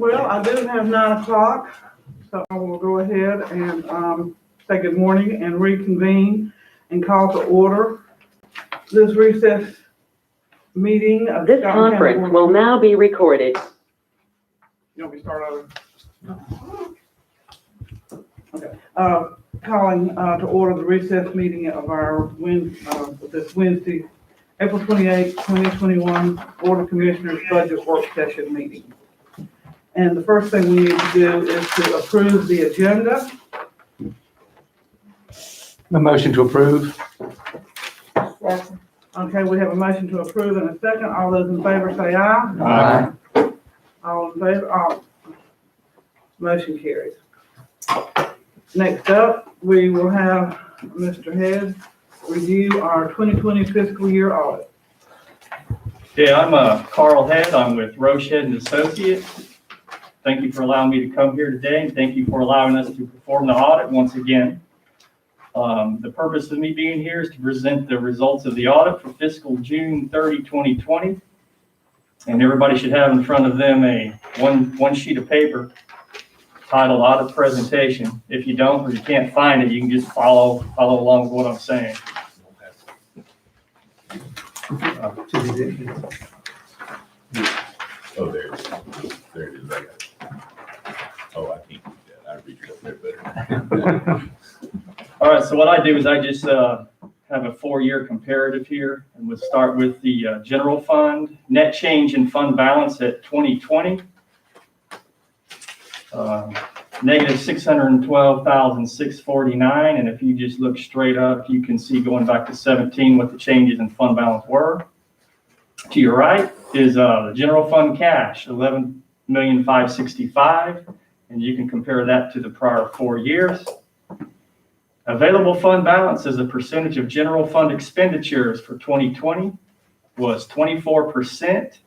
Well, I do have 9 o'clock, so I will go ahead and say good morning and reconvene and call to order this recess meeting of This Scott County conference Board. will now be recorded. You want me to start over? Okay. Calling to order the recess meeting of our this Wednesday, April 28, 2021, Board of Commissioners Budget Work Session meeting. And the first thing we need to do is to approve the agenda. A motion to approve. Okay, we have a motion to approve and a second. All those in favor say aye. Aye. All in favor, all. Motion carries. Next up, we will have Mr. Head review our 2020 fiscal year audit. Yeah, I'm Carl Head. I'm with Roche Head and Associates. Thank you for allowing me to come here today, and thank you for allowing us to perform the audit once again. The purpose of me being here is to present the results of the audit for fiscal June 30, 2020. And everybody should have in front of them one sheet of paper titled Audit Presentation. If you don't, or you can't find it, you can just follow along with what I'm saying. Oh, there it is. There it is. I got it. Oh, I can't do that. I read it up there better. All right, so what I do is I just have a 4-year comparative here, and we'll start with the general fund. Net change in fund balance at 2020. Negative 612,649, and if you just look straight up, you can see going back to 17 what the changes in fund balance were. To your right is the general fund cash, 11,565,000, and you can compare that to the prior 4 years. Available fund balance as a percentage of general fund expenditures for 2020 was 24%.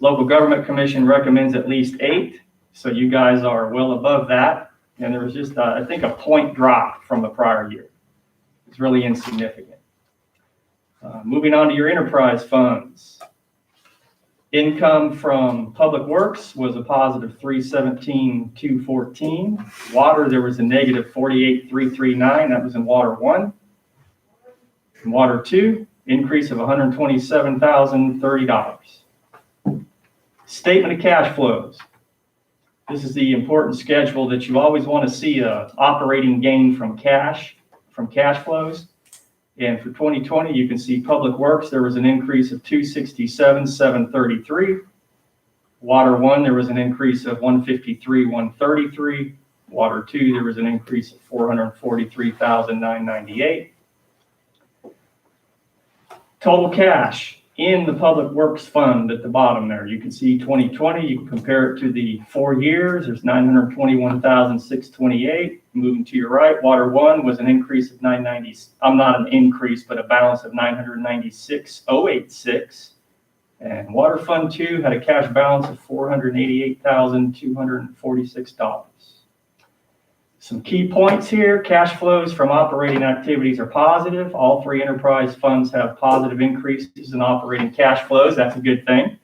Local Government Commission recommends at least 8%. So you guys are well above that. And there was just, I think, a point drop from the prior year. It's really insignificant. Moving on to your enterprise funds. Income from public works was a positive 317,214. Water, there was a negative 48,339. That was in water 1. In water 2, increase of $127,030. Statement of cash flows. This is the important schedule that you always want to see a operating gain from cash flows. And for 2020, you can see public works, there was an increase of 267,733. Water 1, there was an increase of 153,133. Water 2, there was an increase of 443,998. Total cash in the public works fund at the bottom there, you can see 2020, you can compare it to the 4 years, there's 921,628. Moving to your right, water 1 was an increase of 990, not an increase, but a balance of 996,086. And water fund 2 had a cash balance of $488,246. Some key points here. Cash flows from operating activities are positive. All 3 enterprise funds have positive increases in operating cash flows. That's a good thing.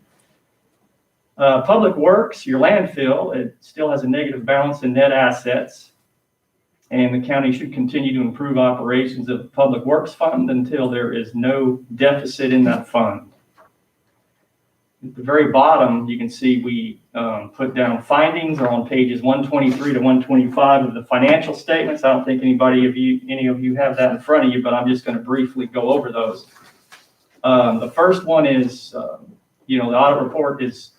Public works, your landfill, it still has a negative balance in net assets. And the county should continue to improve operations of the public works fund until there is no deficit in that fund. At the very bottom, you can see we put down findings are on pages 123 to 125 of the financial statements. I don't think any of you have that in front of you, but I'm just going to briefly go over those. The first one is, the audit report is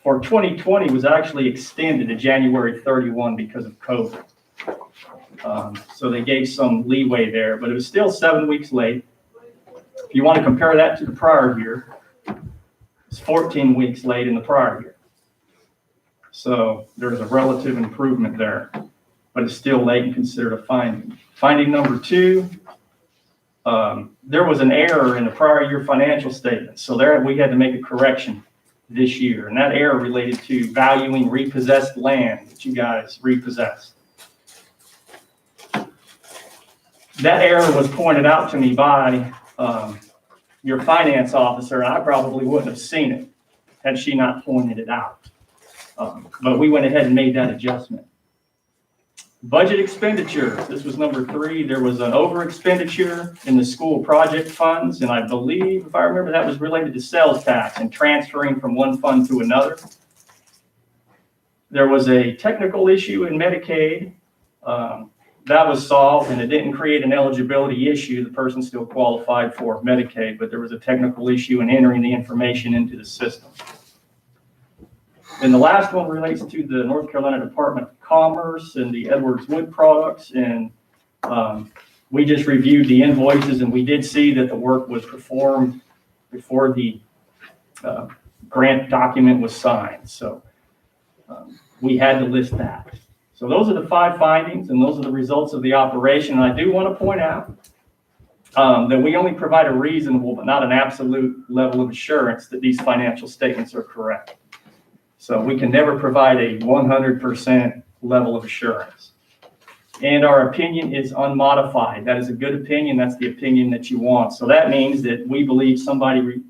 for 2020 was actually extended to January 31 because of COVID. So they gave some leeway there, but it was still 7 weeks late. If you want to compare that to the prior year, it's 14 weeks late in the prior year. So there's a relative improvement there, but it's still late and considered a finding. Finding number 2, there was an error in the prior year financial statement. So there we had to make a correction this year, and that error related to valuing repossessed land that you guys repossessed. That error was pointed out to me by your finance officer, and I probably wouldn't have seen it had she not pointed it out. But we went ahead and made that adjustment. Budget expenditures, this was number 3. There was an over expenditure in the school project funds, and I believe, if I remember, that was related to sales tax and transferring from one fund to another. There was a technical issue in Medicaid. That was solved, and it didn't create an eligibility issue. The person still qualified for Medicaid, but there was a technical issue in entering the information into the system. And the last one relates to the North Carolina Department of Commerce and the Edwards Wood products. And we just reviewed the invoices, and we did see that the work was performed before the grant document was signed. So we had to list that. So those are the 5 findings, and those are the results of the operation. And I do want to point out that we only provide a reasonable but not an absolute level of assurance that these financial statements are correct. So we can never provide a 100% level of assurance. And our opinion is unmodified. That is a good opinion. That's the opinion that you want. So that means that we believe somebody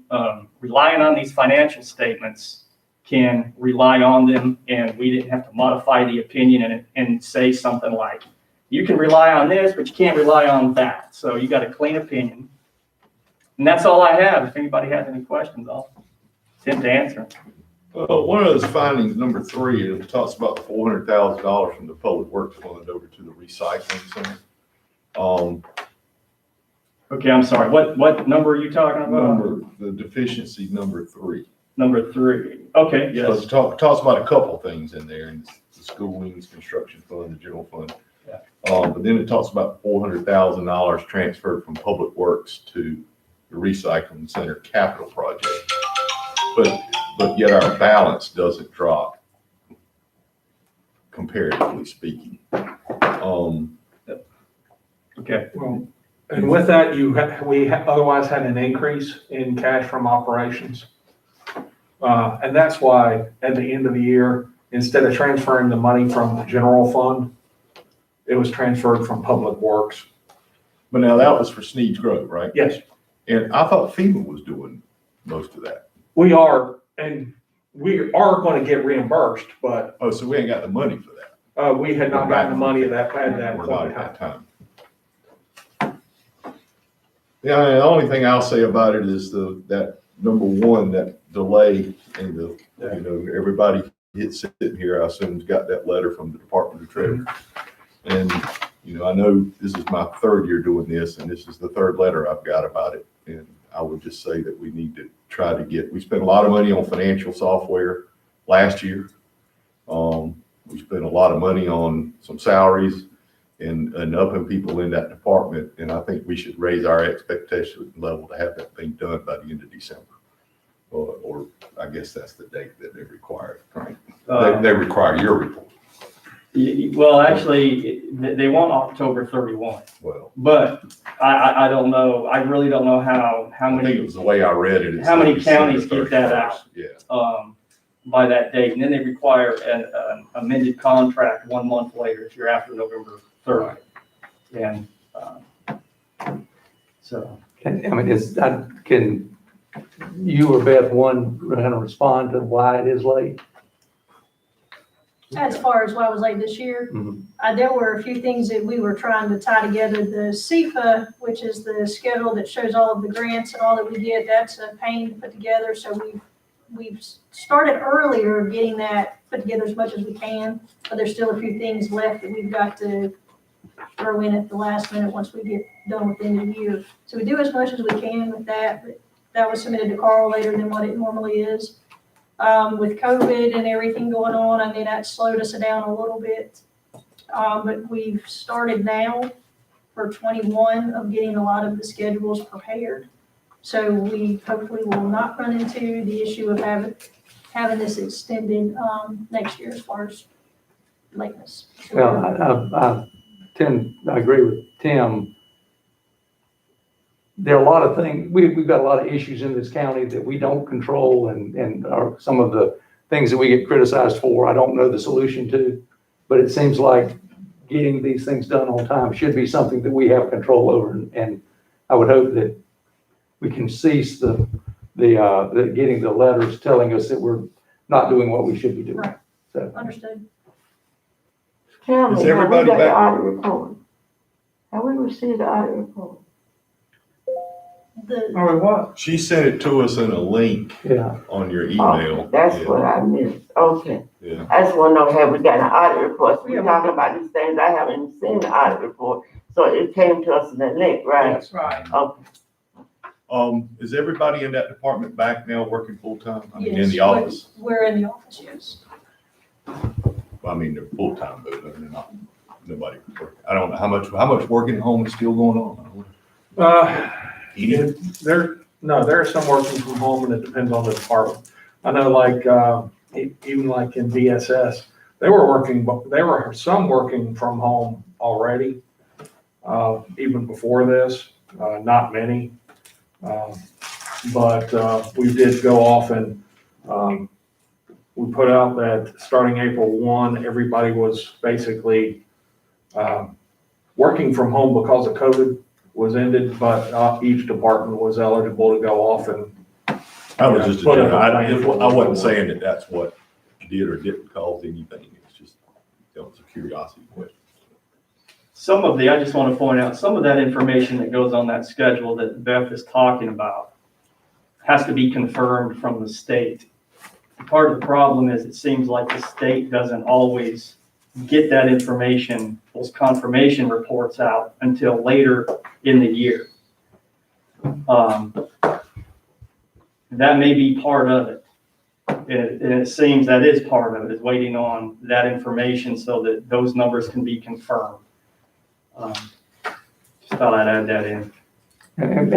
relying on these financial statements can rely on them, and we didn't have to modify the opinion and say something like, you can rely on this, but you can't rely on that. So you got a clean opinion. And that's all I have. If anybody has any questions, I'll attempt to answer. One of those findings, number 3, it talks about the $400,000 from the Public Works Fund over to the recycling center. Okay, I'm sorry. What number are you talking about? The deficiency number 3. Number 3. Okay, yes. It talks about a couple of things in there, and the school wings, construction fund, the general fund. Yeah. But then it talks about $400,000 transferred from Public Works to the recycling center capital project. But yet our balance doesn't drop, comparatively speaking. Okay. Well, and with that, we otherwise had an increase in cash from operations. And that's why at the end of the year, instead of transferring the money from the general fund, it was transferred from Public Works. But now that was for Sneed's Grove, right? Yes, And I thought FEMA was doing most of that. we are, and we are going to get reimbursed, but Oh, so we ain't got the money for that. we had not gotten the money at that We're point not in at time. that time. Yeah, the only thing I'll say about it is that number 1, that delay in everybody sitting here, I assume, has got that letter from the Department of Treasury. And, I know this is my 3rd year doing this, and this is the 3rd letter I've got about it. And I would just say that we need to try to we spent a lot of money on financial software last year. We spent a lot of money on some salaries and upping people in that department. And I think we should raise our expectation level to have that thing done by the end of December. Or I guess that's the date that they require, right? They require your report. Well, actually, they want October 31. Well, But I don't know. I really don't know how I think it many was the way I read it. how many counties get that out. Yeah. By that date, and then they require an amended contract 1 month later if you're after November 3rd. And so. Can you or Beth respond to why it is late? As far as why it was late this year, there were a few things that we were trying to tie together. The CFA, which is the schedule that shows all of the grants and all that we get, that's a pain to put together. So we've started earlier getting that put together as much as we can, but there's still a few things left that we've got to throw in at the last minute once we get done with the end of the year. So we do as much as we can with that, but that was submitted to Carl later than what it normally is. With COVID and everything going on, I mean, that slowed us down a little bit. But we've started now for 21 of getting a lot of the schedules prepared. So we hopefully will not run into the issue of having this extended next year as far as lateness. Well, I agree with Tim. There are a lot of things, we've got a lot of issues in this county that we don't control and are some of the things that we get criticized for, I don't know the solution to, but it seems like getting these things done on time should be something that we have control over. And I would hope that we can cease the getting the letters telling us that we're not doing what we should be doing. Right. So, Understood. Tell Is me, have we everybody got the back? audit report? Have we received the audit report? The, Or what? She sent it to us in a link yeah. on your Okay, email. that's Yeah, what I missed, okay. yeah. I just wanna know, have we got an audit report? Yeah, We're talking about these things, I haven't seen the audit report, so it came to us in the link, right? That's right. Okay, Is everybody in that department back now working full-time? I mean, in yes, the office? we're in the office, yes. I mean, they're full-time, but they're not, nobody working. I don't know, how much working at home is still going on? I don't know. Any? There's some working from home and it depends on the department. I know like, even like in DSS, they were some working from home already, even before this, not many. But we did go off and, we put out that starting April 1, everybody was basically, working from home because of COVID was ended, but each department was eligible to go off and. I was just, Put up a I plan. wasn't saying that that's what did or didn't cause anything. It's just, that was a curiosity question. I just want to point out, some of that information that goes on that schedule that Beth is talking about has to be confirmed from the state. Part of the problem is it seems like the state doesn't always get that information, those confirmation reports out until later in the year. That may be part of it. And it seems that is part of it, is waiting on that information so that those numbers can be confirmed. Just thought I'd add that in. And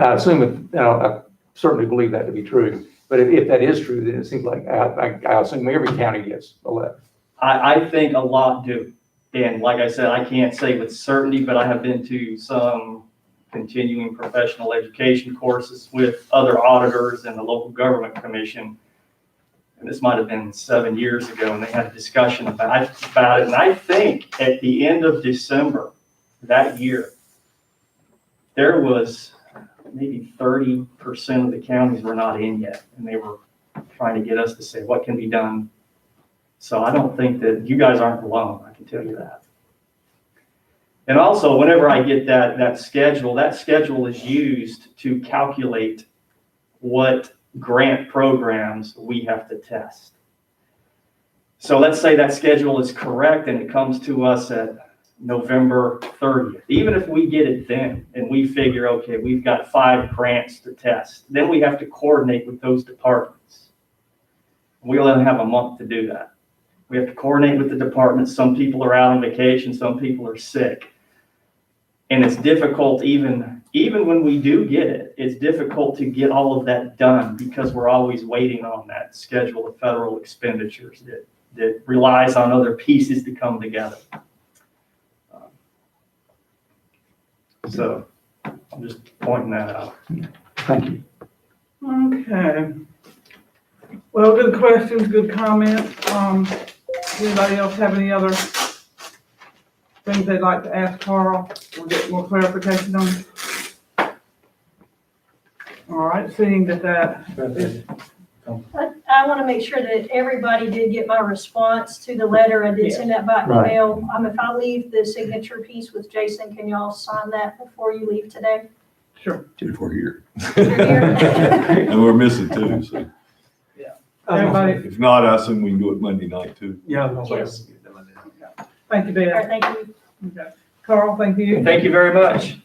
I assume, I certainly believe that to be true. But if that is true, then it seems like I assume every county gets 11. I think a lot do. And like I said, I can't say with certainty, but I have been to some continuing professional education courses with other auditors and the local government commission. And this might have been 7 years ago, and they had a discussion about it. And I think at the end of December that year, there was maybe 30% of the counties were not in yet, and they were trying to get us to say what can be done. So I don't think that you guys aren't alone, I can tell you that. And also, whenever I get that schedule is used to calculate what grant programs we have to test. So let's say that schedule is correct and it comes to us at November 30th. Even if we get it then and we figure, okay, we've got 5 grants to test, then we have to coordinate with those departments. We only have a month to do that. We have to coordinate with the departments. Some people are out on vacation, some people are sick. And it's difficult even when we do get it, it's difficult to get all of that done because we're always waiting on that schedule of federal expenditures that relies on other pieces to come together. So I'm just pointing that out. Thank you. Okay. Well, good questions, good comments. Anybody else have any other things they'd like to ask Carl or get more clarification on? All right, seeing that is, I want to make sure that everybody did get my response to the letter. I did send that by Right. email. If I leave the signature piece with Jason, can y'all sign that before you leave today? sure. If we're here. You're here. And we're missing too, so. Everybody, If not, I assume we can do it Monday night too. Yeah. Yes. thank you, All Ben. right, thank you. Okay. Carl, thank you. Thank you very much.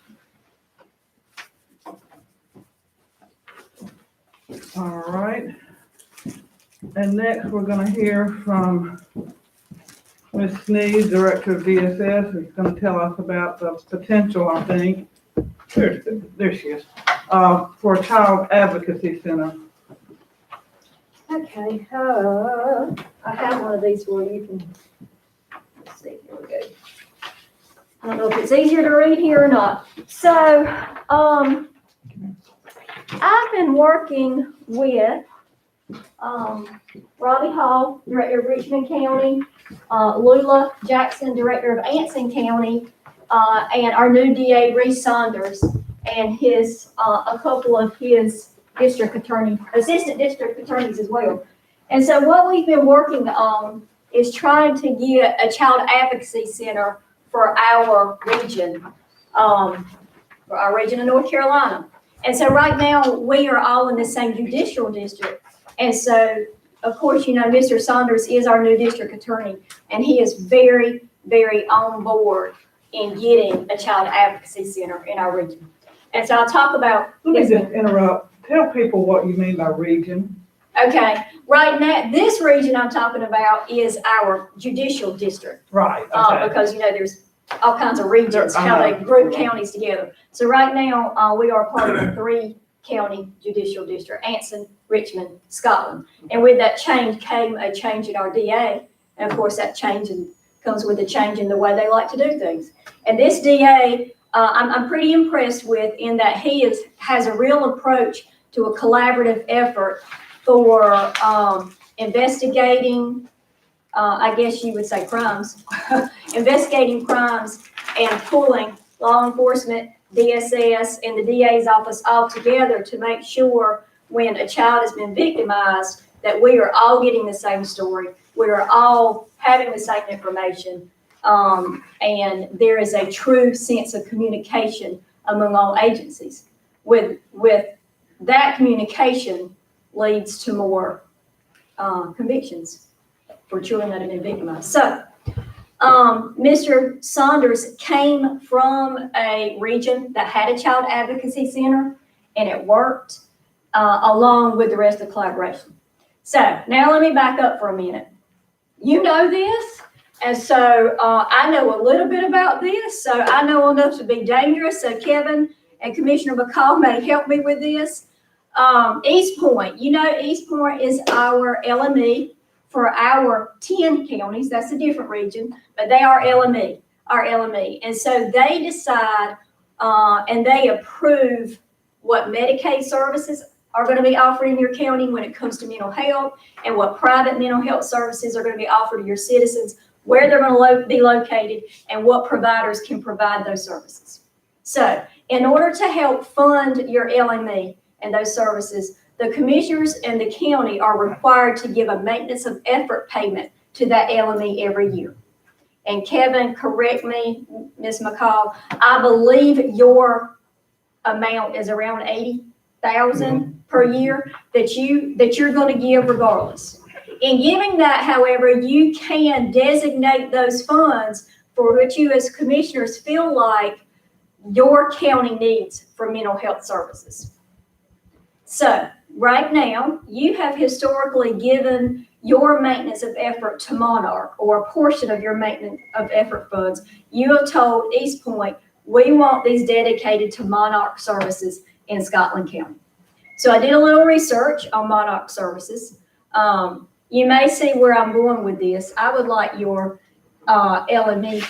All right. And next, we're gonna hear from Ms. Sneed, Director of DSS, who's gonna tell us about the potential, I think, there she is, for a Child Advocacy Center. Okay, I have one of these where you can, let's see, here we go. I don't know if it's easier to read here or not. So, I've been working with, Robbie Hall, Director of Richmond County, Lula Jackson, Director of Anson County, and our new DA, Reese Saunders, and a couple of his assistant district attorneys as well. And so what we've been working on is trying to get a child advocacy center for our region of North Carolina. And so right now, we are all in the same judicial district. And so, of course, you know, Mr. Saunders is our new district attorney, and he is very, very on board in getting a child advocacy center in our region. And so I'll talk about. Let me just interrupt. Tell people what you mean by region. Okay, right now, this region I'm talking about is our judicial district. Right, okay. Because, you know, there's all kinds of regions, how they group counties together. So right now, we are part of a 3-county judicial district, Anson, Richmond, Scotland. And with that change came a change in our DA. And of course, that change comes with a change in the way they like to do things. And this DA, I'm pretty impressed with in that he has a real approach to a collaborative effort for investigating, I guess you would say crimes, investigating crimes and pulling law enforcement, DSS, and the DA's office all together to make sure when a child has been victimized that we are all getting the same story, we are all having the same information, and there is a true sense of communication among all agencies. With that communication leads to more convictions for children that have been victimized. So, Mr. Saunders came from a region that had a child advocacy center, and it worked along with the rest of the collaboration. So now let me back up for a minute. You know this, and so I know a little bit about this, so I know enough to be dangerous. So Kevin and Commissioner McCall may help me with this. East Point, you know, East Point is our LME for our 10 counties. That's a different region, but they are LME, our LME. And so they decide and they approve what Medicaid services are going to be offered in your county when it comes to mental health, and what private mental health services are going to be offered to your citizens, where they're going to be located, and what providers can provide those services. So in order to help fund your LME and those services, the commissioners and the county are required to give a maintenance of effort payment to that LME every year. And Kevin, correct me, Ms. McCall, I believe your amount is around 80,000 per year that you're going to give regardless. In giving that, however, you can designate those funds for which you as commissioners feel like your county needs for mental health services. So right now, you have historically given your maintenance of effort to Monarch, or a portion of your maintenance of effort funds. You have told East Point, we want these dedicated to Monarch services in Scotland County. So I did a little research on Monarch services. You may see where I'm going with this. I would like your LME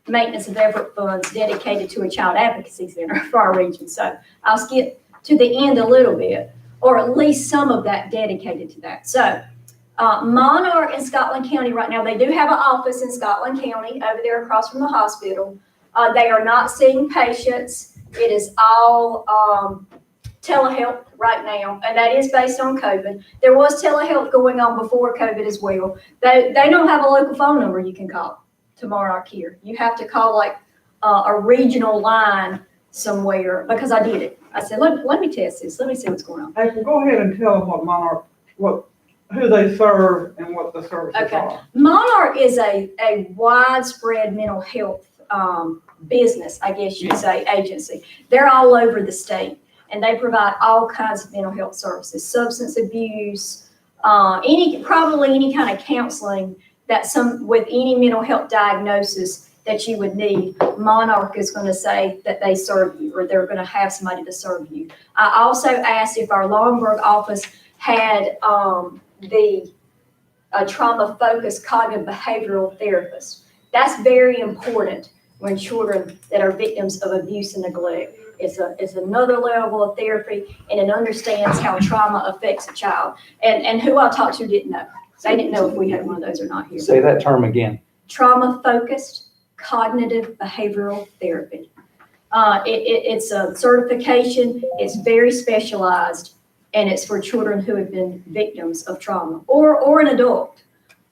maintenance of effort funds dedicated to a child advocacy center for our region. So I'll skip to the end a little bit, or at least some of that dedicated to that. So Monarch in Scotland County right now, they do have an office in Scotland County over there across from the hospital. They are not seeing patients. It is all telehealth right now, and that is based on COVID. There was telehealth going on before COVID as well. They don't have a local phone number you can call to Monarch here. You have to call like a regional line somewhere, because I did it. I said, let me test this. Let me see what's going on. April, go ahead and tell them what Monarch, who they serve and what the services are. Monarch is a widespread mental health business, I guess you'd say, agency. They're all over the state, and they provide all kinds of mental health services, substance abuse, probably any kind of counseling that with any mental health diagnosis that you would need. Monarch is going to say that they serve you, or they're going to have somebody to serve you. I also asked if our Longburg office had a trauma-focused cognitive behavioral therapist. That's very important when children that are victims of abuse and neglect. It's another level of therapy, and it understands how trauma affects a child. And who I talked to didn't know. They didn't know if we had one of those or not here. Say that term again. Trauma-focused cognitive behavioral therapy. It's a certification. It's very specialized. and it's for children who have been victims of trauma or an adult.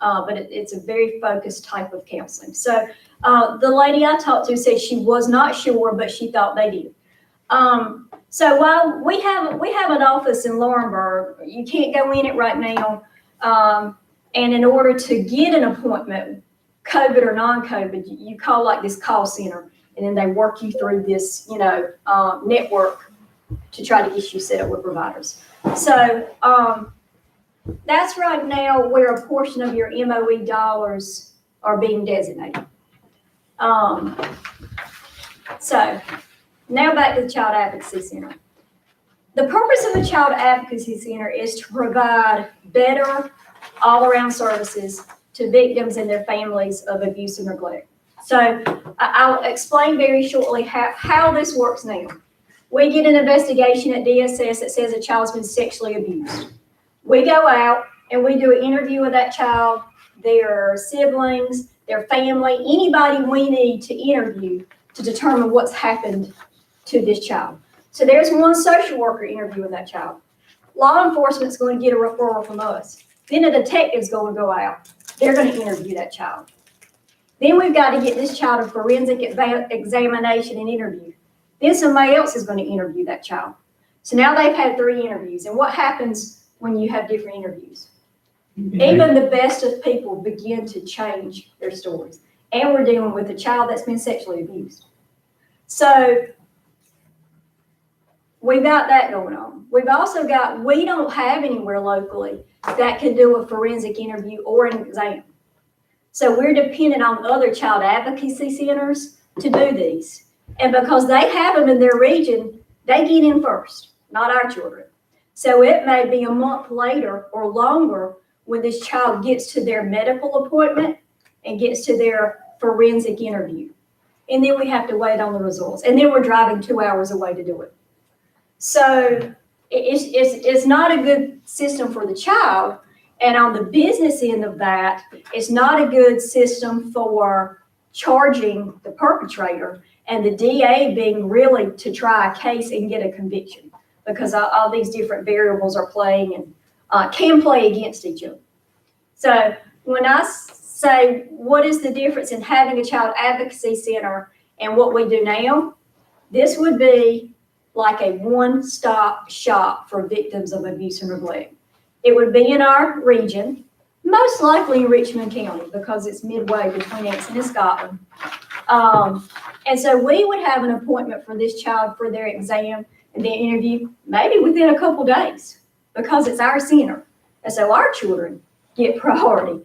But it's a very focused type of counseling. So the lady I talked to said she was not sure, but she thought they did. So while we have an office in Laurinburg, you can't go in it right now. And in order to get an appointment, COVID or non-COVID, you call like this call center, and then they work you through this, network to try to get you set up with providers. So that's right now where a portion of your MOE dollars are being designated. So now back to the Child Advocacy Center. The purpose of the Child Advocacy Center is to provide better all-around services to victims and their families of abuse and neglect. So I'll explain very shortly how this works now. We get an investigation at DSS that says a child's been sexually abused. We go out and we do an interview with that child, their siblings, their family, anybody we need to interview to determine what's happened to this child. So there's one social worker interviewing that child. Law enforcement's going to get a referral from us. Then a detective's going to go out. They're going to interview that child. Then we've got to get this child a forensic examination and interview. Then somebody else is going to interview that child. So now they've had 3 interviews. And what happens when you have different interviews? Even the best of people begin to change their stories. And we're dealing with a child that's been sexually abused. So we've got that going on. We've also got, we don't have anywhere locally that can do a forensic interview or an exam. So we're dependent on other child advocacy centers to do these. And because they have them in their region, they get in first, not our children. So it may be a month later or longer when this child gets to their medical appointment and gets to their forensic interview. And then we have to wait on the results. And then we're driving 2 hours away to do it. So it's not a good system for the child. And on the business end of that, it's not a good system for charging the perpetrator and the DA being really to try a case and get a conviction, because all these different variables are playing and can play against each other. So when I say what is the difference in having a child advocacy center and what we do now, this would be like a one-stop shop for victims of abuse and neglect. It would be in our region, most likely in Richmond County, because it's midway between Anson and Scotland. And so we would have an appointment for this child for their exam and their interview, maybe within a couple days, because it's our center. And so our children get priority.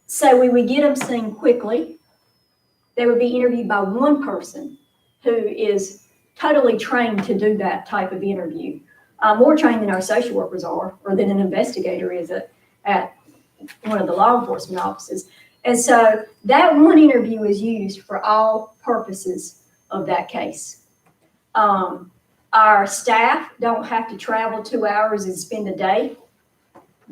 So we would get them seen quickly. They would be interviewed by one person who is totally trained to do that type of interview. More trained than our social workers are, or than an investigator is at one of the law enforcement offices. And so that one interview is used for all purposes of that case. Our staff don't have to travel 2 hours and spend a day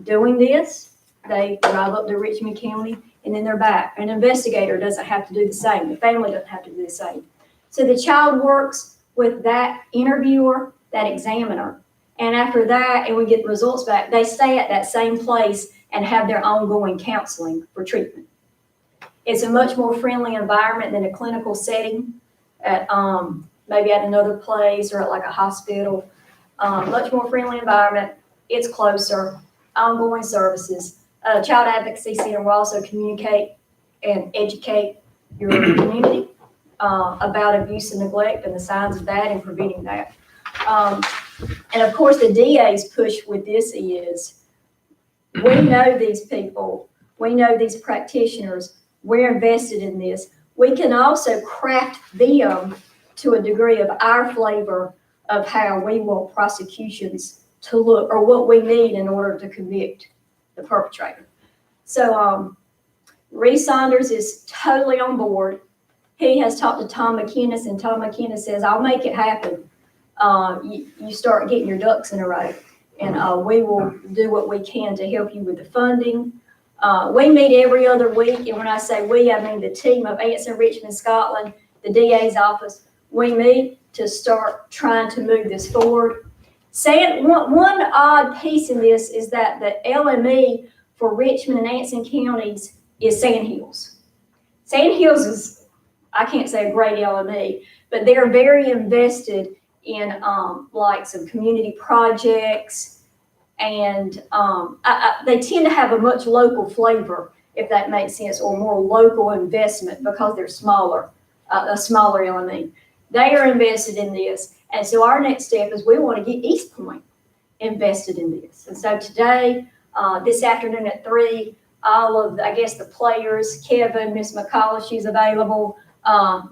doing this. They drive up to Richmond County and then they're back. An investigator doesn't have to do the same. The family doesn't have to do the same. So the child works with that interviewer, that examiner. And after that, and we get the results back, they stay at that same place and have their ongoing counseling for treatment. It's a much more friendly environment than a clinical setting at maybe at another place or at like a hospital. Much more friendly environment. It's closer, ongoing services. Child Advocacy Center will also communicate and educate your community about abuse and neglect and the signs of that and preventing that. And of course, the DA's push with this is, we know these people, we know these practitioners, we're invested in this. We can also craft them to a degree of our flavor of how we want prosecutions to look, or what we need in order to convict the perpetrator. So Reese Saunders is totally on board. He has talked to Tom McInnes, and Tom McInnes says, I'll make it happen. You start getting your ducks in a row, and we will do what we can to help you with the funding. We meet every other week, and when I say we, I mean the team of Anson, Richmond, Scotland, the DA's office. We meet, to start trying to move this forward. One odd piece in this is that the LME for Richmond and Anson counties is Sand Hills. Sand Hills is, I can't say a great LME, but they're very invested in like some community projects, and they tend to have a much local flavor, if that makes sense, or more local investment because they're smaller, a smaller LME. They are invested in this, and so our next step is we want to get East Point invested in this. And so today, this afternoon at 3, all of, I guess, the players, Kevin, Miss McCullough, she's available,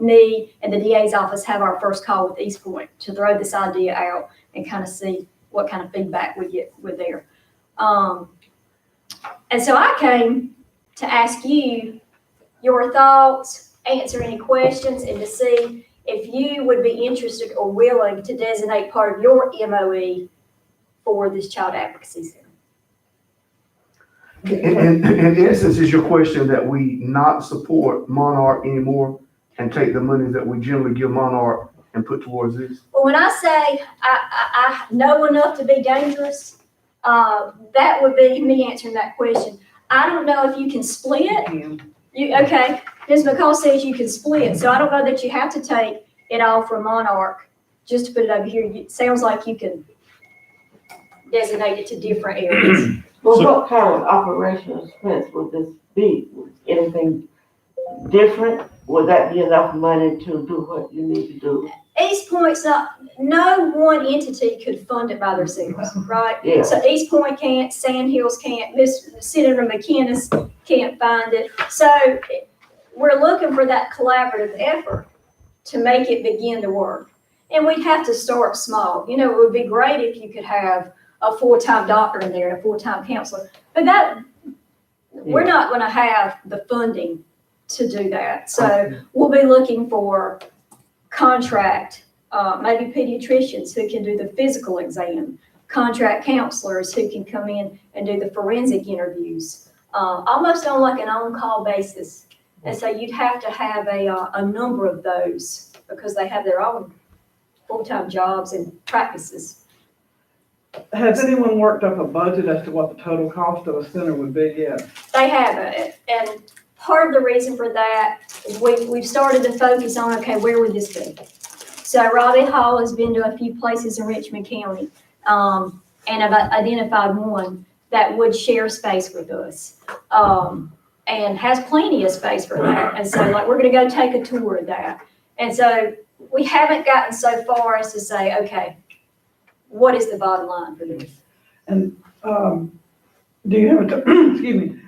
me, and the DA's office have our first call with East Point to throw this idea out and kind of see what kind of feedback we get with there. And so I came to ask you your thoughts, answer any questions, and to see if you would be interested or willing to designate part of your MOE for this Child Advocacy Center. In essence, is your question that we not support Monarch anymore and take the money that we generally give Monarch and put towards this? Well, when I say I know enough to be dangerous, that would be me answering that question. I don't know if you can split. Okay, Ms. McCall says you can split, so I don't know that you have to take it all from Monarch just to put it over here. It sounds like you can designate it to different areas. Well, what kind of operational expense would this be? Anything different? Would that be enough money to do what you need to do? East Point's not, no one entity could fund it by themselves, right? Yeah. So East Point can't, Sand Hills can't, Miss Senator McKinnis can't find it. So we're looking for that collaborative effort to make it begin to work. And we'd have to start small. You know, it would be great if you could have a full-time doctor in there and a full-time counselor. But that, we're not gonna have the funding to do that. So we'll be looking for contract, maybe pediatricians who can do the physical exam, contract counselors who can come in and do the forensic interviews, almost on like an on-call basis. And so you'd have to have a number of those because they have their own full-time jobs and practices. Has anyone worked up a budget as to what the total cost of a center would be yet? They haven't, and part of the reason for that is we've started to focus on, okay, where would this be? So Robbie Hall has been to a few places in Richmond County, and I've identified one that would share space with us, and has plenty of space for that. And so like, we're gonna go take a tour of that. And so we haven't gotten so far as to say, okay, what is the bottom line for this? And do you have excuse me,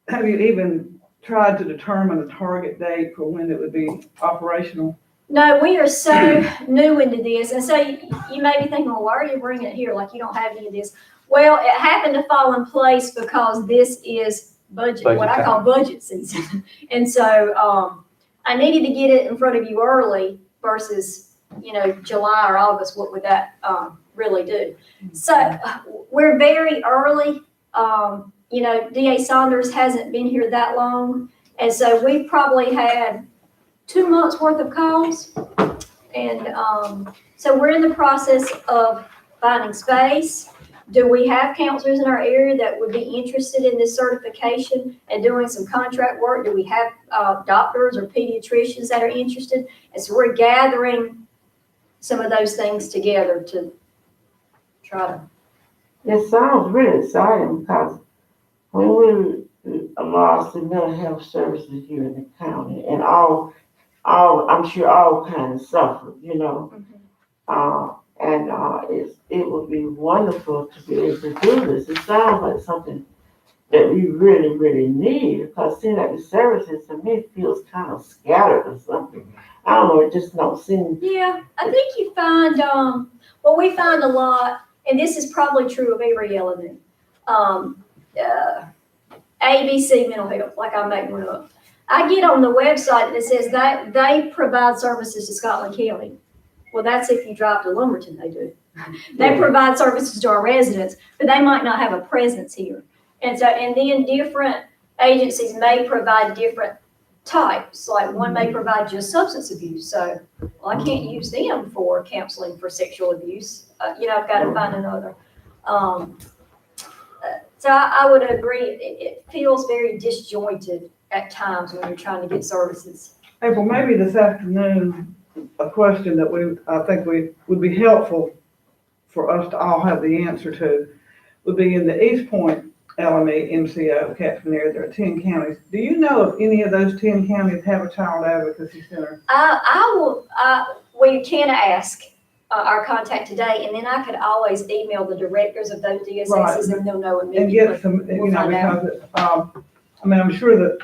have you even tried to determine a target date for when it would be operational? No, we are so new into this. And so you may be thinking, well, why are you bringing it here? Like you don't have any of this. Well, it happened to fall in place because this is budget what I call budget season. And so I needed to get it in front of you early versus, you know, July or August. What would that really do? So we're very early. You know, DA Saunders hasn't been here that long. And so we've probably had 2 months worth of calls. And so we're in the process of finding space. Do we have counselors in our area that would be interested in this certification and doing some contract work? Do we have doctors or pediatricians that are interested? And so we're gathering some of those things together to try to. It sounds really exciting because when we lost the mental health services here in the county and all I'm sure all kinds suffered, you know. It would be wonderful to be able to do this. It sounds like something that we really, really need because seeing that the services to me feels kind of scattered or something. I don't know, it just don't seem. Yeah, I think you find, well, we find a lot, and this is probably true of every element. ABC mental health, like I make one up. I get on the website that says that they provide services to Scotland County. Well, that's if you drive to Lumberton, they do. They provide services to our residents, but they might not have a presence here. And so, and then different agencies may provide different types, like one may provide just substance abuse, so, well, I can't use them for counseling for sexual abuse, I've got to find another. So I would agree, it feels very disjointed at times when you're trying to get services. April, maybe this afternoon, a question that I think would be helpful for us to all have the answer to would be in the East Point LME MCO catchment area. There are 10 counties. Do you know if any of those 10 counties have a child advocacy center? We can ask our contact today, and then I could always email the directors of those DSSs Right. and they'll know And immediately. get some, We'll find out. because, I'm sure that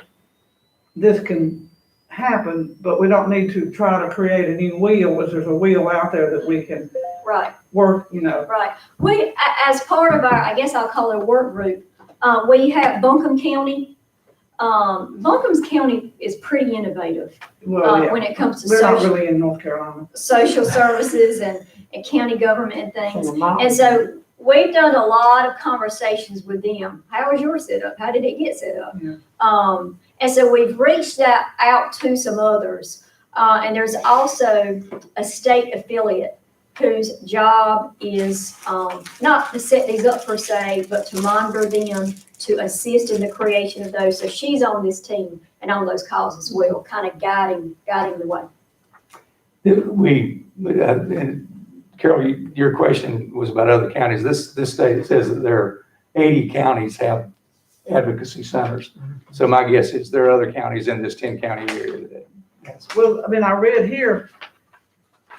this can happen, but we don't need to try to create a new wheel, as there's a wheel out there that we can Right. work, Right. We, as part of our, I guess I'll call it a work group, we have Buncombe County. Buncombe County is pretty innovative well, yeah. when it comes to We're not social, really in North Carolina. social services and county government and From things. the mountain. And so we've done a lot of conversations with them. How was yours set up? How did it get set up? Yeah. And so we've reached out to some others. And there's also a state affiliate whose job is not to set these up per se, but to monitor them, to assist in the creation of those. So she's on this team and on those calls as well, kind of guiding the way. And Carol, your question was about other counties. This state says that there are 80 counties have advocacy centers. So my guess is there are other counties in this 10 county area that has. Well, I read here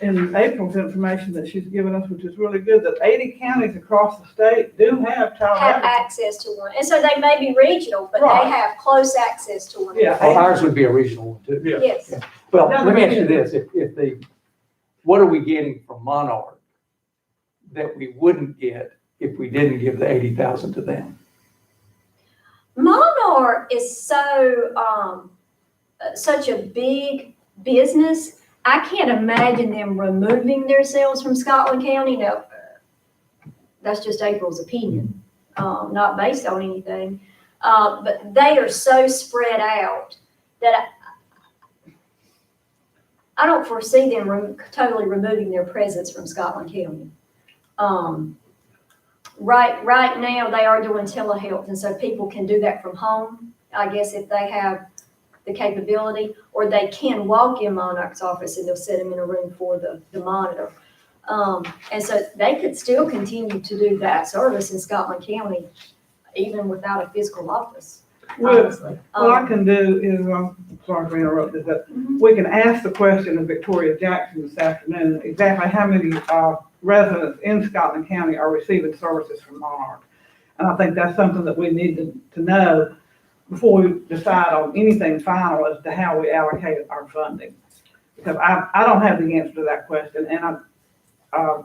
in April's information that she's given us, which is really good, that 80 counties across the state do have child Have advocacy. access to one. And so they may be regional, but Right. they have close access to one. Yeah. Well, ours would be a regional one too. Yes. Well, let me ask you this, what are we getting from Monarch that we wouldn't get if we didn't give the 80,000 to them? Monarch is such a big business. I can't imagine them removing themselves from Scotland County. No, that's just April's opinion, not based on anything. But they are so spread out that I don't foresee them totally removing their presence from Scotland County. Right now, they are doing telehealth, and so people can do that from home, I guess, if they have the capability, or they can walk in Monarch's office and they'll set them in a room for the monitor. And so they could still continue to do that service in Scotland County, even without a physical office, honestly. What I can do is, sorry for interrupting, is that we can ask the question of Victoria Jackson this afternoon, exactly how many residents in Scotland County are receiving services from Monarch. And I think that's something that we need to know before we decide on anything final as to how we allocate our funding. Because I don't have the answer to that question, and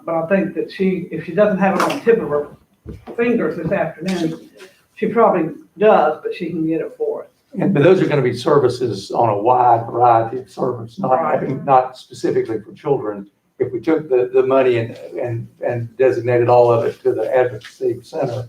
but I think that if she doesn't have it on the tip of her fingers this afternoon, she probably does, but she can get it for us. But those are going to be services on a wide variety of services, not specifically for children. If we took the money and designated all of it to the Advocacy Center,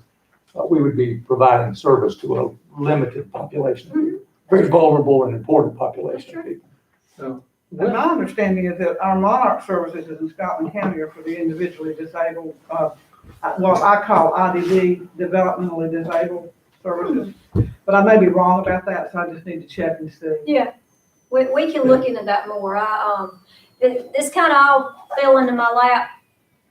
we would be providing service to a limited population, of people, very vulnerable and important population of people. So, And my understanding is that our Monarch services in Scotland County are for the individually disabled, what I call IDD, developmentally disabled services. But I may be wrong about that, so I just need to check and see. Yeah, we can look into that more. This kind of all fell into my lap,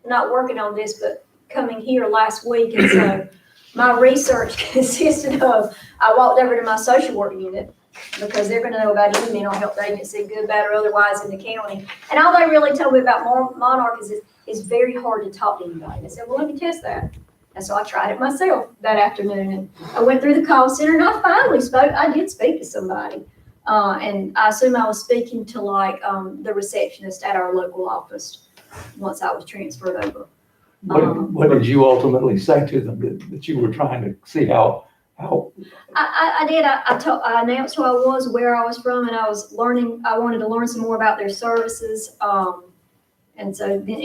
not working on this, but coming here last week. And so my research consisted of, I walked over to my social work unit because they're going to know about any mental health agency, good, bad, or otherwise in the county. And all they really told me about Monarch is it's very hard to talk to anybody. I said, well, let me test that. And so I tried it myself that afternoon. And I went through the call center and I finally spoke. I did speak to somebody. And I assume I was speaking to the receptionist at our local office once I was transferred over. What did you ultimately say to them that you were trying to see how? I did. I announced who I was, where I was from, and I wanted to learn some more about their services. And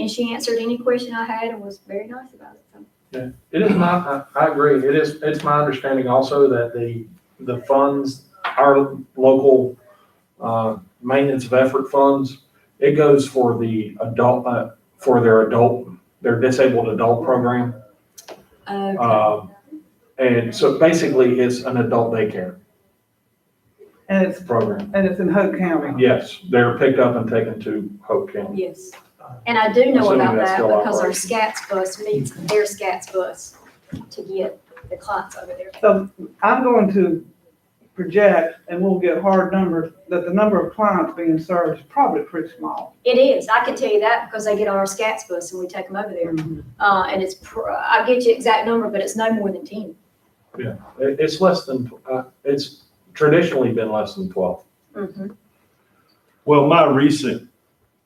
she answered any question I had and was very nice about it. So. yeah, it is not, I agree. It's my understanding also that the funds, our local maintenance of effort funds. It goes for the adult, for their disabled adult program. Okay. And so basically it's an adult daycare And it's, program. and it's in Hope County. Yes, they're picked up and taken to Hope County. Yes. And I do know Assuming about that's that still because our operating. SCATS bus meets their SCATS bus to get the clients over there. So I'm going to project, and we'll get hard numbers, that the number of clients being served is probably pretty small. It is. I can tell you that because they get on our SCATS bus and we take them over there. And it's, I'll get you exact number, but it's no more than 10. Yeah, it's less than, it's traditionally been less than 12. Mm-hmm. Well, my recent,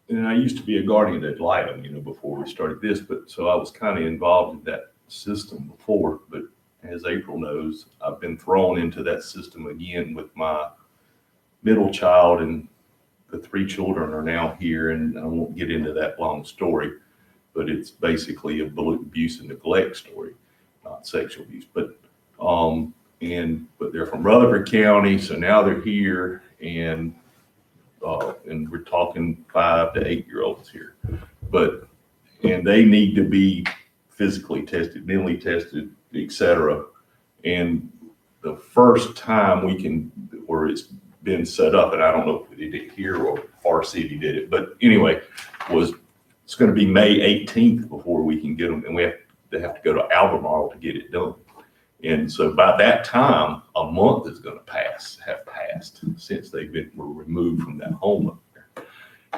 and I used to be a guardian ad litem, before we started this, but so I was kind of involved in that system before, but as April knows, I've been thrown into that system again with my middle child, and the 3 children are now here, and I won't get into that long story, but it's basically abuse and neglect story, not sexual abuse, but they're from Rutherford County, so now they're here, and we're talking 5 to 8-year-olds here, and they need to be physically tested, mentally tested, etc. And the first time where it's been set up, and I don't know if they did it here or Far City did it, but anyway, it's going to be May 18th before we can get them, and they have to go to Albemarle to get it done. And so by that time, a month is going to have passed since were removed from that home up there.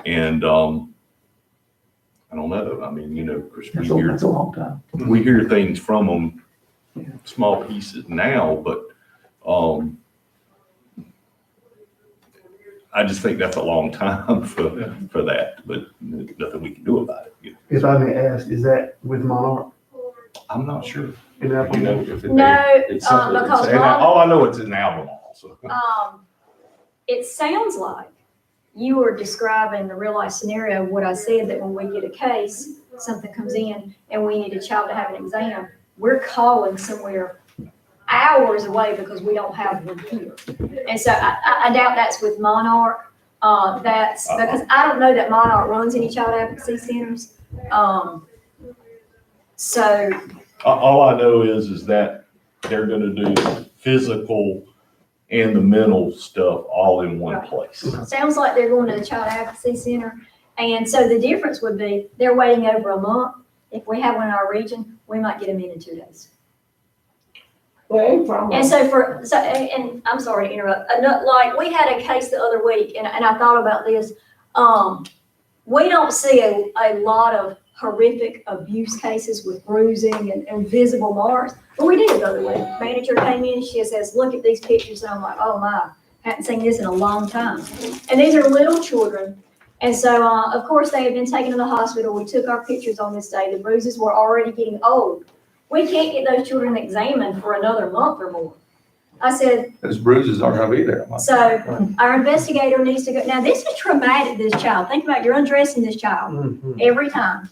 And I don't know. I mean, Chris, That's a long time. we hear things from them, small pieces now, but I just think that's a long time for that, but nothing we can do about it. If I may ask, is that with Monarch? I'm not sure. In that one? If it- No, it's something- because all I know, it's in Albemarle, so. It sounds like you were describing the real life scenario of what I said, that when we get a case, something comes in and we need a child to have an exam, we're calling somewhere hours away because we don't have one here. And so I doubt that's with Monarch. That's because I don't know that Monarch runs any child advocacy centers. So All I know is that they're gonna do physical and the mental stuff all in one place. sounds like they're going to the child advocacy center. And so the difference would be they're waiting over a month. If we have one in our region, we might get them in 2 days. Well, from And and I'm sorry to interrupt, like, we had a case the other week, and I thought about this. We don't see a lot of horrific abuse cases with bruising and visible marks, but we did the other week. Manager came in, she says, look at these pictures, and I'm like, oh my, hadn't seen this in a long time. And these are little children, and so, of course, they had been taken to the hospital. We took our pictures on this day. The bruises were already getting old. We can't get those children examined for another month or more. I said, Those bruises aren't gonna be there. so our investigator needs to go. Now, this is traumatic, this child. Think about, you're undressing this child every time.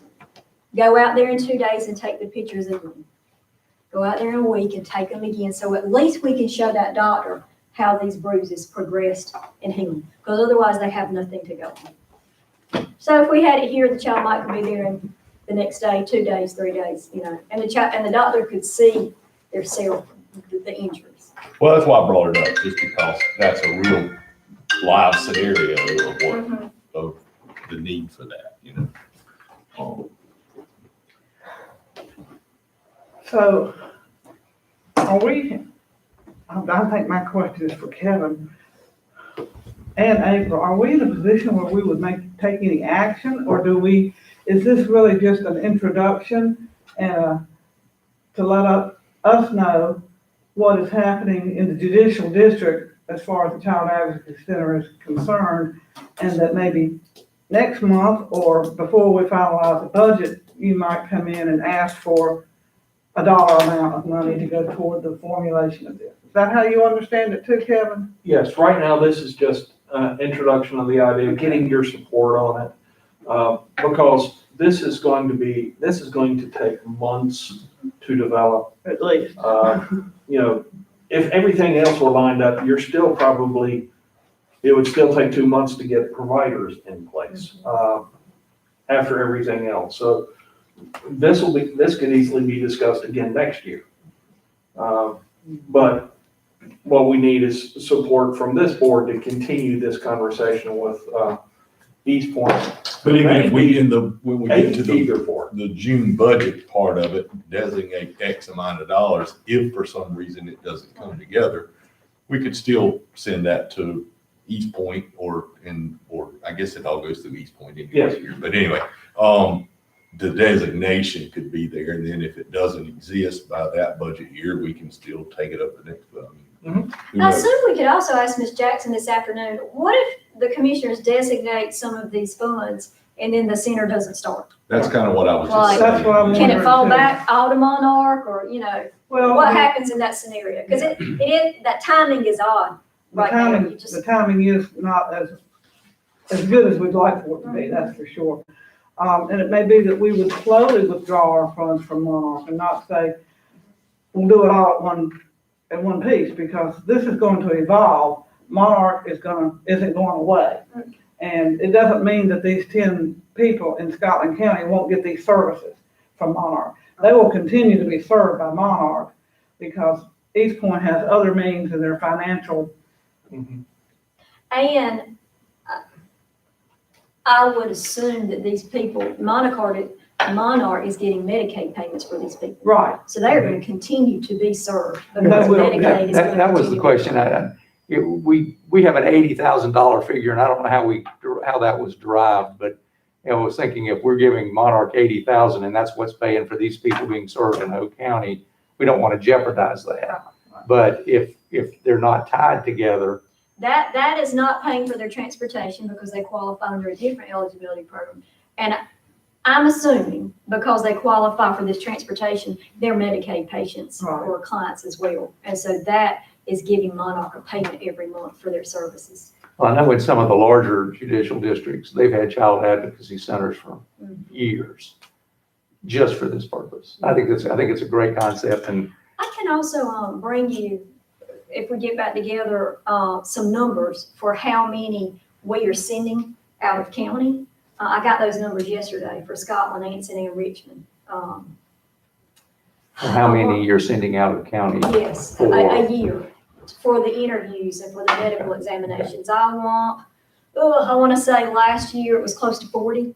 Go out there in 2 days and take the pictures again. Go out there in a week and take them again. So at least we can show that doctor how these bruises progressed and healed. Because otherwise they have nothing to go on. So if we had it here, the child might be there in the next day, 2 days, 3 days, and the doctor could see their the injuries. Well, that's why I brought it up, just because that's a real live scenario of of the need for that, So are we, I think my question is for Kevin and April, are we in a position where we would take any action, or is this really just an introduction to let us know what is happening in the judicial district as far as the Child Advocacy Center is concerned, and that maybe next month or before we finalize the budget, you might come in and ask for a dollar amount of money to go toward the formulation of this? Is that how you understand it too, Kevin? Yes, right now, this is just introduction of the idea, getting your support on it. Because this is going to take months to develop. At least. If everything else were lined up, you're still probably it would still take 2 months to get providers in place, after everything else. So this could easily be discussed again next year. But what we need is support from this board to continue this conversation with, East Point. But even if we, when we get to Either for. the June budget part of it, designate X amount of dollars, if for some reason it doesn't come together, we could still send that to East Point or I guess it all goes through East Point anyway. Yes. Here. But anyway, the designation could be there, and then if it doesn't exist by that budget year, we can still take it up the next, who I knows? assume we could also ask Ms. Jackson this afternoon, what if the commissioners designate some of these funds and then the center doesn't start? That's kind of what I was just Like- saying. That's what I'm Can it wondering, fall too. back all to Monarch, or, Well, what happens in that scenario? Because that timing is odd the right now. timing, You just- the timing is not as good as we'd like for it to be, that's for sure. And it may be that we would slowly withdraw our funds from Monarch and not say, we'll do it all at one piece, because this is going to evolve. Monarch isn't going away. And it doesn't mean that these 10 people in Scotland County won't get these services from Monarch. They will continue to be served by Monarch because East Point has other means in their financial. And I would assume that these people, Monarch is getting Medicaid payments for these people. Right. So they are going to continue to be served That because will- Medicaid is going to That was the continue. question. We have an $80,000 figure, and I don't know how that was derived, but I was thinking if we're giving Monarch 80,000 and that's what's paying for these people being served in Hope County, we don't want to jeopardize that. But if they're not tied together, That is not paying for their transportation because they qualify under a different eligibility program. And I'm assuming because they qualify for this transportation, they're Medicaid patients Right. or clients as well. And so that is giving Monarch a payment every month for their services. well, I know in some of the larger judicial districts, they've had child advocacy centers for years, just for this purpose. I think it's a great concept, and I can also bring you, if we get back together, some numbers for how many we are sending out of county. I got those numbers yesterday for Scotland, Anson, and Richmond. how many you're sending out of county. Yes, a year for the interviews and for the medical examinations. I want to say last year it was close to 40.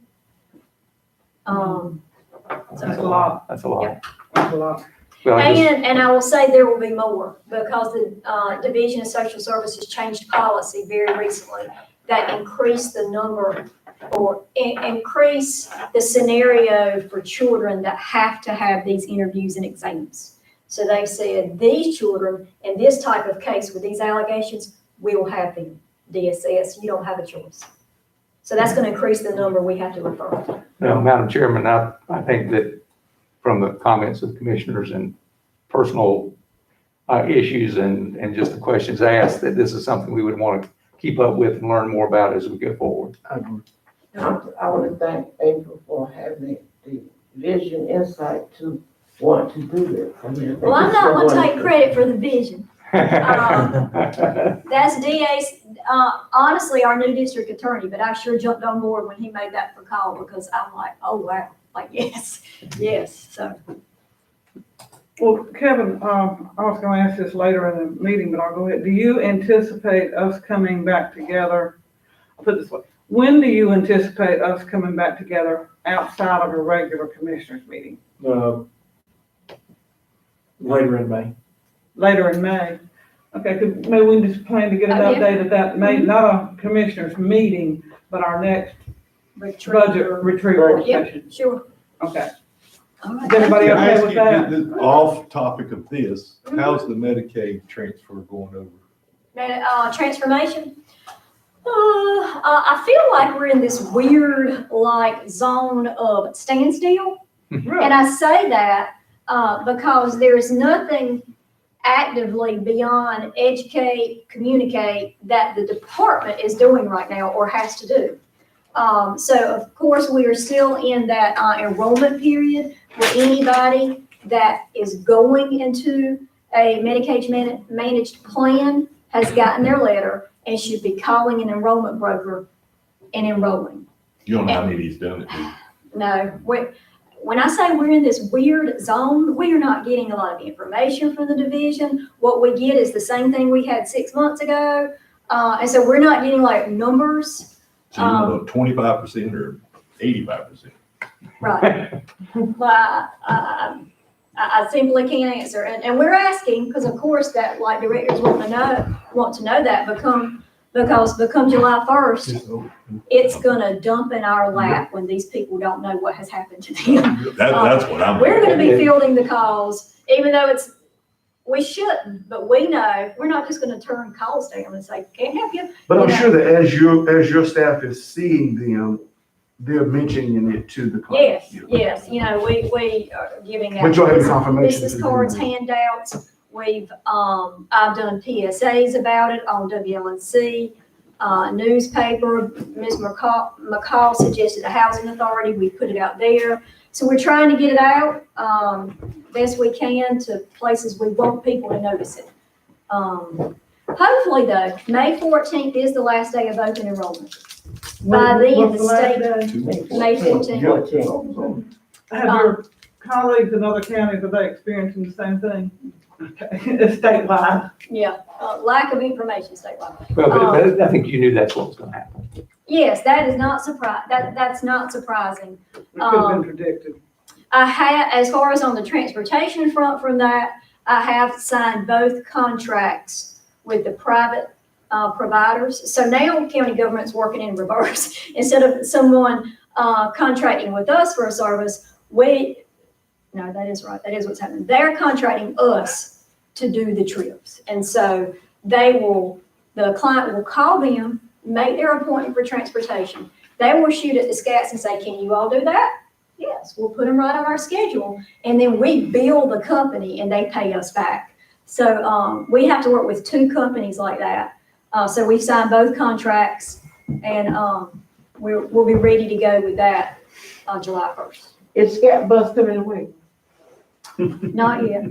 That's a lot. That's a lot. That's a lot. Well, I just- And I will say there will be more because the Division of Social Services changed policy very recently that increased the number or increase the scenario for children that have to have these interviews and exams. So they said these children in this type of case with these allegations will have them. DSS, you don't have a choice. So that's going to increase the number we have to refer. Now, Madam Chairman, I think that from the comments of the commissioners and personal issues and just the questions asked, that this is something we would want to keep up with and learn more about as we go forward. I want to thank April for having the vision, insight to want to do this. I mean, Well, I'm not going to take credit for the vision. Well, That's DA's, honestly, our new district attorney, but I sure jumped on board when he made that call because I'm like, oh, wow, like, yes, so. Well, Kevin, I was gonna ask this later in the meeting, but I'll go ahead. Do you anticipate us coming back together? I'll put it this way. When do you anticipate us coming back together outside of a regular commissioners meeting? Later in May. Later in May? Okay, maybe we can just plan to get an Oh, yeah. update at that, maybe not a commissioners meeting, but our next budget retreat work Yep, session. sure. Okay. All right. Is everybody Can I okay ask with you, that? off topic of this, how's the Medicaid transfer going over? Transformation. I feel like we're in this weird, like, zone of standstill. And I say that because there's nothing actively beyond educate, communicate that the department is doing right now or has to do. So of course, we are still in that enrollment period where anybody that is going into a Medicaid managed plan has gotten their letter and should be calling an enrollment broker and enrolling. You don't know how many he's done it, do you? No, when I say we're in this weird zone, we are not getting a lot of information from the division. What we get is the same thing we had 6 months ago. And so we're not getting like numbers. So you want 25% or 85%? Right. Well, I simply can't answer. And we're asking, because of course that like directors want to know that because come July 1st, it's gonna dump in our lap when these people don't know what has happened to them. That's what I'm. We're gonna be fielding the calls, even though we shouldn't, but we know, we're not just gonna turn calls down and say, can't help you. But I'm You know. sure that as your staff is seeing them, they're mentioning it to the clients. Yes, we are giving out But you'll have confirmation. business cards, handouts. I've done PSAs about it on WLNC, newspaper. Ms. McCall suggested a housing authority. We put it out there. So we're trying to get it out, best we can to places we want people to notice it. Hopefully though, May 14th is the last day of open enrollment. By then, the state, May 14th. Have your colleagues in other counties, are they experiencing the same thing? Okay, it's statewide. Yeah, lack of information statewide. Well, but I think you knew that's what was gonna happen. Yes, that is not that's not surprising. It could have been predicted. I have, as far as on the transportation front from that, I have signed both contracts with the private providers. So now county government's working in reverse. Instead of someone contracting with us for a service, no, that is right. That is what's happening. They're contracting us to do the trips. And so the client will call them, make their appointment for transportation. They will shoot at the scats and say, can you all do that? Yes, we'll put them right on our schedule. And then we bill the company and they pay us back. So we have to work with 2 companies like that. So we've signed both contracts and we'll be ready to go with that on July 1st. It's scat bus coming away. Not yet.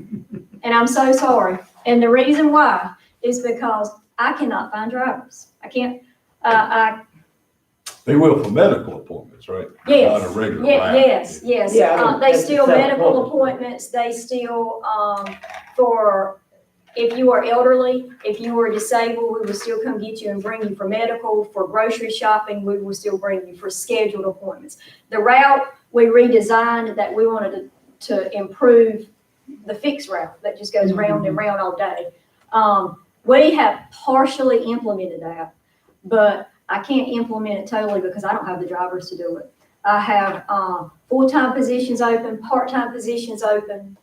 And I'm so sorry. And the reason why is because I cannot find drivers. I can't, They will for medical appointments, right? yes. Not a regular Yeah, line. yes. Yeah, They that's still acceptable. medical appointments, they still, for, if you are elderly, if you are disabled, we will still come get you and bring you for medical. For grocery shopping, we will still bring you for scheduled appointments. The route we redesigned that we wanted to improve the fixed route that just goes round and round all day. We have partially implemented that, but I can't implement it totally because I don't have the drivers to do it. I have full-time positions open, part-time positions open.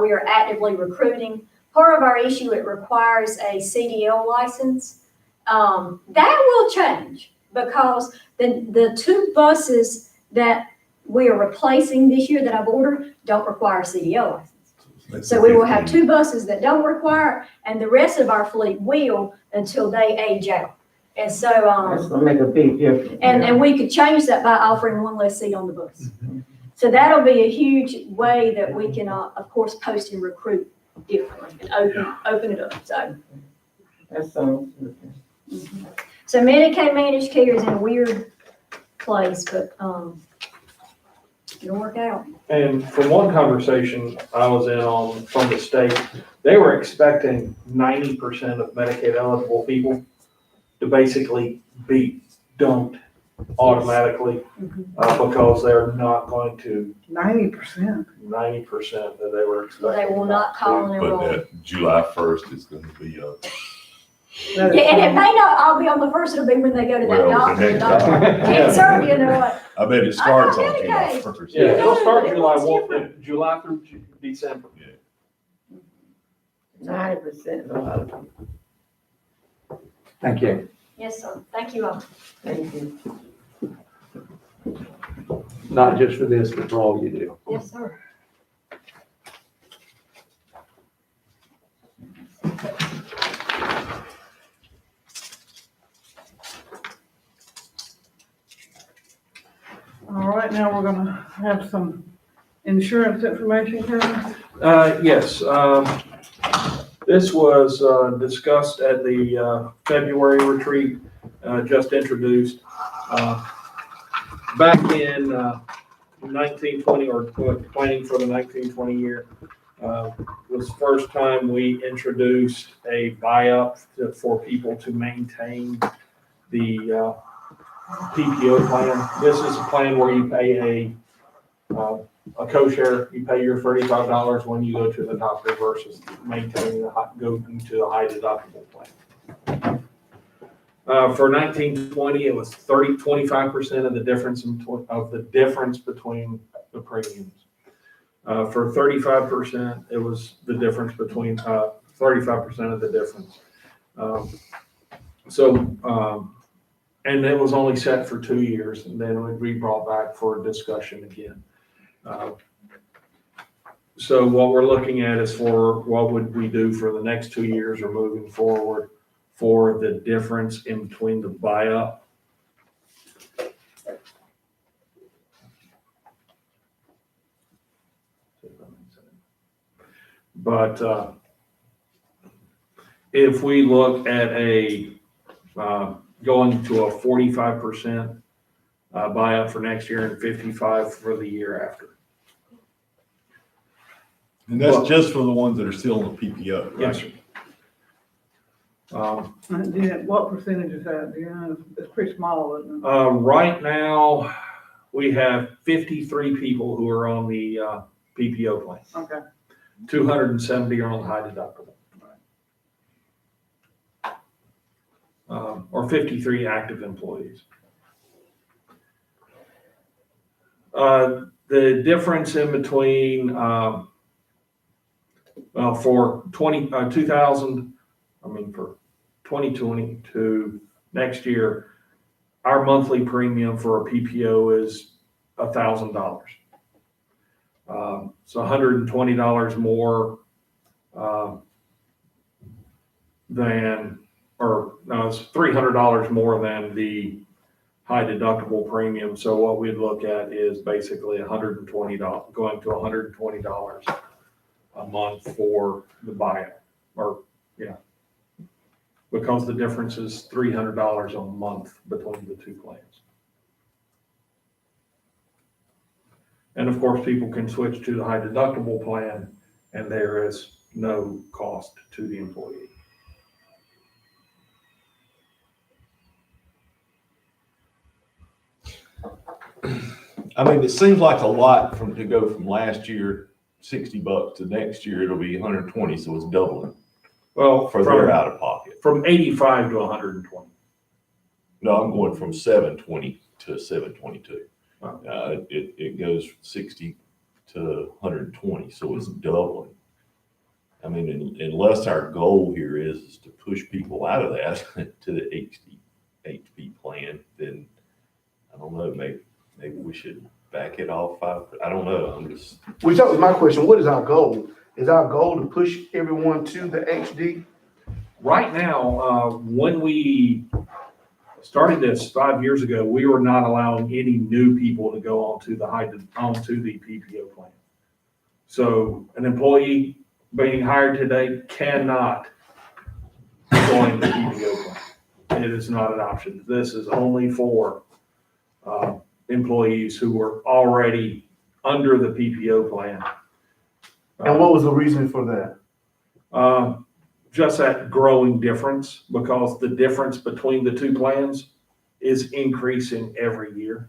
We are actively recruiting. Part of our issue, it requires a CDL license. That will change because the 2 buses that we are replacing this year that I've ordered don't require a CDL license. So we will have 2 buses that don't require it, and the rest of our fleet will until they age out. And so, That's gonna make a big difference. and we could change that by offering 1 less seat on the bus. So that'll be a huge way that we can, of course, post and recruit differently and open it up. So, That sounds good. so Medicaid managed care is in a weird place, but it'll work out. And from one conversation I was in on from the state, they were expecting 90% of Medicaid eligible people to basically be dumped automatically because they're not going to 90%. 90% that they were expecting. They will not call and But enroll. that July 1st is gonna be a. Yeah, and it may not all be on the 1st, it'll be when they go to that Well, the doctor. next Doctor time. cancer, you know what? I bet it starts I'm on not July Medicaid. 1st. Yeah, it'll start Yeah, July it's 1, different. July through December. 90% of our people. Thank you. Yes, sir. Thank you all. Thank you. Not just for this, but for all you do. Yes, sir. All right, now we're gonna have some insurance information, Kevin. Yes, This was discussed at the February retreat, just introduced. Back in 1920, or planning for the 1920 year, was the first time we introduced a buy-up for people to maintain the PPO plan. This is a plan where you pay a co-share, you pay your $35 when you go to the doctor versus maintaining going to the high deductible plan. For 1920, it was 25% of the difference between the premiums. For 35%, it was the difference between 35% of the difference. And it was only set for 2 years, and then it would be brought back for discussion again. So what we're looking at is for what would we do for the next 2 years or moving forward for the difference in between the buy-up. But if we look at going to a 45% buy-up for next year and 55 for the year after. And that's just for the ones that are still in the PPO, right? Yes, sir. What percentage is that? Yeah, it's pretty small, isn't it? Right now, we have 53 people who are on the PPO plan. Okay. 270 are on the high deductible. Or 53 active employees. The difference in between, for 2020 to next year, our monthly premium for a PPO is $1,000. So $120 more it's $300 more than the high deductible premium. So what we'd look at is basically $120, going to $120 a month for the buyout, because the difference is $300 a month between the two plans. And of course, people can switch to the high deductible plan, and there is no cost to the employee. I mean, it seems like a lot to go from last year, $60 to next year, it'll be 120, so it's doubling. Well, For their out of pocket. From 85 to 120. No, I'm going from 720 to 722. It goes 60 to 120, so it's doubling. I mean, unless our goal here is to push people out of that to the HB plan, then I don't know, maybe we should back it off. I don't know. Which that was my question. What is our goal? Is our goal to push everyone to the HD? Right now, when we started this 5 years ago, we were not allowing any new people to go onto the PPO plan. So an employee being hired today cannot join the PPO plan. It is not an option. This is only for employees who were already under the PPO plan. And what was the reason for that? Just that growing difference, because the difference between the two plans is increasing every year.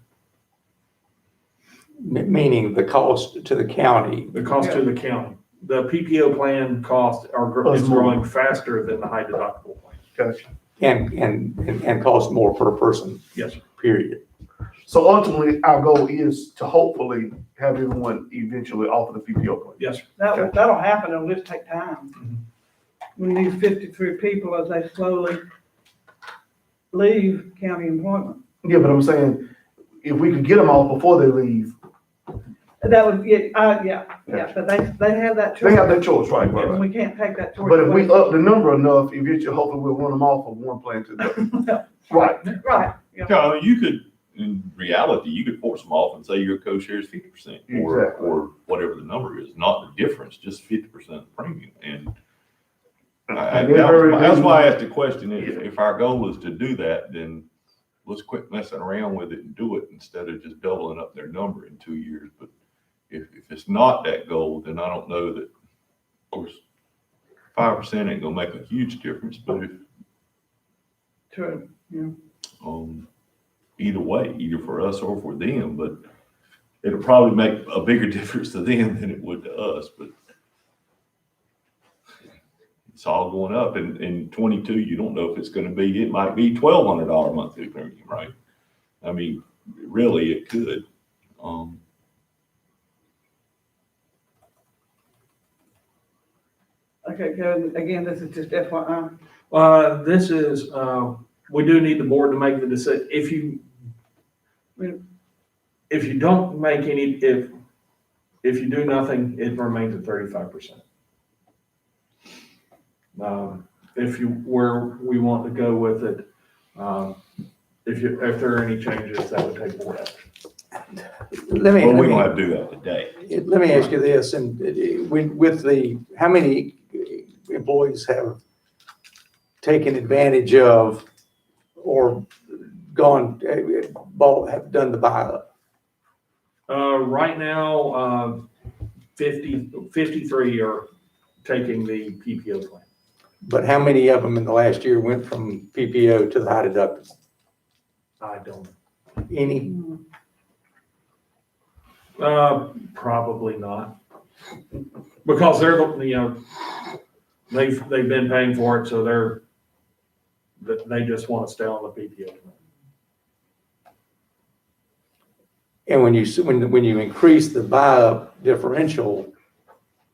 Meaning the cost to the county. The cost to the county. The PPO plan cost is growing faster than the high deductible plan. Gotcha. And cost more per person. Yes, sir. Period. So ultimately, our goal is to hopefully have everyone eventually off of the PPO plan. Yes, sir. That'll happen, it'll just take time. When these 53 people, as they slowly leave county employment. Yeah, but I'm saying, if we could get them off before they leave. That would, but they have that choice. They have that choice, right? And we can't take that choice. But if we away. up the number enough, eventually, hopefully we'll run them off of one plan to the other. Right. Right. No, you could, in reality, you could force them off and say your co-share is 50% or whatever the number is, not the difference, just 50% of the premium. And That's why I asked the question, if our goal is to do that, then let's quit messing around with it and do it instead of just doubling up their number in 2 years. But if it's not that goal, then I don't know that, of course, 5% ain't gonna make a huge difference, but if, True, yeah. either way, either for us or for them, but it'll probably make a bigger difference to them than it would to us, but it's all going up. And in 22, you don't know if it's gonna be, it might be $1,200 monthly premium, right? I mean, really, it could. Okay, Kevin, again, this is just FYI. This is, we do need the board to make the decision. If you don't make any, if you do nothing, it remains at 35%. Where we want to go with it, if there are any changes, that would take board action. Let me, Well, let we me- don't have to do that today. Let me ask you this, and how many employees have taken advantage of or have done the buy-up? Right now, 53 are taking the PPO plan. But how many of them in the last year went from PPO to the high deductible? I don't. Any? Probably not. Because they're, they've been paying for it, so they just want to stay on the PPO plan. And when you increase the buy-up differential,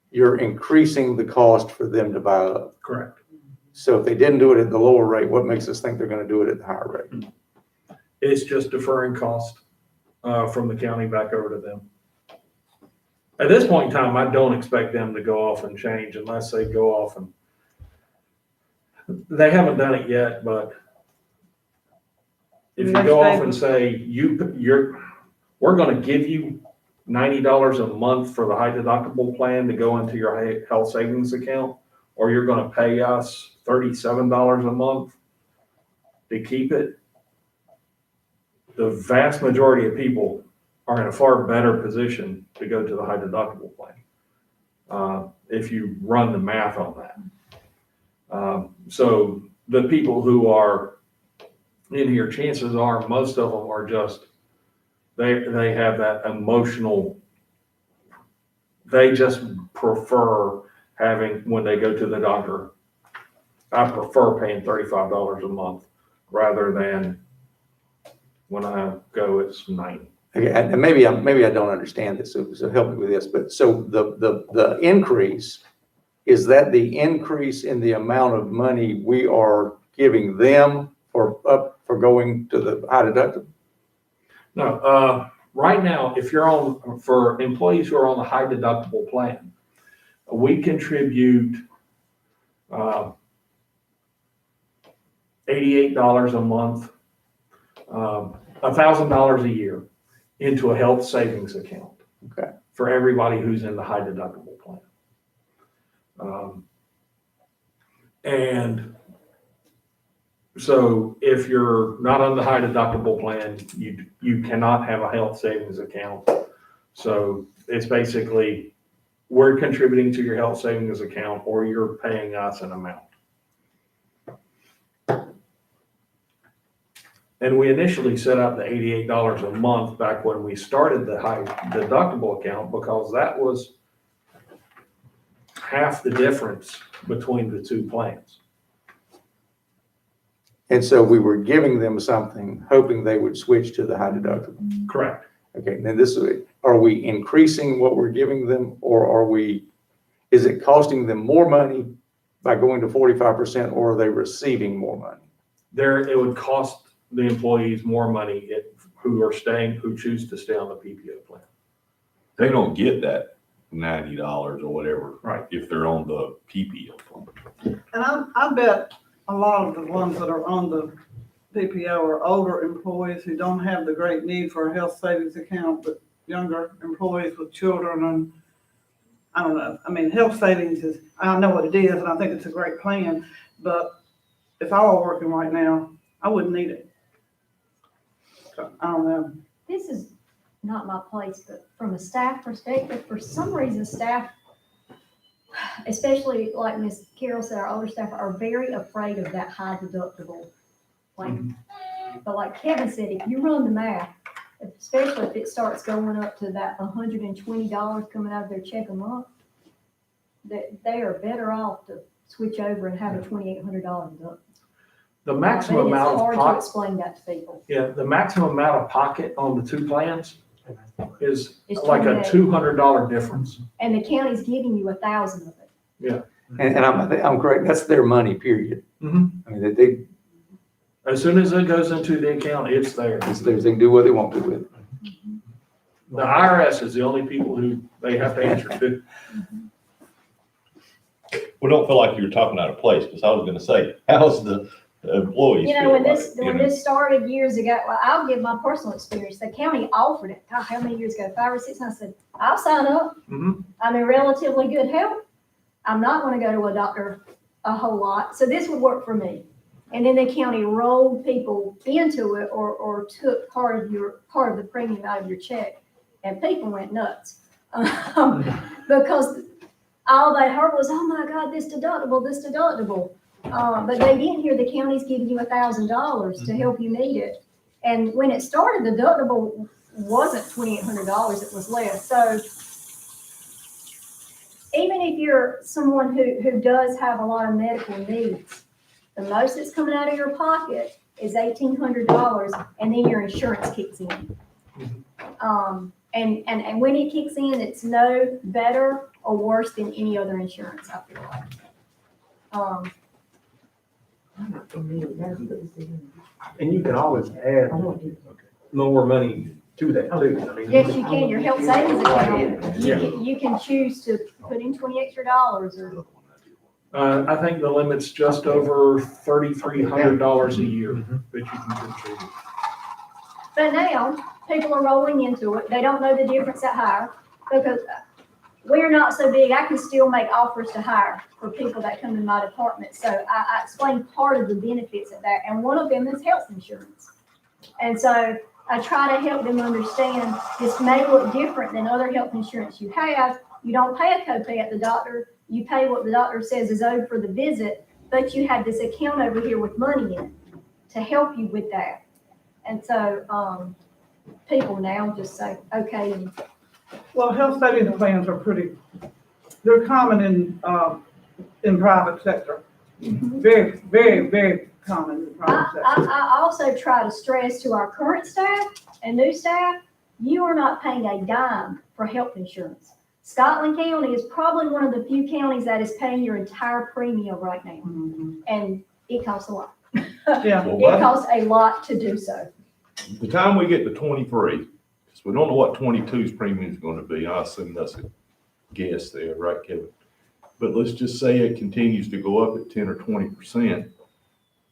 you're increasing the cost for them to buy up. Correct. So if they didn't do it at the lower rate, what makes us think they're going to do it at the higher rate? It's just deferring cost from the county back over to them. At this point in time, I don't expect them to go off and change unless they go off and, they haven't done it yet, but if you go off and say, we're gonna give you $90 a month for the high deductible plan to go into your health savings account, or you're gonna pay us $37 a month to keep it, the vast majority of people are in a far better position to go to the high deductible plan. If you run the math on that. So the people who are in here, chances are most of them are just, they have that emotional, they just prefer having, when they go to the doctor, I prefer paying $35 a month rather than when I go, it's $90. Okay, and maybe I don't understand this, so help me with this. But so the increase, is that the increase in the amount of money we are giving them for going to the high deductible? No, right now, if you're for employees who are on the high deductible plan, we contribute $88 a month, $1,000 a year into a health savings account. Okay. For everybody who's in the high deductible plan. And so if you're not on the high deductible plan, you cannot have a health savings account. So it's basically, we're contributing to your health savings account or you're paying us an amount. And we initially set up the $88 a month back when we started the high deductible account, because that was half the difference between the two plans. And so we were giving them something, hoping they would switch to the high deductible. Correct. Okay, then are we increasing what we're giving them, or is it costing them more money by going to 45%, or are they receiving more money? It would cost the employees more money who choose to stay on the PPO plan. They don't get that $90 or whatever. Right. If they're on the PPO plan. And I bet a lot of the ones that are on the PPO are older employees who don't have the great need for a health savings account, but younger employees with children I don't know. I mean, health savings is, I know what it is, and I think it's a great plan, but if I were working right now, I wouldn't need it. So, I don't know. This is not my place, but from a staff perspective, for some reason, staff, especially like Ms. Carroll said, our older staff are very afraid of that high deductible. Like, but like Kevin said, if you run the math, especially if it starts going up to that $120 coming out of their check a month, that they are better off to switch over and have a $2,800 deductible. The maximum But amount it's of hard to pocket, explain that to people. yeah, the maximum amount of pocket on the two plans is It's like a $28. $200 difference. And the county's giving you 1,000 of it. And I'm correct, that's their money, period. Mhm. I mean, they, As soon as it goes into the account, it's there. it's theirs, they can do what they want to with it. The IRS is the only people who they have to answer to. We don't feel like you're talking out of place, because I was gonna say, how's the employees? You know, feel when about this, it, when you know? this started years ago, well, I'll give my personal experience. The county offered it, God, how many years ago, 5 or 6, and I said, I'll sign up. Mhm. I'm in relatively good health. I'm not gonna go to a doctor a whole lot, so this would work for me. And then the county rolled people into it or took part of the premium out of your check, and people went nuts. Because all they heard was, oh my God, this deductible. But they didn't hear the county's giving you $1,000 to help you meet it. And when it started, the deductible wasn't $2,800, it was less. So even if you're someone who does have a lot of medical needs, the most that's coming out of your pocket is $1,800, and then your insurance kicks in. And when it kicks in, it's no better or worse than any other insurance, I feel like. And you can always add more money to that too. I mean, Yes, you can, your health savings account, you can choose to put in $20 extra or. I think the limit's just over $3,300 a year that you can contribute. But now, people are rolling into it, they don't know the difference at hire, because we're not so big, I can still make offers to hire for people that come in my department. So I explained part of the benefits of that, and one of them is health insurance. And so I try to help them understand this may look different than other health insurance you have. You don't pay a copay at the doctor, you pay what the doctor says is owed for the visit, but you have this account over here with money in it to help you with that. And so people now just say, okay. And Well, health savings plans are they're common in private sector. Very, very, very common in private sector. I also try to stress to our current staff and new staff, you are not paying a dime for health insurance. Scotland County is probably one of the few counties that is paying your entire premium right now. And it costs a lot. Yeah. It costs a lot to do so. The time we get to 23, because we don't know what 22's premium is gonna be, I assume that's a guess there, right, Kevin? But let's just say it continues to go up at 10 or 20%,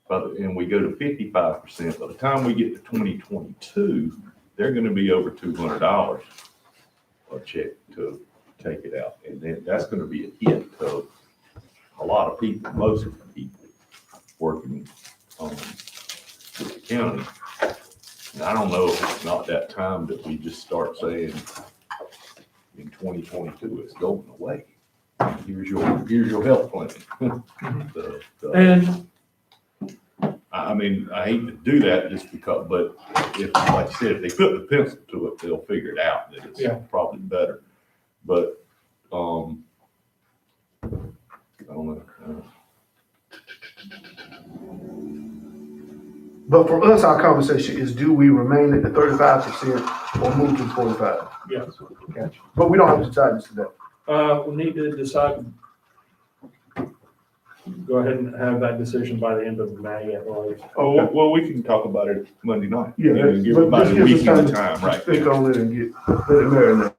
and we go to 55%. By the time we get to 2022, they're gonna be over $200 a check to take it out. And then that's gonna be a hit to a lot of people, most of the people working with the county. And I don't know if it's not that time that we just start saying in 2022, it's going away. Here's your health plan. And I mean, I hate to do that just because, but if, like I said, if they put the pencil to it, they'll figure it out that it's probably better. But, I don't know. But for us, our conversation is, do we remain at the 35% or move to 45? Yes. Gotcha. But we don't have to decide this today. We need to decide, go ahead and have that decision by the end of May at least. Oh, well, we can talk about it Monday night. Yeah, You know, give but everybody this a gives us weekend time time, right? Think on it and let it marinate.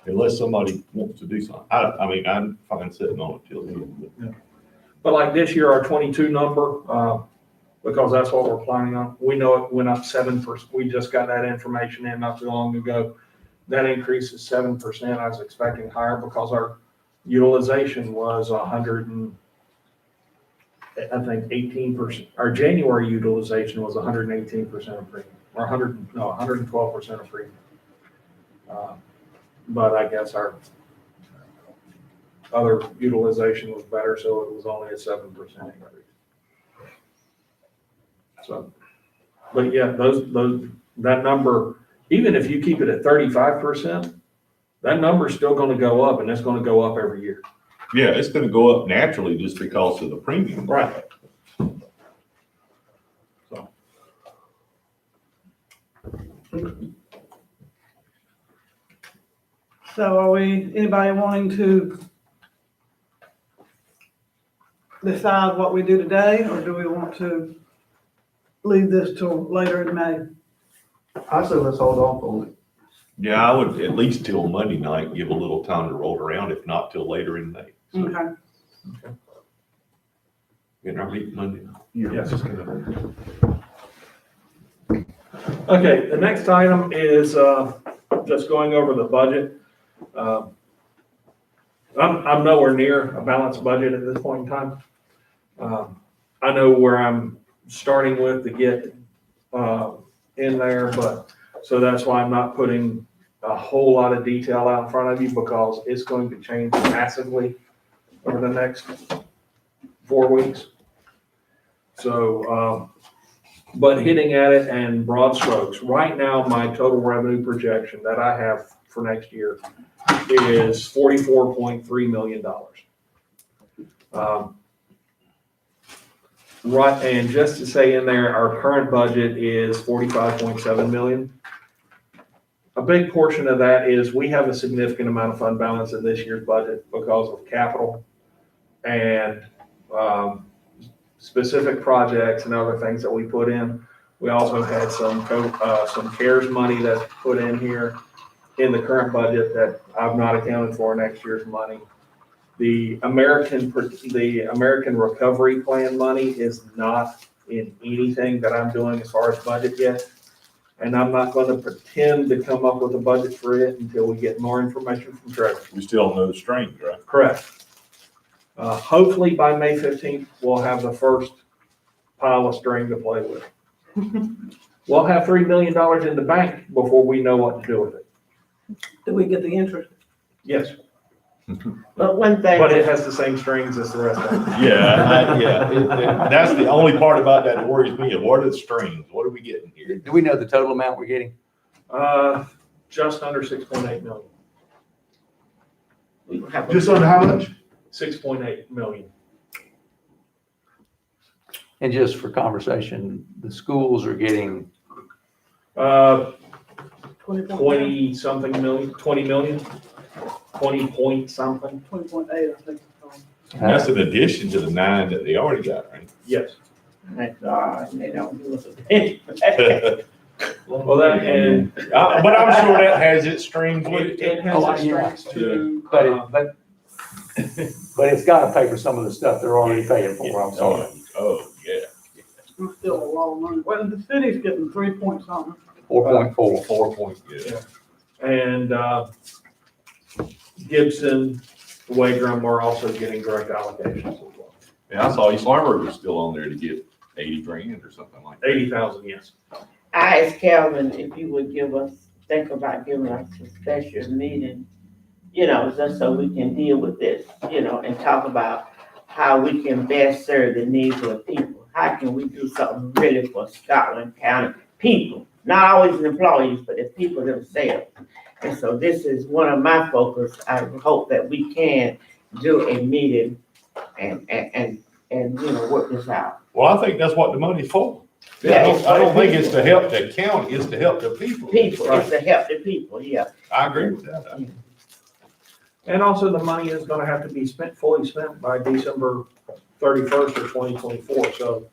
Unless somebody wants to do something. I mean, I'm fine sitting on it till then. But like this year, our 22 number, because that's what we're planning on, we know it went up 7%. We just got that information in not too long ago. that increase is 7%. I was expecting higher because our utilization was 18%. Our January utilization was 118% of premium, or 112% of premium. But I guess our other utilization was better, so it was only a 7% increase. So, but yeah, that number, even if you keep it at 35%, that number's still gonna go up, and it's gonna go up every year. Yeah, it's gonna go up naturally just because of the premium. Right. So. So are anybody wanting to decide what we do today, or do we want to leave this till later in May? I say let's hold off on it. Yeah, I would at least till Monday night, give a little time to roll around, if not till later in May. So, Okay. getting our meeting Monday night. Yes. Okay, the next item is just going over the budget. I'm nowhere near a balanced budget at this point in time. I know where I'm starting with to get in there, but so that's why I'm not putting a whole lot of detail out in front of you, because it's going to change massively over the next 4 weeks. So, but hitting at it and broad strokes, right now, my total revenue projection that I have for next year is $44.3 million. Right, and just to say in there, our current budget is $45.7 million. A big portion of that is we have a significant amount of fund balance in this year's budget because of capital and specific projects and other things that we put in. We also had some CARES money that's put in here in the current budget that I've not accounted for next year's money. The American Recovery Plan money is not in anything that I'm doing as far as budget yet. And I'm not going to pretend to come up with a budget for it until we get more information from Trevor. We still don't know the strings, right? Correct. Hopefully by May 15th, we'll have the first pile of string to play with. We'll have $3 million in the bank before we know what to do with it. Do we get the interest? Yes, But one thing. but it has the same strings as the rest of it. Yeah. That's the only part about that that worries me. What are the strings? What are we getting here? Do we know the total amount we're getting? Just under 6.8 million. We have a- Just under how much? 6.8 million. And just for conversation, the schools are getting, 20 something million, 20 million, 20 point something. 20.8, I think. That's in addition to the 9 that they already got, right? Yes. My God, they don't do us a penny. Well, that, and But I'm sure that has its strings with it it. has Oh, its yeah. strings too. but it's got to pay for some of the stuff they're already paying for, I'm sorry. Oh, yeah. It's still a lot of money. Well, the city's getting 3 point something. 4.4. 4 points, yeah. And Gibson, Wagram are also getting direct allocations as well. Yeah, I saw East Farmer was still on there to get 80 grand or something like that. 80,000, yes. I asked Calvin if he would think about giving us a special meeting, just so we can deal with this, and talk about how we can best serve the needs of the people. How can we do something really for Scotland County people? Not always the employees, but the people themselves. And so this is one of my focus. I hope that we can do a meeting and work this out. Well, I think that's what the money's for. Yeah, I don't think it's to help the county, it's to help the people. People, it's to help the people, yeah. I agree with that. And also the money is gonna have to be fully spent by December 31st of 2024, so.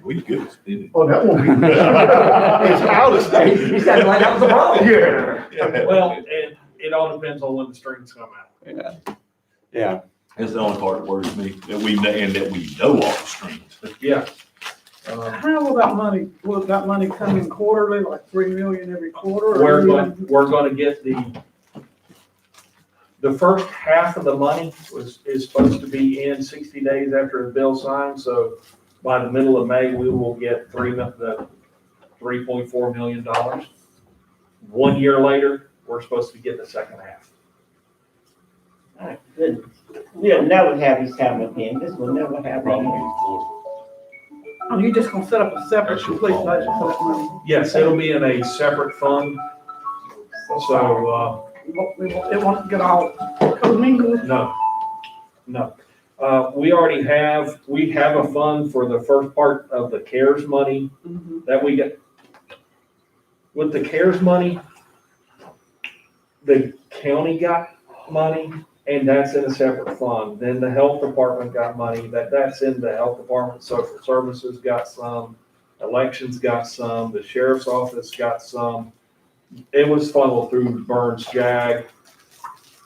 We could spend it. Oh, that won't be. It's out of state. He said like that was a problem. Yeah. Well, and it all depends on when the strings come out. Yeah. That's the only part that worries me, that we know all the strings. Yeah. How will that money come in quarterly, like 3 million every quarter? or We're even- we're gonna get the first half of the money is supposed to be in 60 days after the bill signed, so by the middle of May, we will get the $3.4 million. 1 year later, we're supposed to get the second half. My goodness. We'll never have this happen again. This will never happen again. Oh, you just gonna set up a separate complete budget for that money? Yes, it'll be in a separate fund, so, It won't get all commingled? no. We have a fund for the first part of the CARES money Mhm. that we get. With the CARES money, the county got money, and that's in a separate fund. Then the health department got money, that's in the health department. Social services got some, elections got some, the sheriff's office got some. It was funneled through Burns JAG.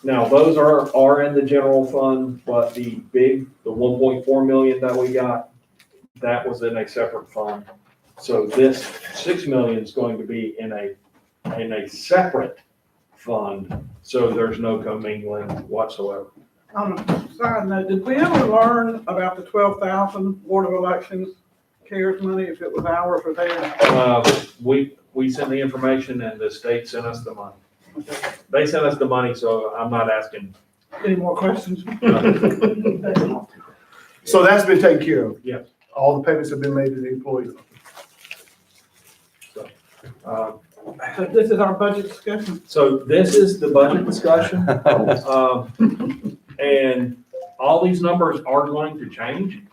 Now, those are in the general fund, but the 1.4 million that we got, that was in a separate fund. So this 6 million is going to be in a separate fund, so there's no commingling whatsoever. On a side note, did we ever learn about the 12,000 Board of Elections CARES money, if it was ours or theirs? We sent the information and the state sent us the money. They sent us the money, so I'm not asking. Any more questions? So that's been taken care of? Yes. All the payments have been made to the employees? So this is our budget discussion? So this is the budget discussion. And all these numbers are going to change.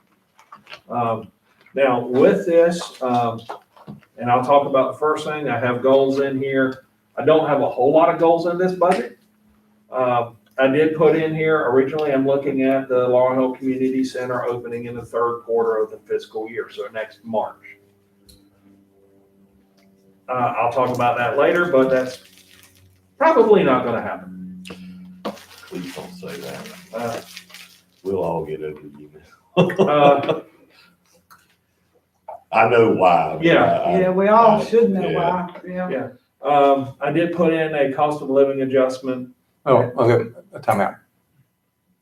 Now with this, and I'll talk about the first thing, I have goals in here. I don't have a whole lot of goals in this budget. I did put in here, originally I'm looking at the Laurel Hill Community Center opening in the third quarter of the fiscal year, so next March. I'll talk about that later, but that's probably not gonna happen. Please don't say that. We'll all get over you. I know why. Yeah. Yeah, we all should know why, yeah. Yeah. I did put in a cost of living adjustment. Oh, okay, a timeout.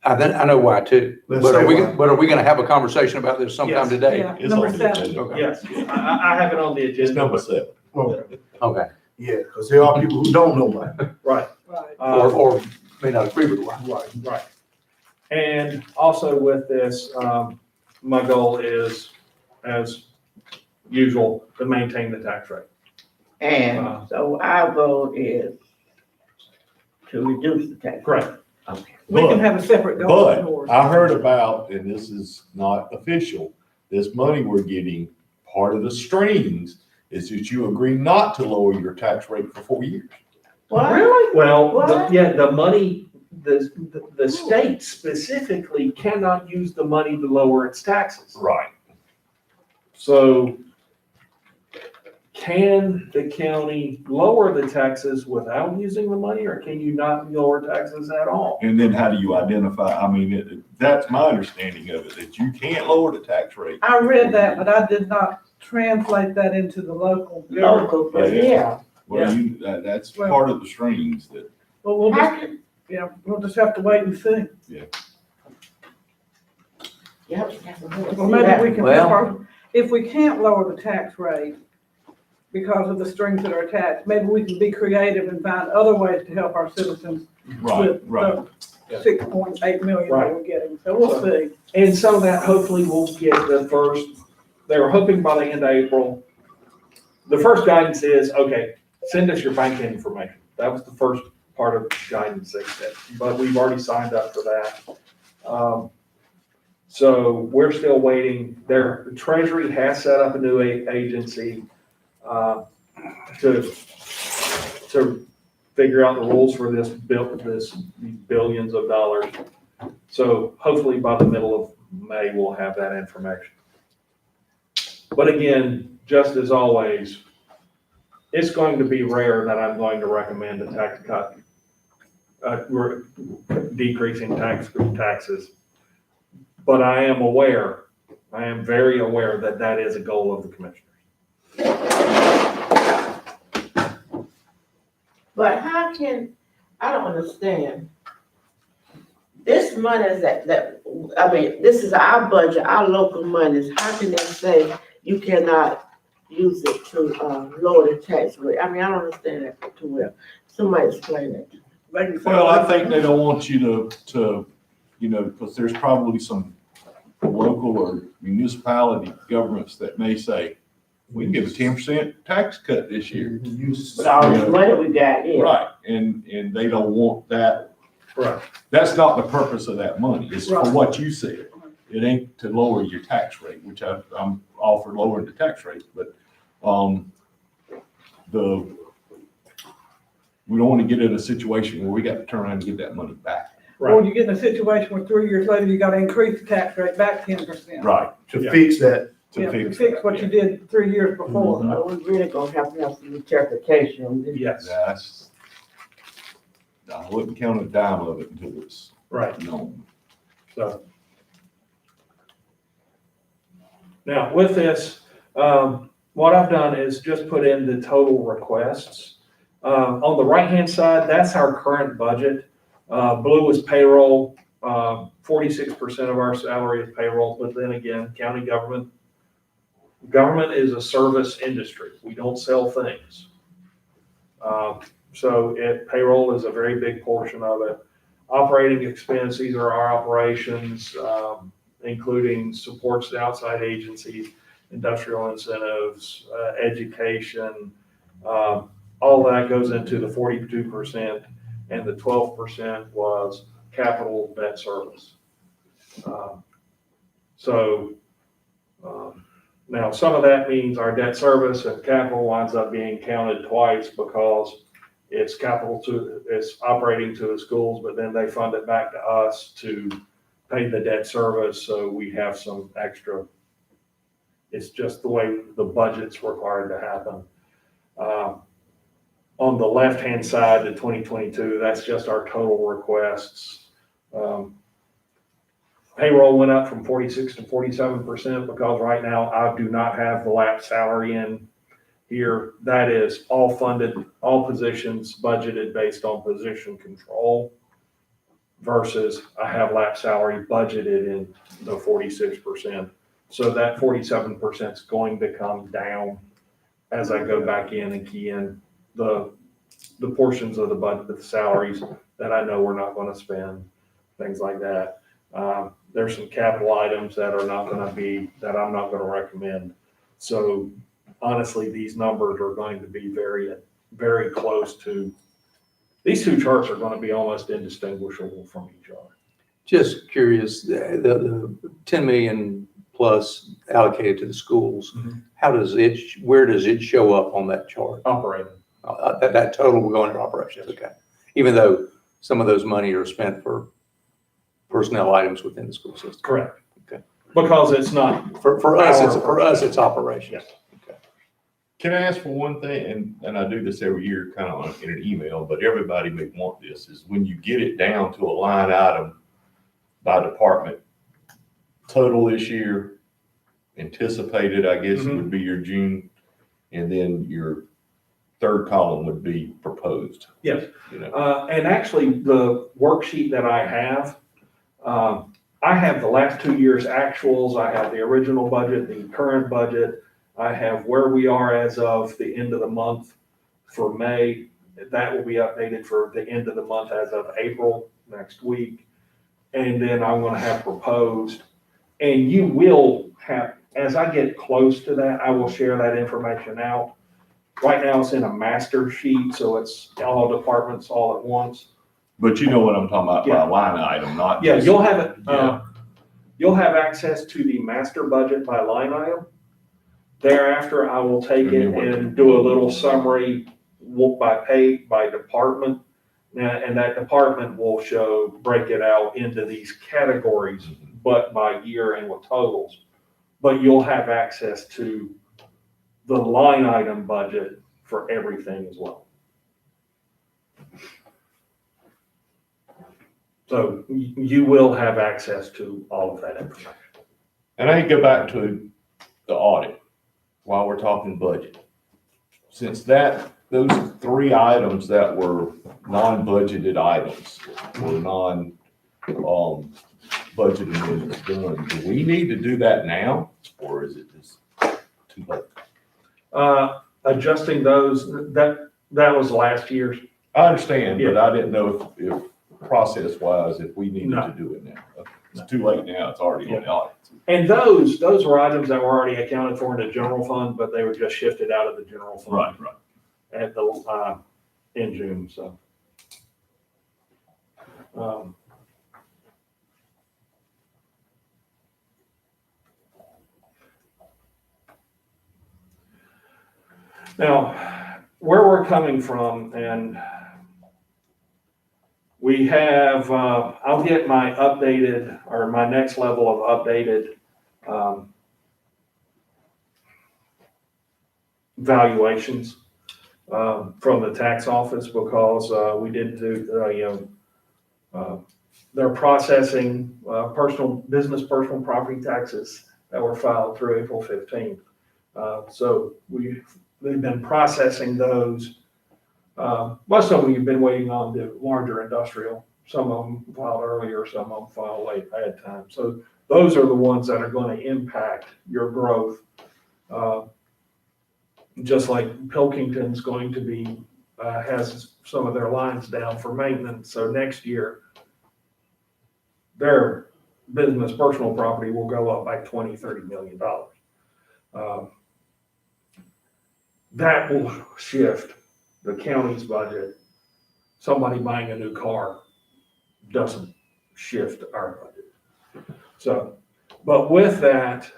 I know why too, Let's but say why. are we gonna have a conversation about this sometime Yes. today? Yeah, It's number on the 7. agenda. Okay. Yes, I have it on the agenda. It's number 7. Okay. Okay, Yeah, because there are people who don't know why. Right. Right. or may not agree with why. Right. And also with this, my goal is, as usual, to maintain the tax rate. And so our goal is to reduce the tax. Correct. Okay. We can have a separate goal for But yours. I heard about, and this is not official, this money we're getting, part of the strings is that you agree not to lower your tax rate for 4 years. What? Really? Well, What? the money, the state specifically cannot use the money to lower its taxes. Right. So can the county lower the taxes without using the money, or can you not lower taxes at all? And then how do you identify, I mean, that's my understanding of it, that you can't lower the tax rate. I read that, but I did not translate that into the local. government. Local, but yeah. Well, that's Well- part of the strings that, Well, we'll just, yeah, we'll just have to wait and see. Yep. Well, maybe we can, Well- if we can't lower the tax rate because of the strings that are attached, maybe we can be creative and find other ways to help our citizens right, with right. the 6.8 million that we're getting. So we'll see. And some of that hopefully will get the first, they were hoping by the end of April. The first guidance is, okay, send us your bank information. That was the first part of guidance they said, but we've already signed up for that. So we're still waiting. The Treasury has set up a new agency to figure out the rules for these billions of dollars. So hopefully by the middle of May, we'll have that information. But again, just as always, it's going to be rare that I'm going to recommend a tax cut. We're decreasing taxes. But I am aware I am very aware that that is a goal of the commissioners. But how can, I don't understand. This money is I mean, this is our budget, our local monies. How can they say you cannot use it to, lower the tax rate? I mean, I don't understand that too well. Somebody explain it. Well, I think they don't want you to, because there's probably some local or municipality governments that may say, we can give a 10% tax cut this year. But all this money we got, yeah. Right, and they don't want that. Right. That's not the purpose of that money. It's for Right. what you said. It ain't to lower your tax rate, which I'm all for lowering the tax rate, but, we don't want to get in a situation where we got to turn around and get that money back. Or you get in a situation where 3 years later, you gotta increase the tax rate back 10%. Right. To fix that. Yeah, to fix what you did 3 years before. So we really gonna have to have some interpretation on this. Yes, That's, I wouldn't count a dime of it until it's right. known. So. Now, with this, what I've done is just put in the total requests. On the right-hand side, that's our current budget. Blue is payroll, 46% of our salary is payroll, but then again, county government is a service industry. We don't sell things. So payroll is a very big portion of it. Operating expenses, these are our operations, including supports to outside agencies, industrial incentives, education, all that goes into the 42%, and the 12% was capital debt service. Now some of that means our debt service and capital winds up being counted twice because it's it's operating to the schools, but then they fund it back to us to pay the debt service. So we have some extra. It's just the way the budget's required to happen. On the left-hand side, the 2022, that's just our total requests. Payroll went up from 46 to 47% because right now I do not have the lap salary in here. That is all funded, all positions budgeted based on position control versus I have lap salary budgeted in the 46%. So that 47% is going to come down as I go back in and key in the portions of the budget, the salaries that I know we're not going to spend, things like that. There's some capital items that are not going to be, that I'm not going to recommend. So honestly, these numbers are going to be very, very close to, these two charts are going to be almost indistinguishable from each other. Just curious, the 10 million plus allocated to the schools, where does it show up on that chart? Operating. That total will go into operations, okay. Even though some of those money are spent for personnel items within the school system. Correct. Okay. Because it's not. For us, it's operations. Okay. Can I ask for one thing? And I do this every year kind of in an email, but everybody may want this, is when you get it down to a line item by department, total this year, anticipated, I guess would be your June, and then your third column would be proposed. Yes. And actually the worksheet that I have the last 2 years actuals. I have the original budget, the current budget. I have where we are as of the end of the month for May. That will be updated for the end of the month as of April next week. And then I'm going to have proposed, and you will have, as I get close to that, I will share that information out. Right now it's in a master sheet, so it's all departments all at once. But you know what I'm talking about Yeah. by line item, not Yeah, just. you'll have it, Yeah. you'll have access to the master budget by line item. Thereafter, I will take it and do a little summary by department. And that department will break it out into these categories, but by year and with totals. But you'll have access to the line item budget for everything as well. So you will have access to all of that information. And I go back to the audit while we're talking budget. Since those 3 items that were non-budgeted items, were budgeted amendments done, do we need to do that now, or is it just too late? Adjusting those, that was last year's. I understand, but I didn't know if process-wise, if we needed No. to do it now. Okay. It's too late now, it's already on the audit. And those were items that were already accounted for in the general fund, but they were just shifted out of the general fund. Right. At the, in June, so. Now, where we're coming from, and we have, I'll get my updated, or my next level of updated, valuations from the tax office, because we did do, they're processing personal property taxes that were filed through April 15th. So they've been processing those. Most of them you've been waiting on the larger industrial. Some of them filed earlier, some of them filed late ahead of time. So those are the ones that are going to impact your growth. Just like Pilkington's going to be, has some of their lines down for maintenance. So next year, their business personal property will go up by $20-30 million. That will shift the county's budget. Somebody buying a new car doesn't shift our budget. So, but with that,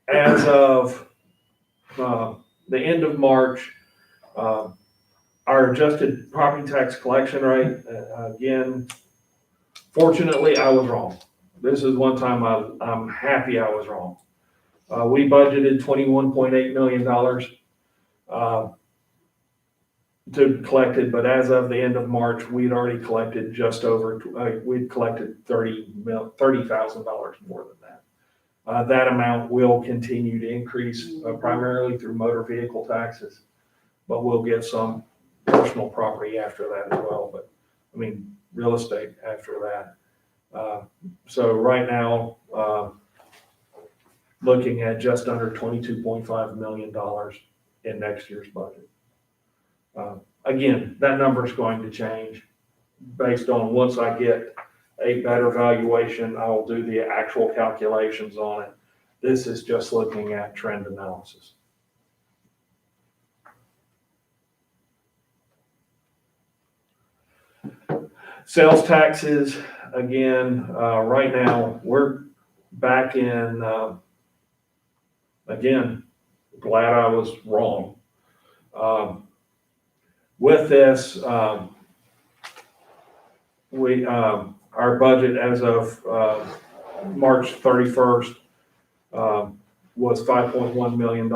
as of the end of March, our adjusted property tax collection rate, again, fortunately, I was wrong. This is one time I'm happy I was wrong. We budgeted $21.8 million to collect it, but as of the end of March, we'd already collected just over, we'd collected $30,000 more than that. That amount will continue to increase primarily through motor vehicle taxes, but we'll get some personal property after that as well. But I mean, real estate after that. So right now, looking at just under $22.5 million in next year's budget. Again, that number is going to change based on once I get a better valuation, I will do the actual calculations on it. This is just looking at trend analysis. Sales taxes, again, right now, we're back in, again, glad I was wrong. With this, our budget as of March 31st was $5.1 million.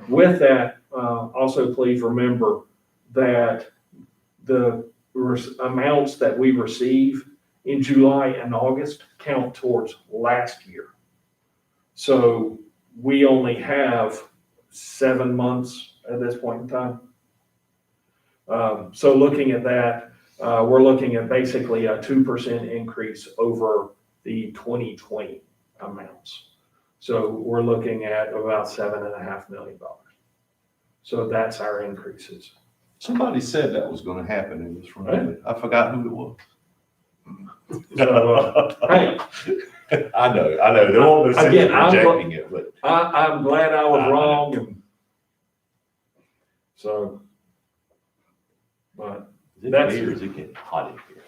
With that, also please remember that the amounts that we receive in July and August count towards last year. So we only have 7 months at this point in time. So looking at that, we're looking at basically a 2% increase over the 2020 amounts. So we're looking at about $7.5 million. So that's our increases. Somebody said that was gonna happen in this room. I forgot who it was. So, hey, I know, there won't be Again, rejecting it, but. I'm glad I was wrong, and so, but that's. Is it getting hot in here?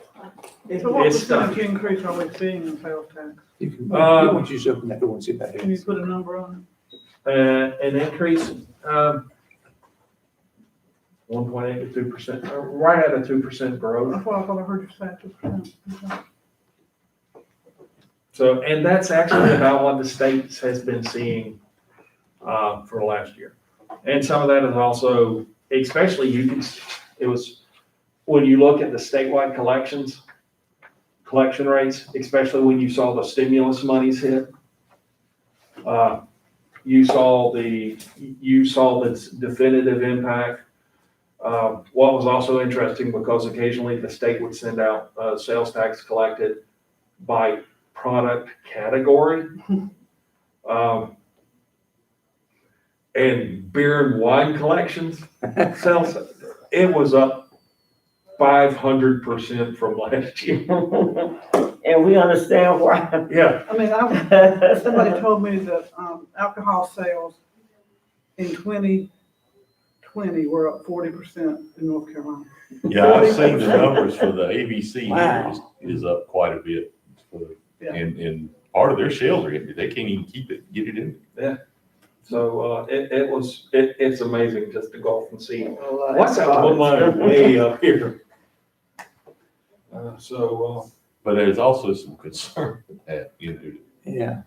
So what It's percentage stuff. increase are we seeing in sales tax? Why don't you just open that door and see if that Can you is? put a number on An increase, 1.8 to 2%, right at a 2% it? growth. That's what I thought I heard you say, 2%. So, and that's actually about what the state has been seeing for the last year. And some of that is also, especially it was, when you look at the statewide collections, collection rates, especially when you saw the stimulus monies hit. You saw the definitive impact. What was also interesting, because occasionally the state would send out sales tax collected by product category. And beer and wine collections sales, it was up 500% from last year. And we understand why. Yeah, I mean, somebody told me that, alcohol sales in 2020 were up 40% in North Carolina. Yeah, I've seen the numbers for the ABC here Wow. is up quite a bit. Yeah. And part of their shells are empty. They can't even get it in. so it's amazing just to go off and see what's that one line way up here. But there's also some concern with that, Yeah.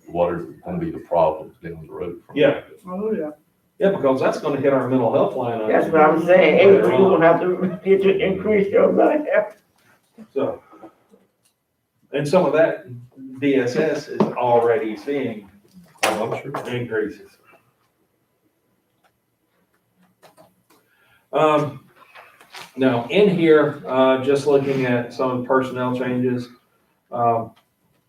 what are going to be the problems down the road from Yeah. this? Oh, yeah. Yeah, because that's gonna hit our mental health line. That's what I'm saying. Every year you're gonna have to get to increase your mental health. So, and some of that DSS is already seeing I'm sure. increases. Now, in here, just looking at some personnel changes,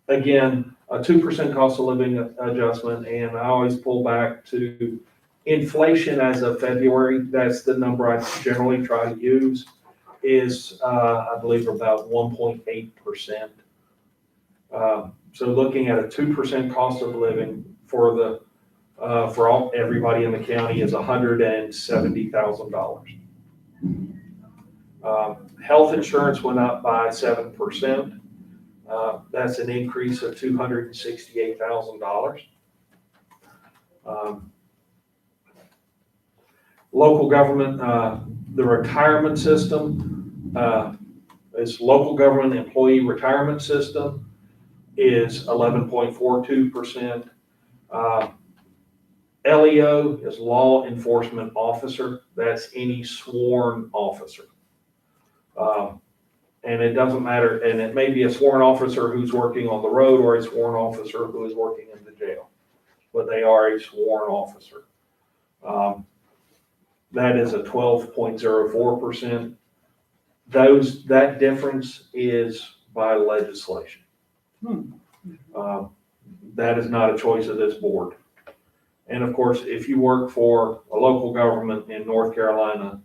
again, a 2% cost of living adjustment, and I always pull back to inflation as of February. That's the number I generally try to use, is, I believe, about 1.8%. So looking at a 2% cost of living for everybody in the county is $170,000. Health insurance went up by 7%. That's an increase of $268,000. Local government, the retirement system, is local government employee retirement system is 11.42%. LEO is law enforcement officer. That's any sworn officer. And it doesn't matter, and it may be a sworn officer who's working on the road or a sworn officer who is working in the jail, but they are a sworn officer. That is a 12.04%. That difference is by legislation. That is not a choice of this board. And of course, if you work for a local government in North Carolina,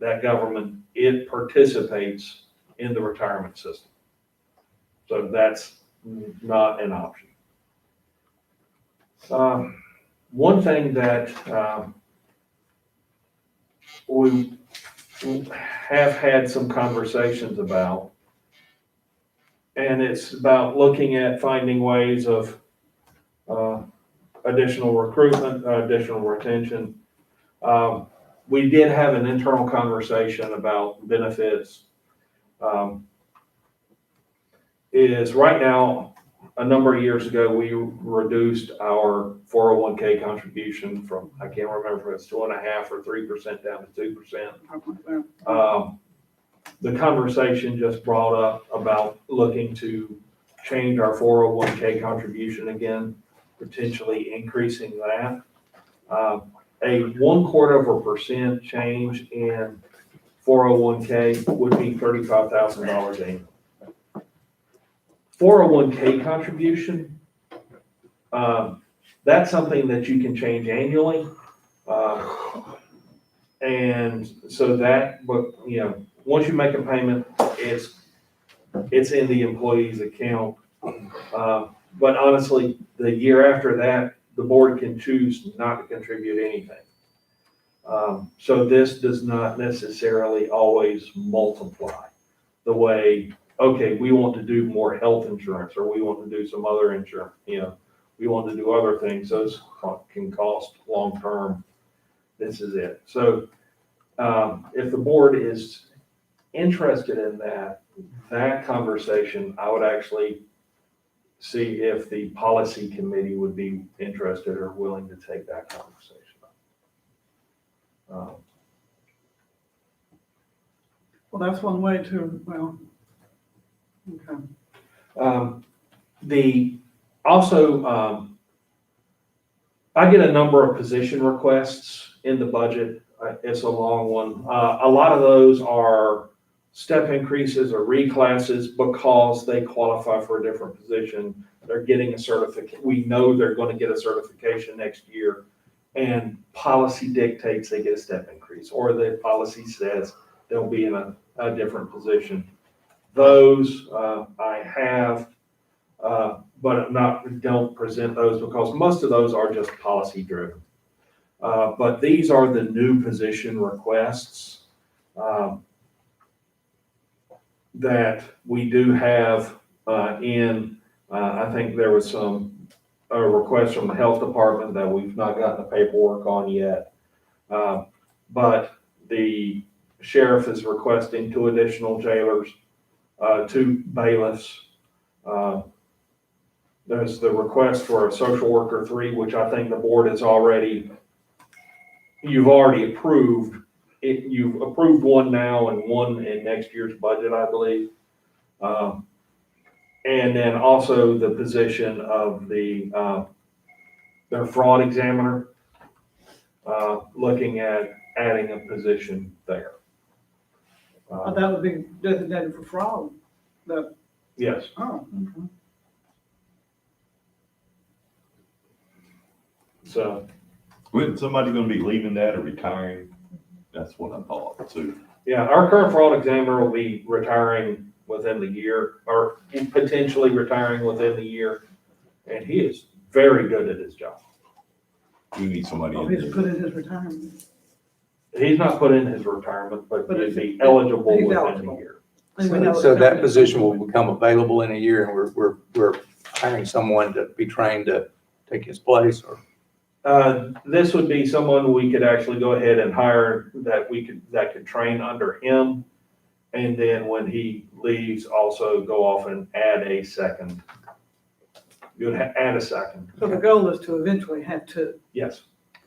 that government, it participates in the retirement system. So that's not an option. One thing that we have had some conversations about, and it's about looking at finding ways of additional recruitment, additional retention. We did have an internal conversation about benefits. Is right now, a number of years ago, we reduced our 401k contribution from, I can't remember if it's 2.5% or 3% down to 2%. The conversation just brought up about looking to change our 401k contribution again, potentially increasing that. A 0.25% change in 401k would be $35,000 annually. 401k contribution, that's something that you can change annually. And so that, but once you make a payment, it's in the employee's account. But honestly, the year after that, the board can choose not to contribute anything. So this does not necessarily always multiply the way, okay, we want to do more health insurance, or we want to do some other insurance, we want to do other things. Those can cost long-term. This is it. So if the board is interested in that conversation, I would actually see if the policy committee would be interested or willing to take that conversation. Well, that's one way to, Okay. Also, I get a number of position requests in the budget. It's a long one. A lot of those are step increases or reclasses because they qualify for a different position. They're getting a certificate. We know they're going to get a certification next year, and policy dictates they get a step increase, or the policy says they'll be in a different position. Those I have, but don't present those because most of those are just policy driven. But these are the new position requests that we do have I think there was a request from the health department that we've not gotten the paperwork on yet. But the sheriff is requesting 2 additional jailers, 2 bailiffs. There's the request for a social worker 3, which I think the board has you've already approved. You've approved 1 now and 1 in next year's budget, I believe. And then also the position of their fraud examiner, looking at adding a position there. That would be designated for fraud. Yes. Oh, okay. So, When somebody gonna be leaving that or retiring? That's what I thought too. yeah, our current fraud examiner will be retiring within the year, or potentially retiring within the year. And he is very good at his job. We need somebody Oh, in he's there. put in his retirement. He's not put in his retirement, but But he'd be eligible he's within eligible. the year. And we know So it's that coming. position will become available in a year, and we're hiring someone to be trained to take his place, or? This would be someone we could actually go ahead and hire that could train under him. And then when he leaves, also go off and add a second. You'd add a second. So the goal is to eventually have 2, Yes.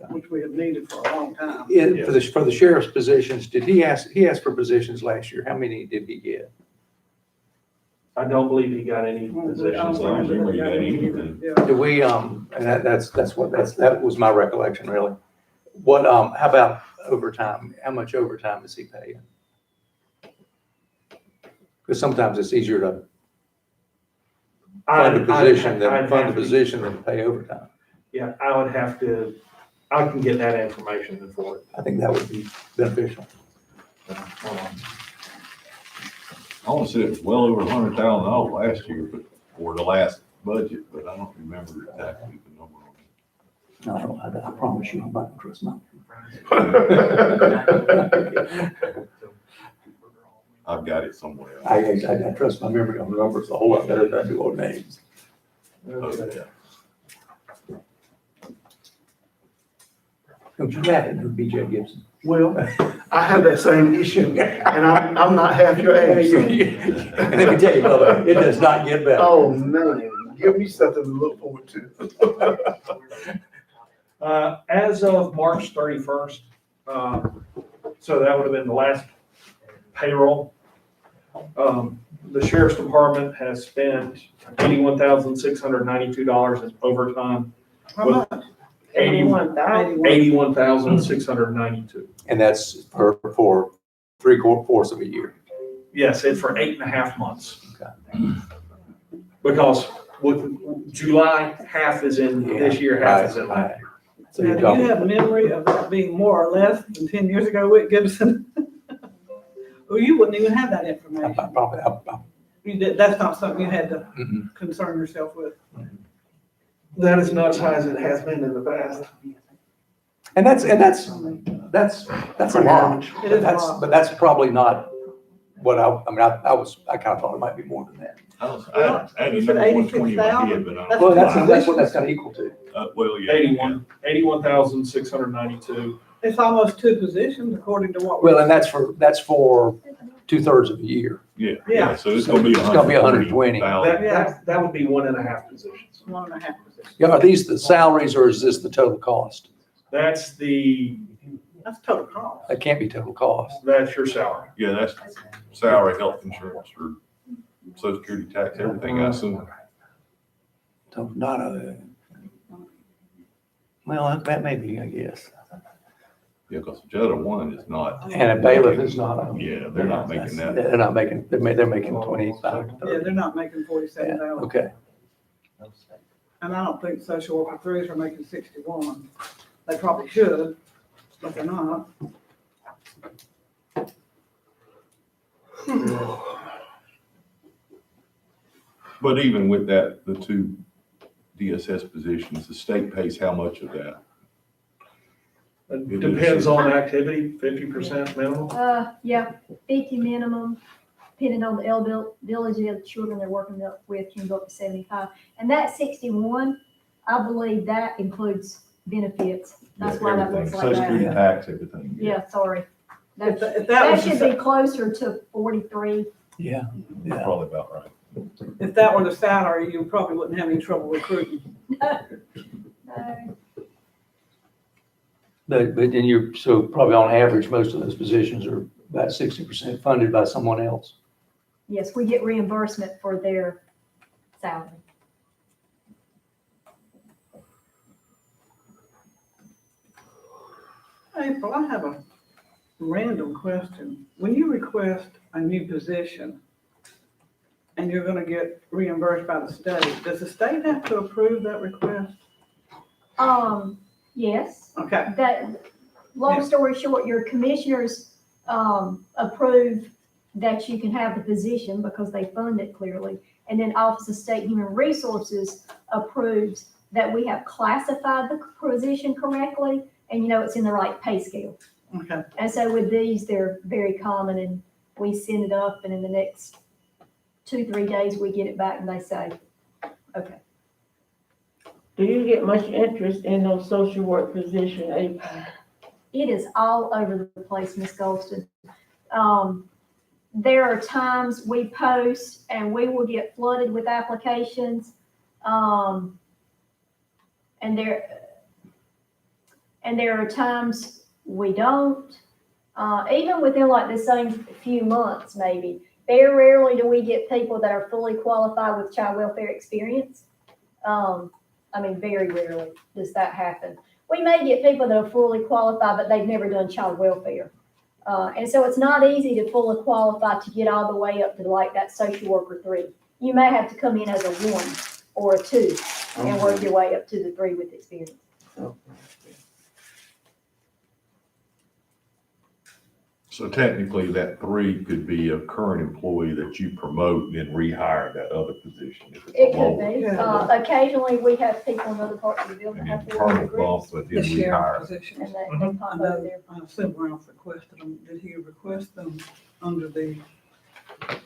which we have needed for a long time. For the sheriff's positions, he asked for positions last year. How many did he get? I don't believe he got any positions don't last year. remember he got anything. Yeah. Do we, and that was my recollection, really. What, how about overtime? How much overtime is he paying? Because sometimes it's easier to fund a position than to pay overtime. Yeah, I can get that information for it. I think that would be beneficial. Hold on. I want to say it was well over $100,000 last year, but for the last budget, but I don't remember exactly the number on it. No, I promise you, I'm not gonna trust my. I've got it somewhere. I trust my memory on numbers a whole lot better than I do on names. Okay. Don't you have it, BJ Gibson? Well, I have that same issue, and I'm not half your age. so- And let me tell you, brother, it does not get better. Oh, man, give me something to look forward to. As of March 31st, so that would have been the last payroll. The sheriff's department has spent $81,692 in overtime. How much? 81,692. And that's for 3/4 of a year. Yes, it's for 8.5 months. Okay. Because with July, half is in this year, half is in last year. So Now, you're do talking, you have memory of that being more or less than 10 years ago with Gibson? Well, you wouldn't even have that information. That's not something you had to mhm. concern yourself with. That is not as high as it has been in the past. And that's a lot. It is a lot. But that's probably not what I kind of thought it might be more than that. I don't, Well, I had you a said number 120 in my 86,000? head, but I That's don't. Well, that's what that's kind of equal to. Well, yeah. 81,692. It's almost 2 positions according to what. Well, and that's for 2/3 of a year. Yeah, so it's gonna be It's gonna be 120. 120,000. That would be 1.5 positions. 1.5 positions. Yeah, are these the salaries or is this the total cost? That's That's total cost. That can't be total cost. that's your salary. Yeah, that's salary, health insurance, or social security tax, everything, I assume. So not well, that may be, I guess. Yeah, because the other one is not, And a bailiff is not a. yeah, they're not making that. They're not making, they're making 25 to Yeah, 30. they're not making Yeah, 47,000. okay. And I don't think social worker threes are making 61. They probably should, but they're not. But even with that, the two DSS positions, the state pays how much of that? It depends on activity, 50% minimum. Yeah, 50 minimum, depending on the eligibility of the children they're working with, can go up to 75. And that 61, I believe that includes benefits. That's why that looks like Social security that. tax, everything. Yeah, sorry. If That that was should the- be closer to 43. Yeah, yeah. Probably about right. If that were the salary, you probably wouldn't have any trouble recruiting. But then you're, so probably on average, most of those positions are about 60% funded by someone else. Yes, we get reimbursement for their salary. April, I have a random question. When you request a new position and you're gonna get reimbursed by the state, does the state have to approve that request? Yes, Okay, that, long story short, your commissioners, approve that you can have the position because they fund it clearly. And then Office of State Human Resources approves that we have classified the position correctly and it's in the right pay scale. okay. And so with these, they're very common and we send it up and in the next 2-3 days, we get it back and they say, okay. Do you get much interest in those social work positions, April? It is all over the place, Ms. Goldston. There are times we post and we will get flooded with applications. And there are times we don't. Even within like the same few months, maybe. Very rarely do we get people that are fully qualified with child welfare experience. Very rarely does that happen. We may get people that are fully qualified, but they've never done child welfare. And so it's not easy to fully qualify to get all the way up to like that social worker 3. You may have to come in as a 1 or a 2 and work your way up to the 3 with experience. So technically, that 3 could be a current employee that you promote and then rehire that other position. If it's It lower. could be. Yeah. Occasionally, we have people in other parts of the building And that then have 4 permanent degrees. bump, but The then sheriff rehire. positions. And they pop I over know, there. Several Ralph requested them. Did he request them under the?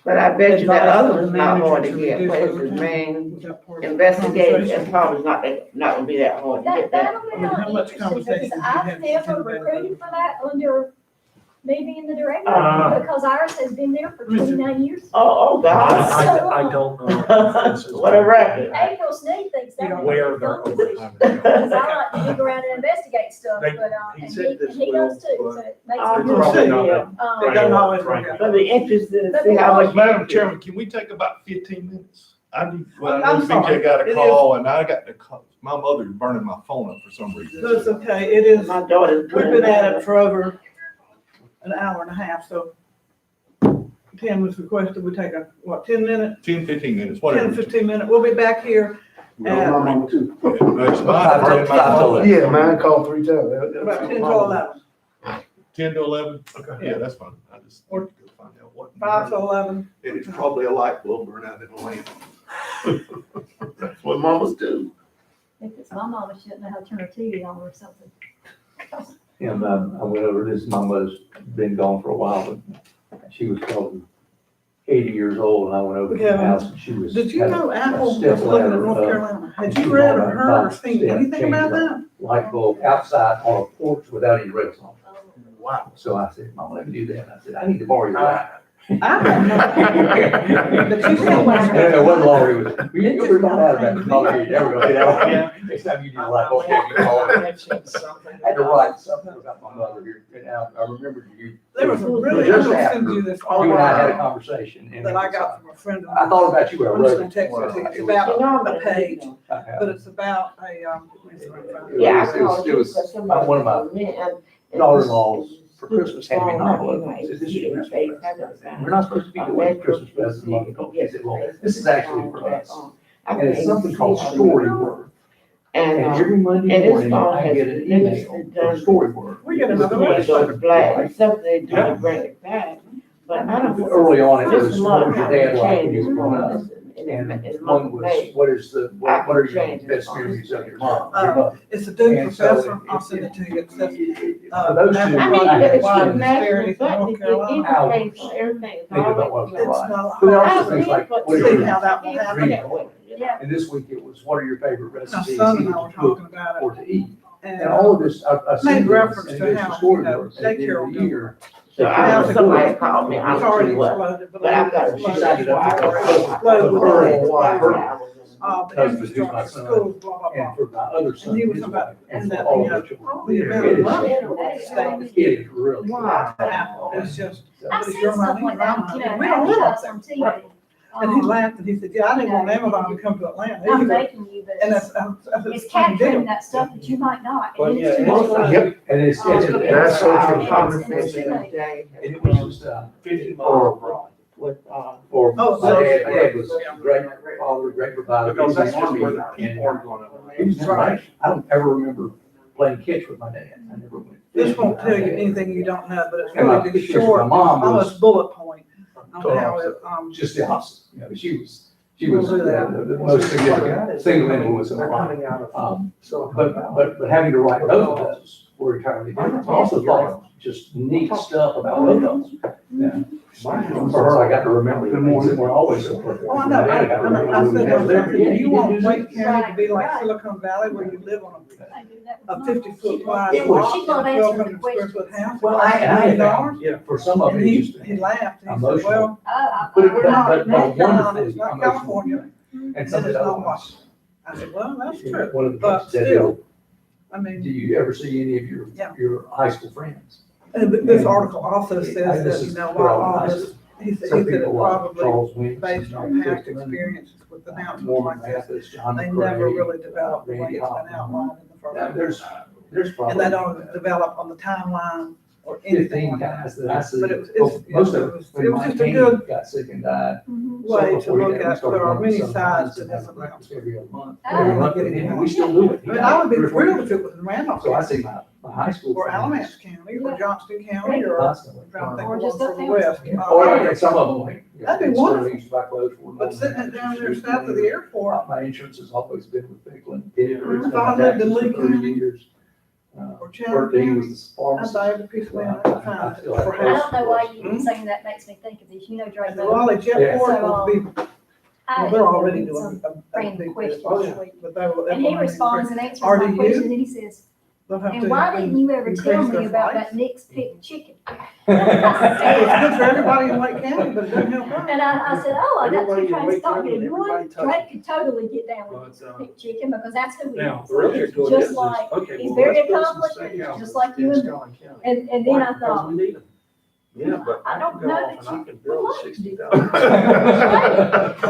But I bet you that advice of other the one's not hard to manager get, reduce places, overtime? main Was that part of the investigative, conversation? and probably not gonna be that hard to get that. That'll be I mean, how not much interesting conversation because did you have I've with never him about recruited it? for that under me being the director because ours has been there for Richard. 29 years. Oh, God. I don't know. What a record. April Sneed thinks that would be Where a their fun position. overtime is. Because I like to dig around and investigate stuff, They- but, he and said this he does will, too, but so it makes Oh, it It's you probably should, not yeah. that- It doesn't always work out. I'd be interested to see how much. Madam Chairman, can we take about 15 minutes? I need, well, I I'm know sorry. BJ got It a is- call and I got the call. My mother's burning my phone up for some reason. That's okay. It is, My daughter's. we've been at it for over an hour and a half, so Tim was requested, we take a, 10 minute, 10, 15 minutes, 10, whatever. 15 minute. We'll be back here My mama too. Yeah, no, it's fine. 5 Burning my to phone. 11. Yeah, man, I called 3 times. about 10 to 11. 10 to 11? Yeah. Yeah, that's fine. I just Or- wanted to find out what. 5 to 11. And it's probably a light bulb burn out in the lamp. That's what mamas do. If it's my mama, she doesn't know how to turn her TV on or something. And I went over, this mama's been gone for a while, but she was probably 80 years old, and I went over to the Yeah. house and she was. Did you had a- know a Apple was step looking at ladder, North Carolina? Had you she read or bought a heard or box seen step anything about change that? Light bulb outside on a porch without any rails on. Wow. So I said, Mama, let me do that. I said, I need to borrow your light. I don't know. But you said what? It wasn't long, it was, we were not out of that, probably, you never gonna get out. Next time you do like, okay, you call it. I had to write something about my mother here, and I remembered you. There was a really, Just I'm gonna after send you this You and I had a article conversation. and that it I was, got from a friend of I mine. thought about you when I I'm wrote just it. gonna text it to you. It's You know, about but a page, I but it's about a, Yeah, It was- it was one of my daughter-in-laws for Christmas had me an envelope. He said, "This is your Christmas present. We're not supposed to be doing Christmas presents." He said, "Well, this is actually for us." And it's something called Storyboard. And And, every Monday and it's morning, all I has get an been email from done. Storyboard. We get another one of one. those black, something they do to bring it back, but I don't. Early on, it This was, month, what was your dad like when you changes were growing up? in And the month one of was, May. what are your Changes. best memories of your mom? Your mother? It's a dude And so professor, I'll send it to you. It says, For those two, I mean, I had it's Why a the national, disparities in but North the Carolina. interface for everything is think about what always. was It's right. not. But there are I also things like, but what are See your, how that will happen. Yeah. and this week it was, what are your favorite My recipes son and either I were to cook talking about or it, to eat? and And all of this, I seen made this, reference and to it goes how, to you know, Storyboard, and at the end daycare of the will year. So I have somebody call me, it's I'm already sure what, exploded, but but I've got it's to. She signed it up exploded. for her Exploded with husband, the- her the husband, who's my infrastructure, son, schools, blah, blah, and blah. for my other son, And he was his talking about- wife, and and for that, all you the know, children. the amount It of is- money the state it is really. Wow. it's just. I've it's seen your stuff money, like my that, money. you know, We don't live up advertised there. on TV. And he laughed and he said, yeah, I didn't want Amazon to come to Atlanta. Not either." making you, but And it's, that's it's the same capturing deal. that stuff that you might not. Well, And yeah, it's too it's- much. Yep, and it's, That's so true. And it was just, 50 or, miles With, or, Oh, my dad yeah. was a great father, great provider. Because that's He just was where in the the Army, people are going up. and he was right. I don't ever remember playing catch with my dad. I never went. This won't tell you anything you don't know, but it's And my really the pictures of short, my mom was almost bullet point on how it, just the opposite. You know, she was the most significant single influence in my They're life. coming out of But having to write both of those were entirely different. I also thought just neat stuff about both of those. Yeah. For her, I got to remember the things that were always so perfect. Oh, I know, My dad got to remember I when we said, had liberty. do you want Wake Yeah, County to be like Silicon Valley where you live on I do that with a mine. 50-foot wide It was- lot, She's gonna and answer the 1,200 square foot questions. house? Well, I had $1,000,000? yeah, for some of And it, he, just he laughed, and he said, emotional. well, But it- we're not, but in North Carolina, wonderfully it's not emotional. California, And and some of it's the other not ones. Washington. I said, well, that's true, One of the but things that still, I do mean, you ever see any of Yeah. your high school friends? and this article also I- says this that, is you know, for while all all high this, school. he said Some it people like probably Charles Wentz, based on and past Tickman, experiences with announcements Mormon like this, Baptist, John they McCrae, never really develop the way Randy it's been Hoffman. outlined in the Now, first. there's probably. And they don't develop on the timeline or anything 15 like that. guys that I see. But it was- Most it of was- them, it when was my just a king good got sick and died. Mhm. Way to before he look died, we at, started there are going many some sides to and this have announcement. breakfast every other month. Oh. Every month, and we still do it. I mean, I would be thrilled if it was in Randolph So I County, see my high school. or friends Alamance County, or Johnston County, or Constantly. I'm trying to think Or of just one up for the there. west. Or and some of them like. That'd be wonderful. Sterling, buy clothes for them. But sitting it down there south of the airport, My insurance has always been with Ficklin. It's been If I lived in taxes for Lee 30 County years. or Worked Chandler he County, was the I'd pharmacist. buy every piece of land I could find I still have for I house. don't know why you keep saying that makes me think of this. You know, Drake. And the Raleigh Jetport will be, well, they're already doing a Random big questions business. this week. But they will. And he responds and answers my RDU? question, and he says, They'll have and to why didn't you ever tell increase me their about flights. that Nick's Pick Chicken? It's good for everybody in Lake County, but it doesn't help us. And I said, oh, I got Everybody two in trains Wake stopping County, at one. everybody touches Drake could totally get down Well, with it's, Pick Chicken because that's who he Now, is. the real It's good just is, like, okay, he's well, very let's build some accomplished, steakhouses just like you in and- Scotland County. And then I Because thought, we need them. Yeah, but I don't can go know off that and I you can build would like to do 60,000.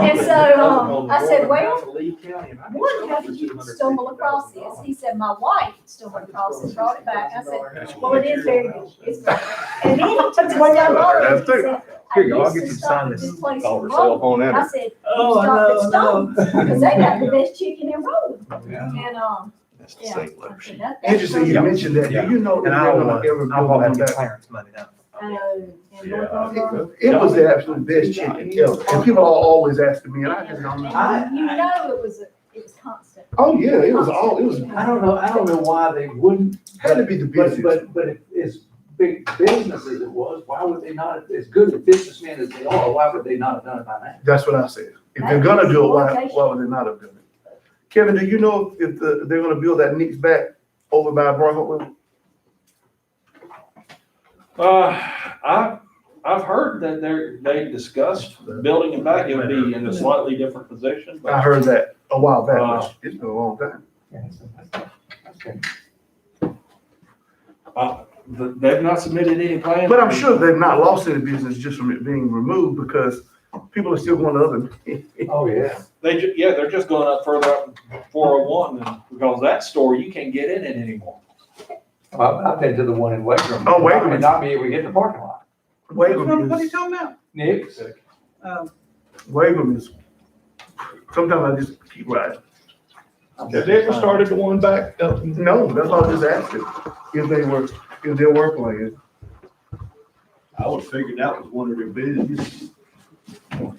and so, I said, well, Lee County, and I can one, sell how it for did you stumble across this? $250,000. He said, my wife stumbled across it, brought it back. I said, well, it is very good. It's great. And then he took it one down the road and he said, I Here you go, I'll used get to you to stop sign at this. this place Call in her cell Rome. phone I in. said, you Oh, I stopped at know, Stone's, because they got the best chicken in Rome. Yeah. And, That's the yeah. same I letter. said, that's Interesting you mentioned that. Do you know if And they're I'll, gonna ever I'll build walk one with back? Clarence money now. And North Carolina. It was the absolute best chicken ever. And people are always asking me, and I just don't know. And you know it was constant. Oh, yeah, it was I don't know why they wouldn't. had to be the busiest. But if as big business as it was, why would they not, as good a businessmen as they are, why would they not have done it by now? That's what I said. If they're gonna do it, why would they not have done it? Kevin, do you know if they're gonna build that Knicks back over by Bronco? I've heard that they discussed building it back, it would be in a slightly different position, I but heard that a while back, but it's been a long time. they've not submitted any plans. But I'm sure they've not lost any business just from it being removed because people are still going to other. Oh, yeah. They're just going up further up 401, and because that store, you can't get in it anymore. I've been to the one in Wagram. Oh, Wagram. And not be able to get in the parking lot. What are you Wagram is, talking about? Nick's. Wagram is, sometimes I just keep riding. Have they ever started the one back up? No, that's why I was just asking if they were playing. I would figure that was one of their business.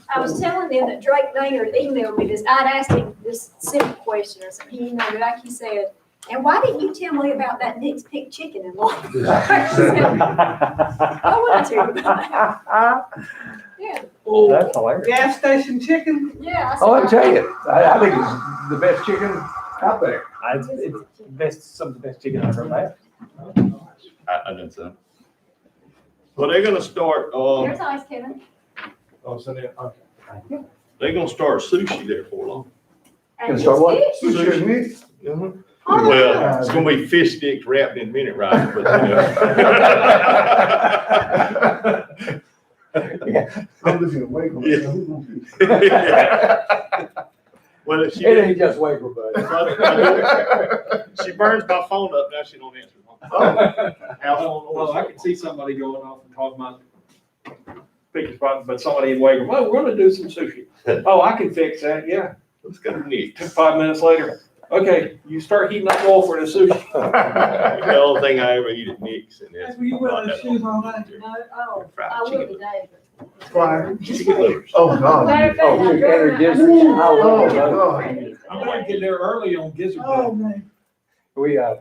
I was telling them that Drake Maynard emailed me this. I'd asked him this simple question or something. He emailed me back. He said, "And why didn't you tell me about that Nick's Pig Chicken and all?" I wanted to. Yeah, That's hilarious. Gas station chicken? yeah. I Oh, I said, tell you, I think it's the best chicken out there. It's some of the best chicken I've ever had. I didn't say. Well, they're gonna start, There's ice, Kevin. Oh, so they, okay. they're gonna start sushi there for long. And Gonna start what? it's fish. Sushi and meat. Oh, Well, it's gonna be fish sticks wrapped in minute rice, but I'm looking at Wagram. Well, It ain't just Wagram, buddy. she burns my phone up, now she don't answer. Well, I can see somebody going off and talking about picking spot, but somebody in Wagram, well, we're gonna do some sushi. Oh, I can fix that, yeah. Let's go to Nick. Took 5 minutes later. Okay, you start heating up oil for the sushi. The only thing I ever eat at Nick's and that's. Well, you wear those shoes all night. No, oh, Fried I will chicken. today, but. Fire. Chicken livers. Oh, God. Matter of fact, Oh, I we drove entered around- districts. Oh, Oh, God. I'm gonna get there early on Gizzard Oh, Day. man. We Man,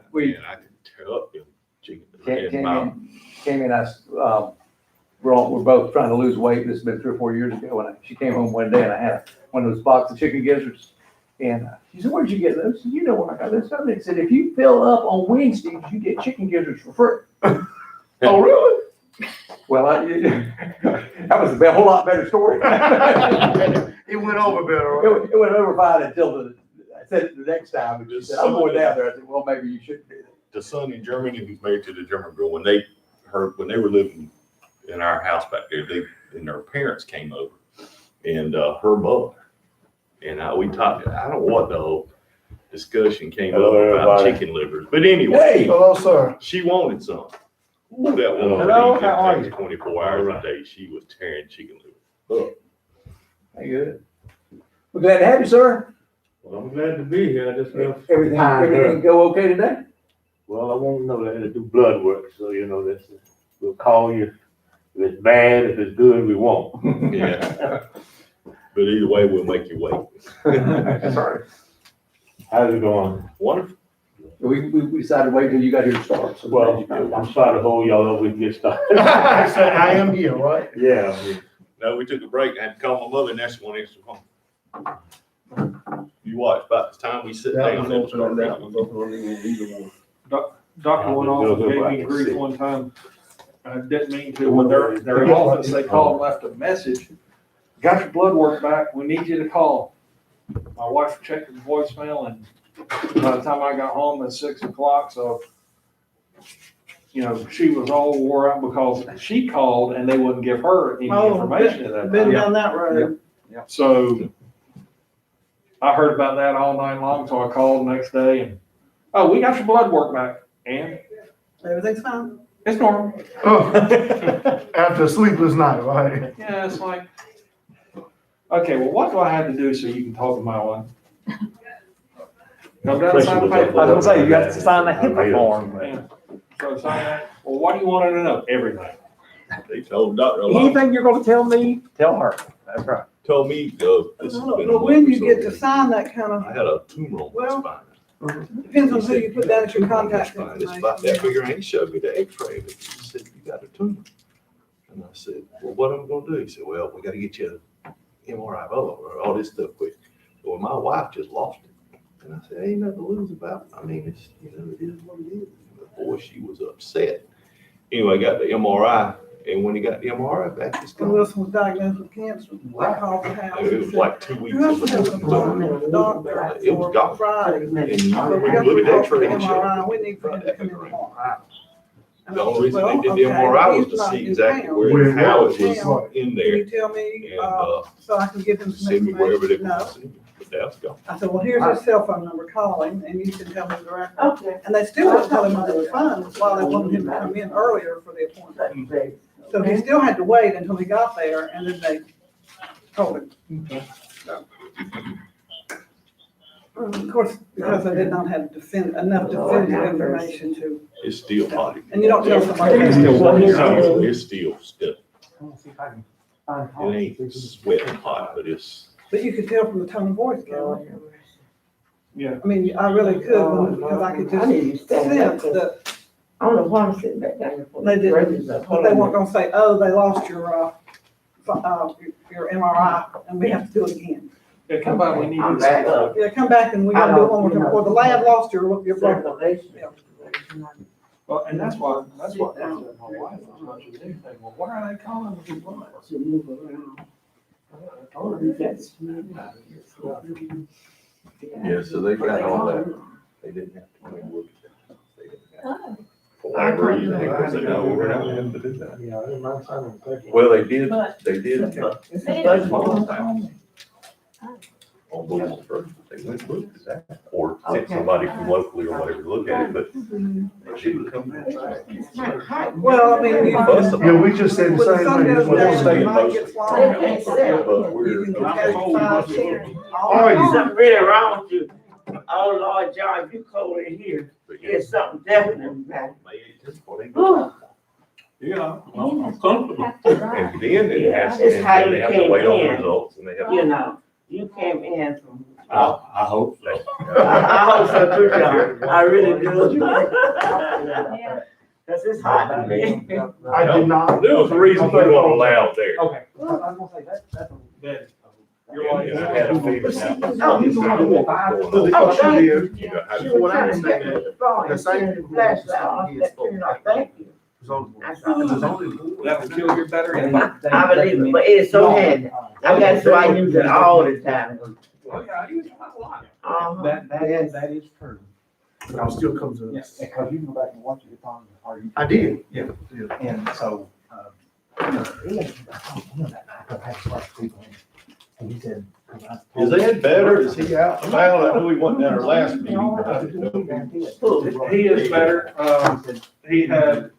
I can tear up them chicken. Came in, we're both trying to lose weight. This has been 3 or 4 years ago. And she came home one day and I had one of those boxes of chicken gizzards. And she said, "Where'd you get those?" I said, "You know where I got this." They said, "If you fill up on Wednesdays, you get chicken gizzards for free." Oh, really? Well, that was a whole lot better story. It went over better. It went over fine until I said it the next time, and she said, "I'm going down there." I said, "Well, maybe you shouldn't do that." The son in Germany who's married to the German girl, when they were living in our house back there, and their parents came over and, her mother. And we talked, I don't know what the whole discussion came up about chicken livers, but anyway, Hello, sir. she wanted some. Ooh, that woman Hello, would eat how are them you? 24 hours a day. She was tearing chicken livers. Hey, good. We're glad to have you, sir. Well, I'm glad to be here. I just got Everything go okay today? well, I won't know that to do blood work, so that's we'll call you. If it's bad, if it's good, we won't. Yeah. But either way, we'll make you wait. That's all right. How's it going? Wonderful. We decided to wait till you got here to start. So Well, I'm sorry to hold y'all up. We can get started. I am here, right? Yeah. No, we took a break. I had to call my mother and that's one extra phone. You watch, about the time we sit down. they'll start ringing. Doctor went off and gave me grief one time. I didn't mean to, when they're in their office, they called and left a message. Got your blood work back, we need you to call. My wife checked the voicemail and by the time I got home at 6 o'clock, so, she was all wore out because she called and they wouldn't give her any Oh, information at that Been time. down that road. So I heard about that all night long, so I called the next day and, "Oh, we got your blood work back." And Everything's fine. it's normal. Oh, after a sleepless night, right? Yeah, it's like, okay, well, what do I have to do so you can talk to my wife? Come down and sign the paper. I was gonna say, you have to sign the HIPAA form. Yeah. So sign that. Well, what do you want her to know? Everything. They told Dr. Long, Anything you're gonna tell me, tell her. That's right. told me, this has been a But month when or you so get to ago. sign that kind I had a tumor on my Well, spine. depends on who you put down as your contact It's about that information. bigger, and he showed me the x-ray, and he said, "You got a tumor." And I said, "Well, what am I gonna do?" He said, "Well, we gotta get you an MRI, or all this stuff quick." Well, my wife just lost it. And I said, "Ain't nothing to lose about it. I mean, it is what it is." But boy, she was upset. Anyway, I got the MRI, And when he got the MRI back, it's When gone. Wilson was diagnosed with cancer, I called the house. It was like 2 weeks. You have to have an appointment with the doctor It was for gone. Friday. And you But we got look the at that results for the trade MRI, we need for him to come in tomorrow. And The I only said, reason well, they did the okay, MRI was he's to not see in exactly town. where, Where- how it was Town. in Can there. you tell me, And, so I can give him some send me wherever they information? want No. to send me. But that's gone. I said, well, here's his cell phone number, call him, and you can tell him directly. Okay. And they still wouldn't tell him on the phone, while they wanted him to come in earlier for the appointment. So he still had to wait until he got there, and then they told him. So. Of course, because I did not have enough definitive information to, It's still hot. and you don't tell somebody. It's that. still working. It's still stuck. I'm gonna see if I can find It ain't sweating hot, but it's, But you could tell from the tone of voice, Kevin. Yeah. I mean, I really could, because I could I need you just standing up, sense that I don't know why I'm sitting back down here for. they didn't, but they weren't gonna say, oh, they lost your MRI, and we have to do it again. Yeah, come by, we need I'm to back see. up. Yeah, come back and we gotta do it one more time, or the lab lost your blood. Circulation. Yeah. Well, and that's why I said to my wife, as much as anything, well, why are they calling me blood? To move around. I told her you got to smell yeah, so they got all that. They didn't have to come and look at that. They didn't have to. For whatever reason, because they know we're not having to do that. Yeah, I didn't mind signing the paper. Well, they did. It's a budget. On Louisville first, they went and looked at that, or sent somebody from locally or whatever to look at it, but she was coming back. Well, I mean, you. Bust them. Yeah, we just said When the the same sun thing. goes Just want to down, stay you in might motion. get swallowed. But You we're. can catch 5, 6. All right. Something really wrong with you. Oh, Lord, John, you cold in here. There's something definite, man. Yeah, I'm comfortable. And then it has, It's and how then you they have to came wait on the in. results and they have. You know, you came in from. I hope so. I hope so too, John. I really do. Yeah. Cause it's hot to me. I did not. There was a reason we weren't allowed there. Okay, I was gonna say, that's a. That, And I had a feeling now. Oh, You know, Oh, the thank issue you. is, You know, how She to- was what I trying to get me understand, the phone the and same send the people flashlight that off. is You know, thank you. there's only. that would kill your battery. I believe it, but it's so handy. I got so I use it all the time. Well, yeah, I use it a lot. Yes. That is true. But it still comes up. Yes, because you can go back and watch it on, or you. I did. Yeah. And so, you know, I told him that night, 'cause I had to watch people in, and he said. 'cause I Is told that better? Is he out? I knew he wasn't at our last meeting, but I didn't know. him. He is better. He had,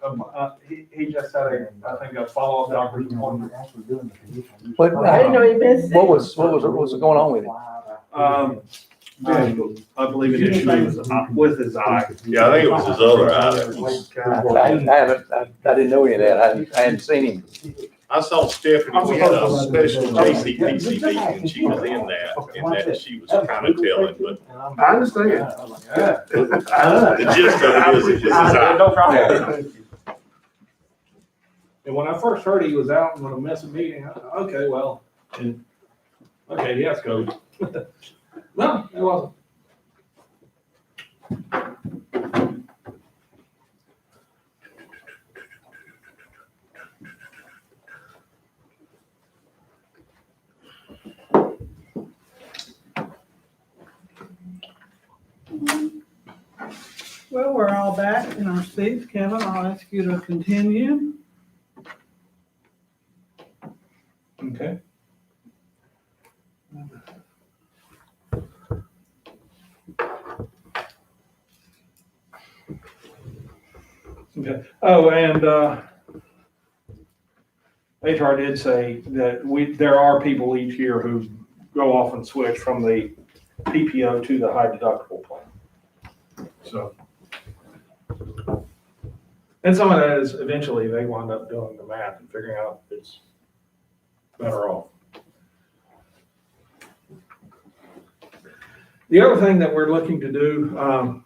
he just had I think a follow-up doctor's appointment. What, I didn't know he been sick. what was going on with it? I believe an issue with his eye. Yeah, I think it was his other eye that was. I didn't know any of that. I hadn't seen him. I saw Stephanie, we had a special JCPC meeting, and she was in that she was kind of telling, but I understand. the gist of it is, it was his eye. No problem. And when I first heard he was out and gonna miss a meeting, I thought, okay, well, okay, yes, coach. No, it wasn't. Well, we're all back in our seats. Kevin, I'll ask you to continue. Okay. Okay. Oh, and HR did say that there are people each year who go off and switch from the PPO to the high deductible plan. So. And some of that is eventually they wind up doing the math and figuring out if it's better off. The other thing that we're looking to do,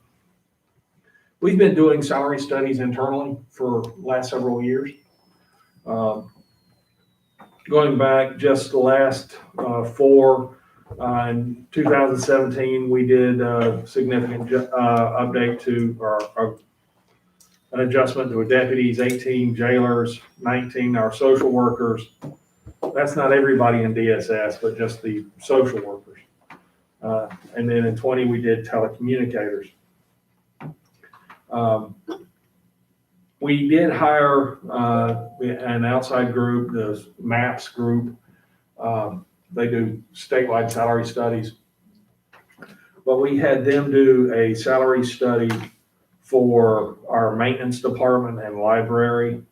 we've been doing salary studies internally for the last several years. Going back just the last 4, in 2017, we did a significant update to our an adjustment to deputies, 18 jailers, 19 our social workers. That's not everybody in DSS, but just the social workers. And then in 20, we did telecommunicators. We did hire an outside group, the MAPS group. They do statewide salary studies. But we had them do a salary study for our maintenance department and library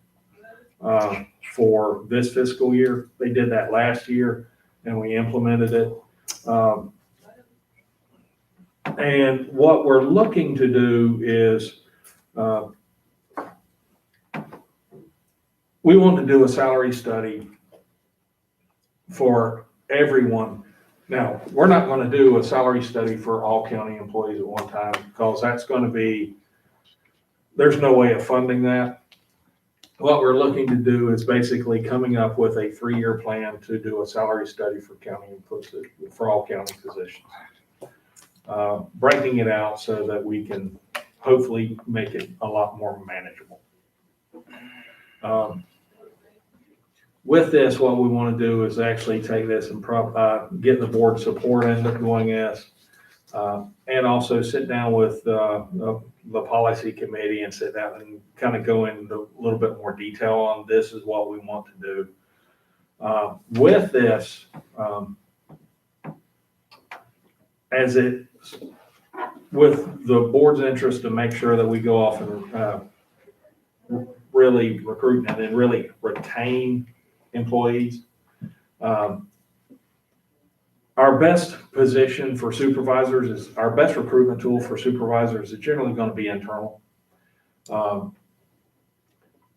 for this fiscal year. They did that last year and we implemented it. And what we're looking to do is we want to do a salary study for everyone. Now, we're not going to do a salary study for all county employees at one time because that's going to be, there's no way of funding that. What we're looking to do is basically coming up with a 3-year plan to do a salary study for county inputs, for all county positions. Breaking it out so that we can hopefully make it a lot more manageable. With this, what we want to do is actually take this and get the board support in doing this, and also sit down with the policy committee and sit down and kind of go into a little bit more detail on this is what we want to do. With this, with the board's interest to make sure that we go off and really recruit and then really retain employees. Our best position for supervisors is, our best recruitment tool for supervisors is generally going to be internal.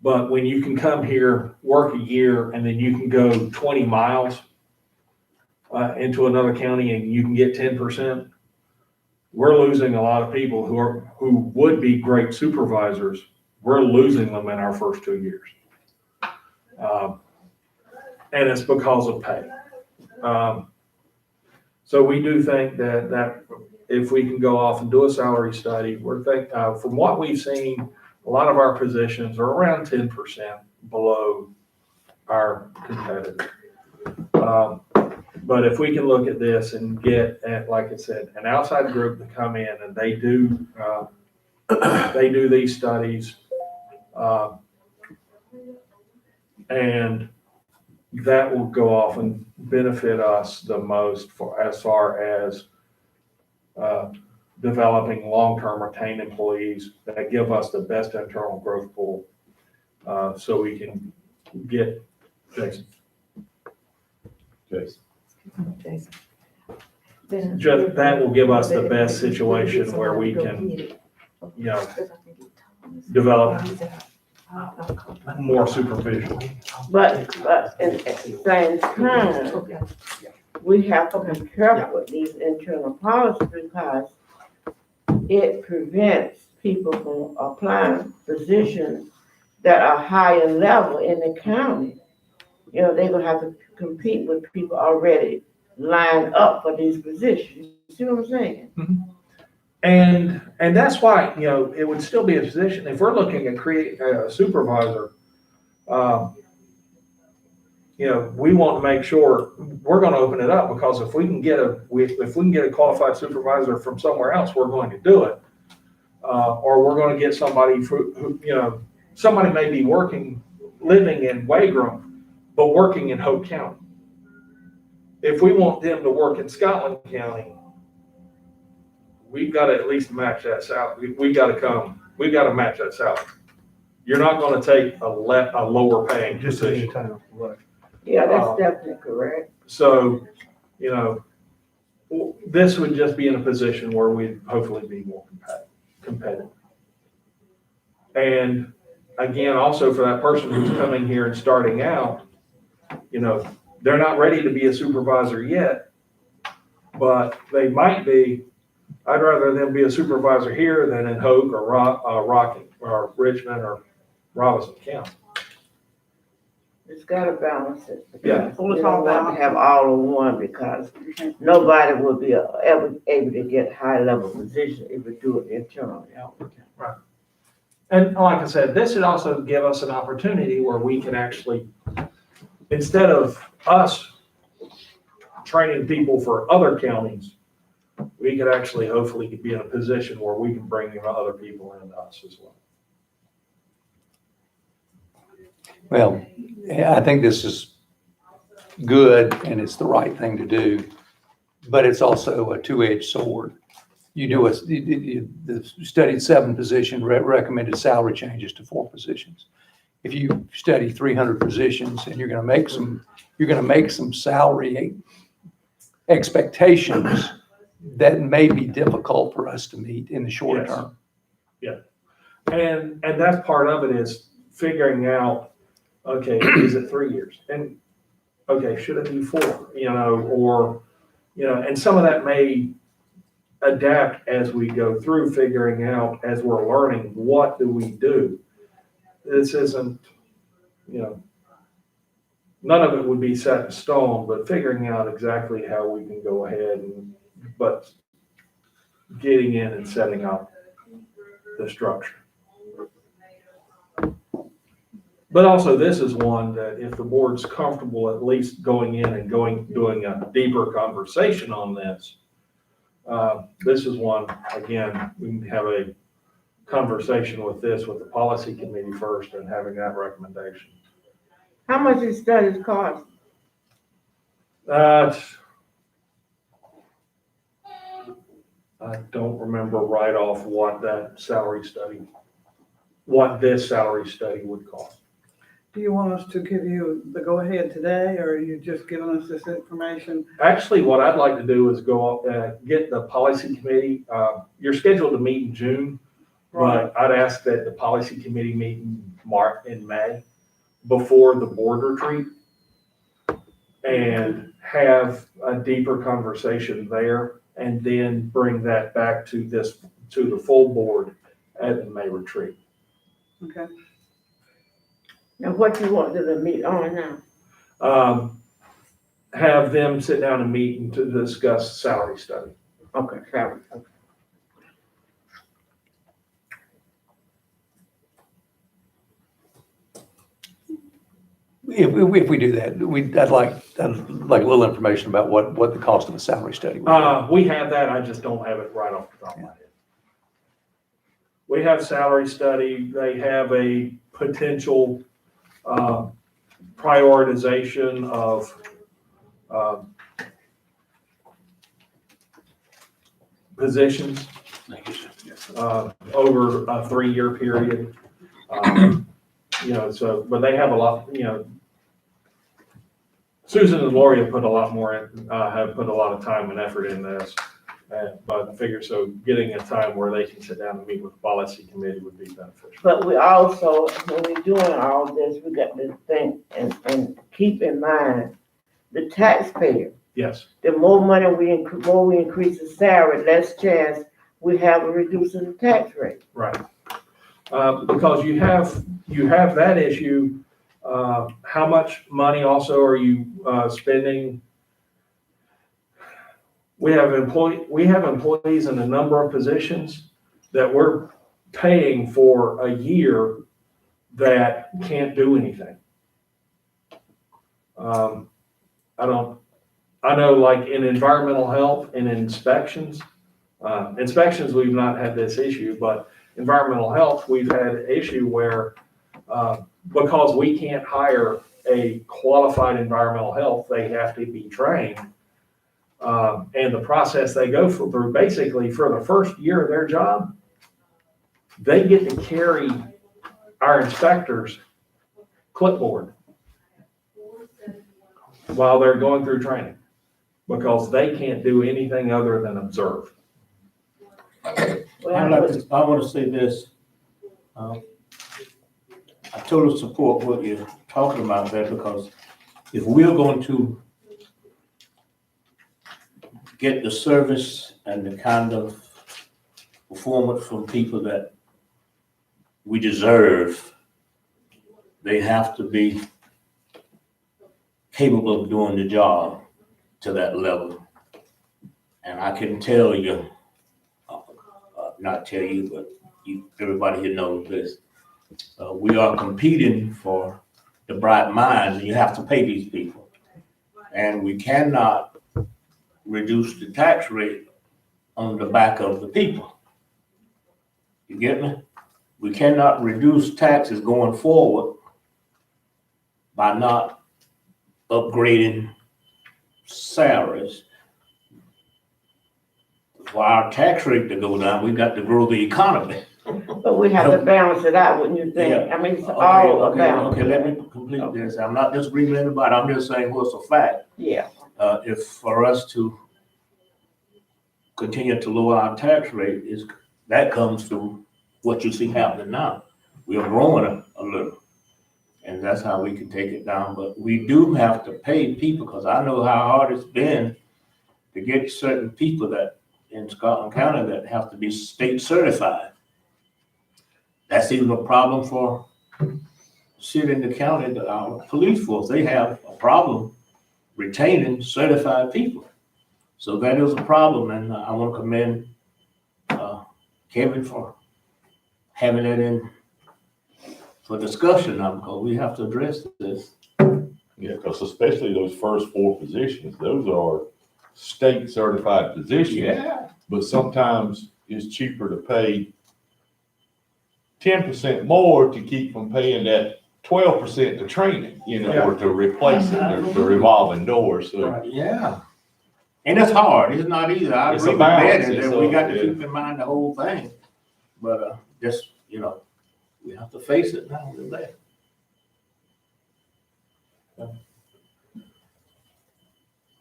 But when you can come here, work a year, and then you can go 20 miles into another county and you can get 10%, we're losing a lot of people who would be great supervisors. We're losing them in our first 2 years. And it's because of pay. So we do think that if we can go off and do a salary study, from what we've seen, a lot of our positions are around 10% below our competitors. But if we can look at this and get, like I said, an outside group to come in and they do these studies, and that will go off and benefit us the most as far as developing long-term retained employees that give us the best internal growth pool, so we can get Jason. Just that will give us the best situation where we can, develop more supervision. But at the same time, we have to be careful with these internal policies because it prevents people from applying positions that are higher level in the county. They're gonna have to compete with people already lined up for these positions. You see what I'm saying? Mm-hmm. And that's why, it would still be a position. If we're looking at create a supervisor, we want to make sure we're going to open it up, because if we can get a qualified supervisor from somewhere else, we're going to do it. Or we're going to get somebody who, somebody may be living in Wagram, but working in Hope County. If we want them to work in Scotland County, we've got to at least match that salary. We've got to match that salary. You're not going to take a lower paying position. Right. Yeah, that's definitely correct. So, this would just be in a position where we'd hopefully be more competitive. And again, also for that person who's coming here and starting out, they're not ready to be a supervisor yet, but they might be. I'd rather them be a supervisor here than in Hoke or Rocky or Richmond or Robinson County. It's gotta balance it. Yeah. You don't want to have all in one, because nobody will be ever able to get high level position if we do it internally. Right. And like I said, this would also give us an opportunity where we can actually, instead of us training people for other counties, we could actually hopefully be in a position where we can bring other people into us as well. Well, I think this is good and it's the right thing to do, but it's also a two-edged sword. You do the studied 7 position, recommended salary changes to 4 positions. If you study 300 positions and you're gonna make some salary expectations that may be difficult for us to meet in the short Yes. term. And that's part of it is figuring out, okay, is it 3 years? And, okay, should it be 4, or, and some of that may adapt as we go through figuring out, as we're learning, what do we do? This isn't, none of it would be set in stone, but figuring out exactly how we can go ahead but getting in and setting up the structure. But also, this is one that if the board's comfortable at least going in and doing a deeper conversation on this, this is one, again, we can have a conversation with the policy committee first and having that recommendation. How much these studies cost? I don't remember right off what this salary study would cost. Do you want us to give you the go-ahead today, or are you just giving us this information? Actually, what I'd like to do is go get the policy committee. You're scheduled to meet in June, but I'd ask that the policy committee meet in May before the board retreat and have a deeper conversation there, and then bring that back to the full board at the May retreat. Okay. And what you want them to meet on now? Have them sit down and meet and to discuss salary study. Okay, salary. If we do that, I'd like a little information about what the cost of a salary study would be. We have that, I just don't have it right off the top of my head. We have salary study, they have a potential prioritization of positions over a 3-year period. But they have a lot, Susan and Lori have put a lot of time and effort in this. But I figure getting a time where they can sit down and meet with the policy committee would be beneficial. But we also, when we're doing all this, we got to think and keep in mind the taxpayer. Yes, The more money we increase the salary, less chance we have of reducing the tax rate. right. Because you have that issue. How much money also are you spending? We have employees in a number of positions that we're paying for a year that can't do anything. I know like in environmental health and inspections, we've not had this issue, but environmental health, we've had an issue where, because we can't hire a qualified environmental health, they have to be trained. And the process they go through, basically for the first year of their job, they get to carry our inspectors' clipboard while they're going through training, because they can't do anything other than observe. I want to say this. I totally support what you're talking about there, because if we're going to get the service and the kind of performance from people that we deserve, they have to be capable of doing the job to that level. And I can tell you, not tell you, but everybody here knows this. We are competing for the bright minds, and you have to pay these people. And we cannot reduce the tax rate on the back of the people. You get me? We cannot reduce taxes going forward by not upgrading salaries. For our tax rate to go down, we got to grow the economy. But we have to balance it out, wouldn't you think? Yeah. I mean, it's all a balance. Okay, let me complete this. I'm not disagreeing with anybody. I'm just saying what's a fact. Yeah, If for us to continue to lower our tax rate, that comes through what you see happening now. We are growing a little, and that's how we can take it down. But we do have to pay people, because I know how hard it's been to get certain people that in Scotland County that have to be state certified. That's even a problem for city and the county, our police force. They have a problem retaining certified people. So that is a problem, and I want to commend Kevin for having it in for discussion now, because we have to address this. Yeah, because especially those first 4 positions, those are state certified positions. Yeah. But sometimes it's cheaper to pay 10% more to keep from paying that 12% to training, or to replace it, the revolving door. So Yeah. And it's hard. It's not easy. I It's agree a with balance. that, It's and we got to yeah. keep in mind the whole thing. But just, we have to face it now and then.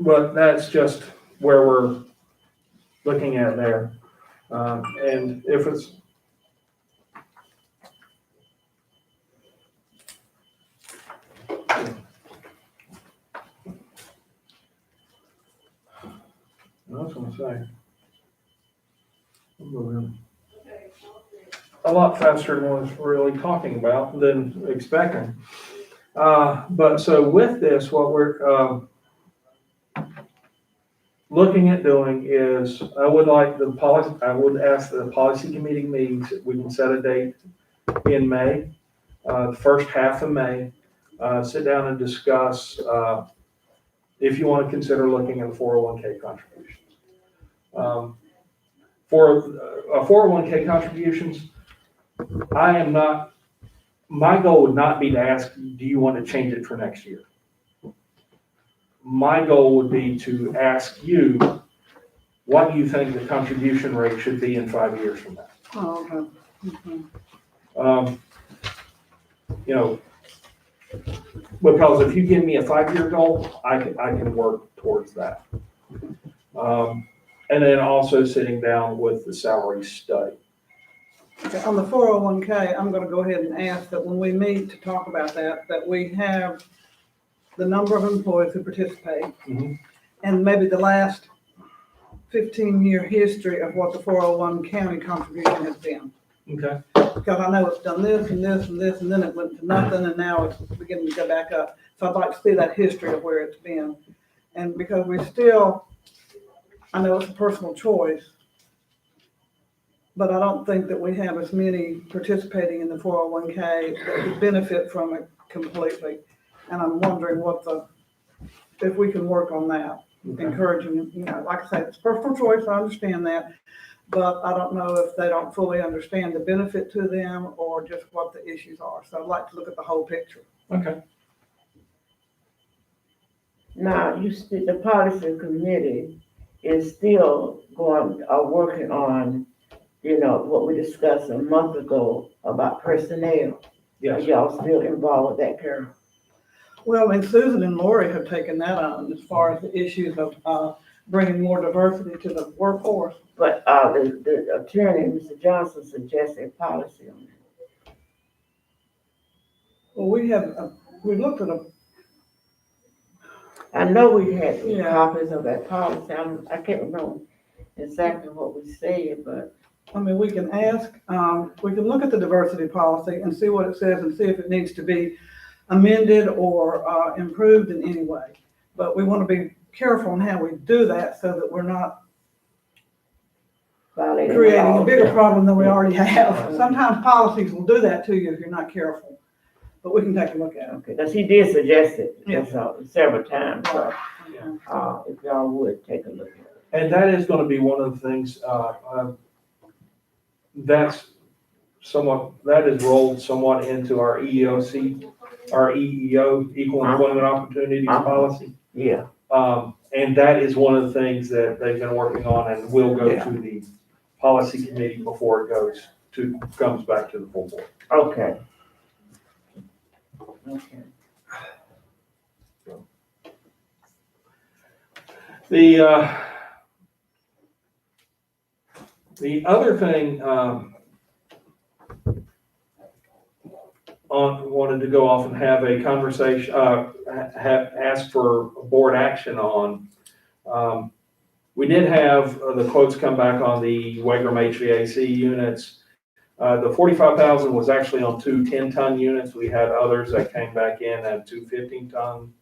But that's just where we're looking at there. And if it's, I was gonna say, I'm moving a lot faster than I was really talking about than expecting. But so with this, what we're looking at doing is, I would ask the policy committee meetings, we can set a date in May, the first half of May, sit down and discuss, if you want to consider looking at 401k contributions. For 401k contributions, my goal would not be to ask, do you want to change it for next year? My goal would be to ask you, what do you think the contribution rate should be in 5 years from now? Oh, okay. Because if you give me a 5-year goal, I can work towards that. And then also sitting down with the salary study. Okay, on the 401k, I'm gonna go ahead and ask that when we meet to talk about that we have the number of employees who participate, Mhm. and maybe the last 15-year history of what the 401 county contribution has been. Okay. Because I know it's done this and this and this, and then it went to nothing, and now it's beginning to go back up. So I'd like to see that history of where it's been. And because I know it's a personal choice, but I don't think that we have as many participating in the 401k that could benefit from it completely. And I'm wondering if we can work on that, encouraging, like I said, it's personal choice, I understand that. But I don't know if they don't fully understand the benefit to them or just what the issues are. So I'd like to look at the whole picture. Okay. now, the policy committee is still working on, what we discussed a month ago about personnel. Are Yes. y'all still involved with that, Carol? Well, and Susan and Lori have taken that on as far as the issues of bringing more diversity to the workforce. But, the attorney, Mr. Johnson, suggested policy on that. Well, we looked at I know we had Yeah. copies of that policy. I can't remember exactly what we said, but we can ask, we can look at the diversity policy and see what it says and see if it needs to be amended or improved in any way. But we want to be careful in how we do that so that we're not violating creating a laws. bigger problem than we already have. Sometimes policies will do that to you if you're not careful, but we can take a look at it. Okay, because he did suggest it, Yeah. that's all, several times, so, Okay. if y'all would take a look at it. And that is gonna be one of the things, that's that is rolled somewhat into our EEOC, our EEO, Equal Employment Opportunities Policy. Yeah, And that is one of the things that they've been working on and will go to the policy committee before it comes back to the full board. okay. Okay. The other thing, wanted to go off and have a conversation, ask for board action on. We did have the quotes come back on the Wagram HVAC units. The 45,000 was actually on two 10-ton units. We had others that came back in at two 15-ton.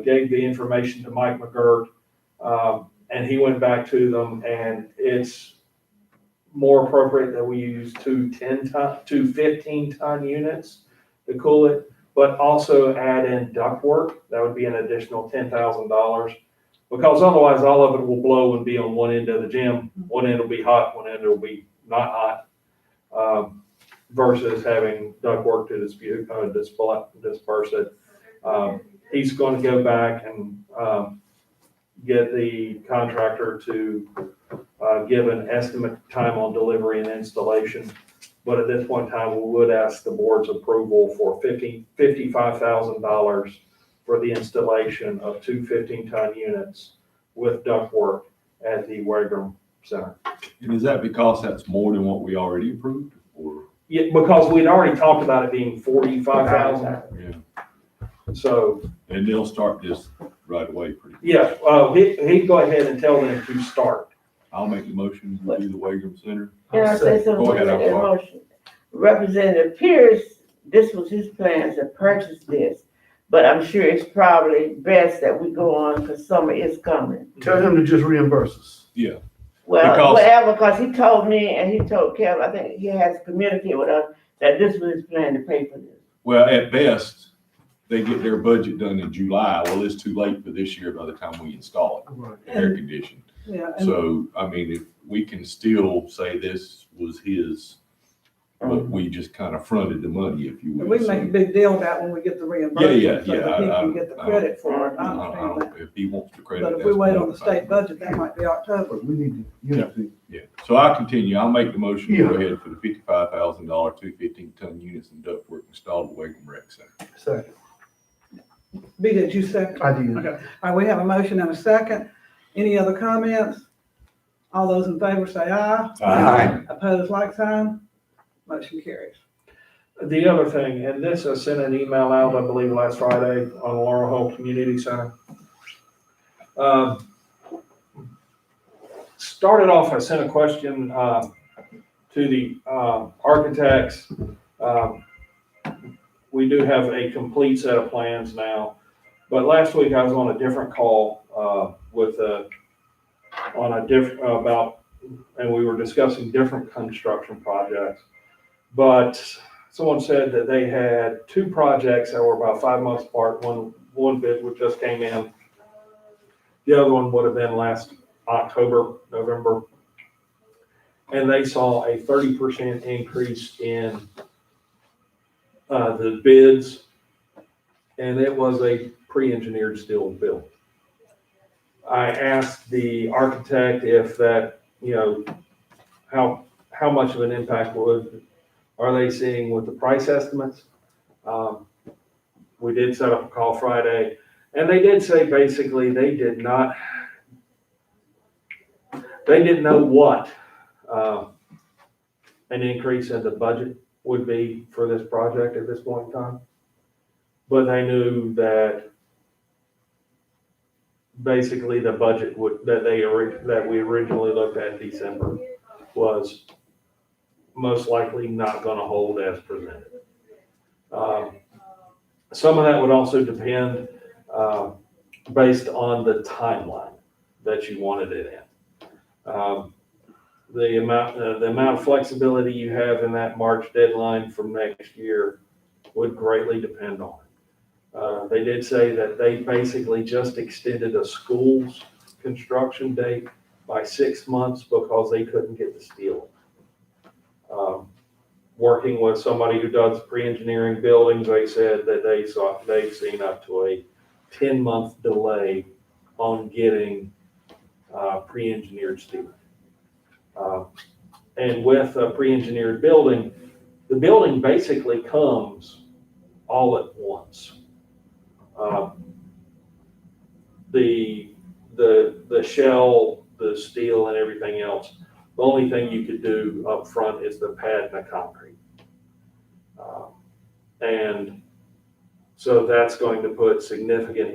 Gave the information to Mike McGirt, and he went back to them, and it's more appropriate that we use two 15-ton units to cool it, but also add in ductwork. That would be an additional $10,000, because otherwise all of it will blow and be on one end of the gym. One end will be hot, one end will be not hot, versus having ductwork to disperse it. He's going to go back and get the contractor to give an estimate time on delivery and installation. But at this point in time, we would ask the board's approval for $55,000 for the installation of two 15-ton units with ductwork at the Wagram Center. And is that because that's more than what we already approved, or? Yeah, because we'd already talked about it being 45,000. Yeah. So, And they'll start this right away pretty. yeah, he'd go ahead and tell them to start. I'll make the motion to do the Wagram Center. Can I say something Go ahead, with I'm that sorry. motion? Representative Pierce, this was his plans to purchase this, but I'm sure it's probably best that we go on because summer is coming. Tell him to just reimburse us. Yeah. Well, Because- whatever, because he told me and he told Kevin, I think he has communicated with us that this was his plan to pay for this. Well, at best, they get their budget done in July. Well, it's too late for this year by the time we install it, air conditioned. Yeah, and So, I mean, if we can still say this was his, but we just kind of fronted the money, if you will. we make a big deal about when we get the reimbursement. Yeah. So that he can get the credit for it. I understand that. If he wants the credit. But if we that's wait fine. on the state budget, that might be October. But we need to, Yeah, so I'll continue. I'll make the motion to go Yeah. ahead for the $55,000, two 15-ton units and ductwork installed at Wagram Rec Center. Second. B, did you second? I did. Okay. All right, we have a motion and a second. Any other comments? All those in favor say aye. Aye. Opposed, like sign. Motion carries. The other thing, and this, I sent an email out, I believe, last Friday on Laurel Hill Community Center. Started off, I sent a question to the architects. We do have a complete set of plans now, but last week I was on a different call and we were discussing different construction projects. But someone said that they had two projects that were about 5 months apart. One bid which just came in. The other one would have been last October, November. And they saw a 30% increase in the bids. And it was a pre-engineered steel build. I asked the architect if that, how much of an impact are they seeing with the price estimates? We did set up a call Friday, and they did say basically they didn't know what an increase in the budget would be for this project at this point in time. But they knew that basically the budget that we originally looked at in December was most likely not going to hold as presented. Some of that would also depend based on the timeline that you wanted it in. the amount of flexibility you have in that March deadline from next year would greatly depend on it. They did say that they basically just extended a school's construction date by 6 months because they couldn't get the steel. Working with somebody who does pre-engineering buildings, they said that they've seen up to a 10-month delay on getting pre-engineered steel. And with a pre-engineered building, the building basically comes all at once. The shell, the steel and everything else, the only thing you could do up front is the pad and the concrete. And so that's going to put significant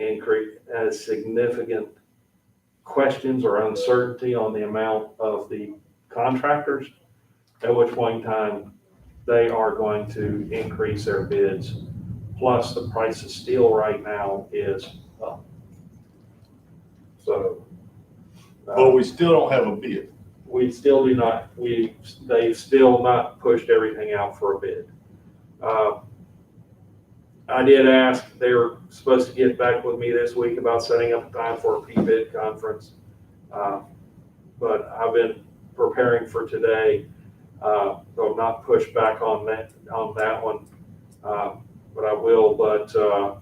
questions or uncertainty on the amount of the contractors, at which point in time they are going to increase their bids. Plus the price of steel right now is up. So. But we still don't have a bid. We still do not, they've still not pushed everything out for a bid. I did ask, they were supposed to get back with me this week about setting up a time for a P-bid conference. But I've been preparing for today, so I'm not pushed back on that one. But I will,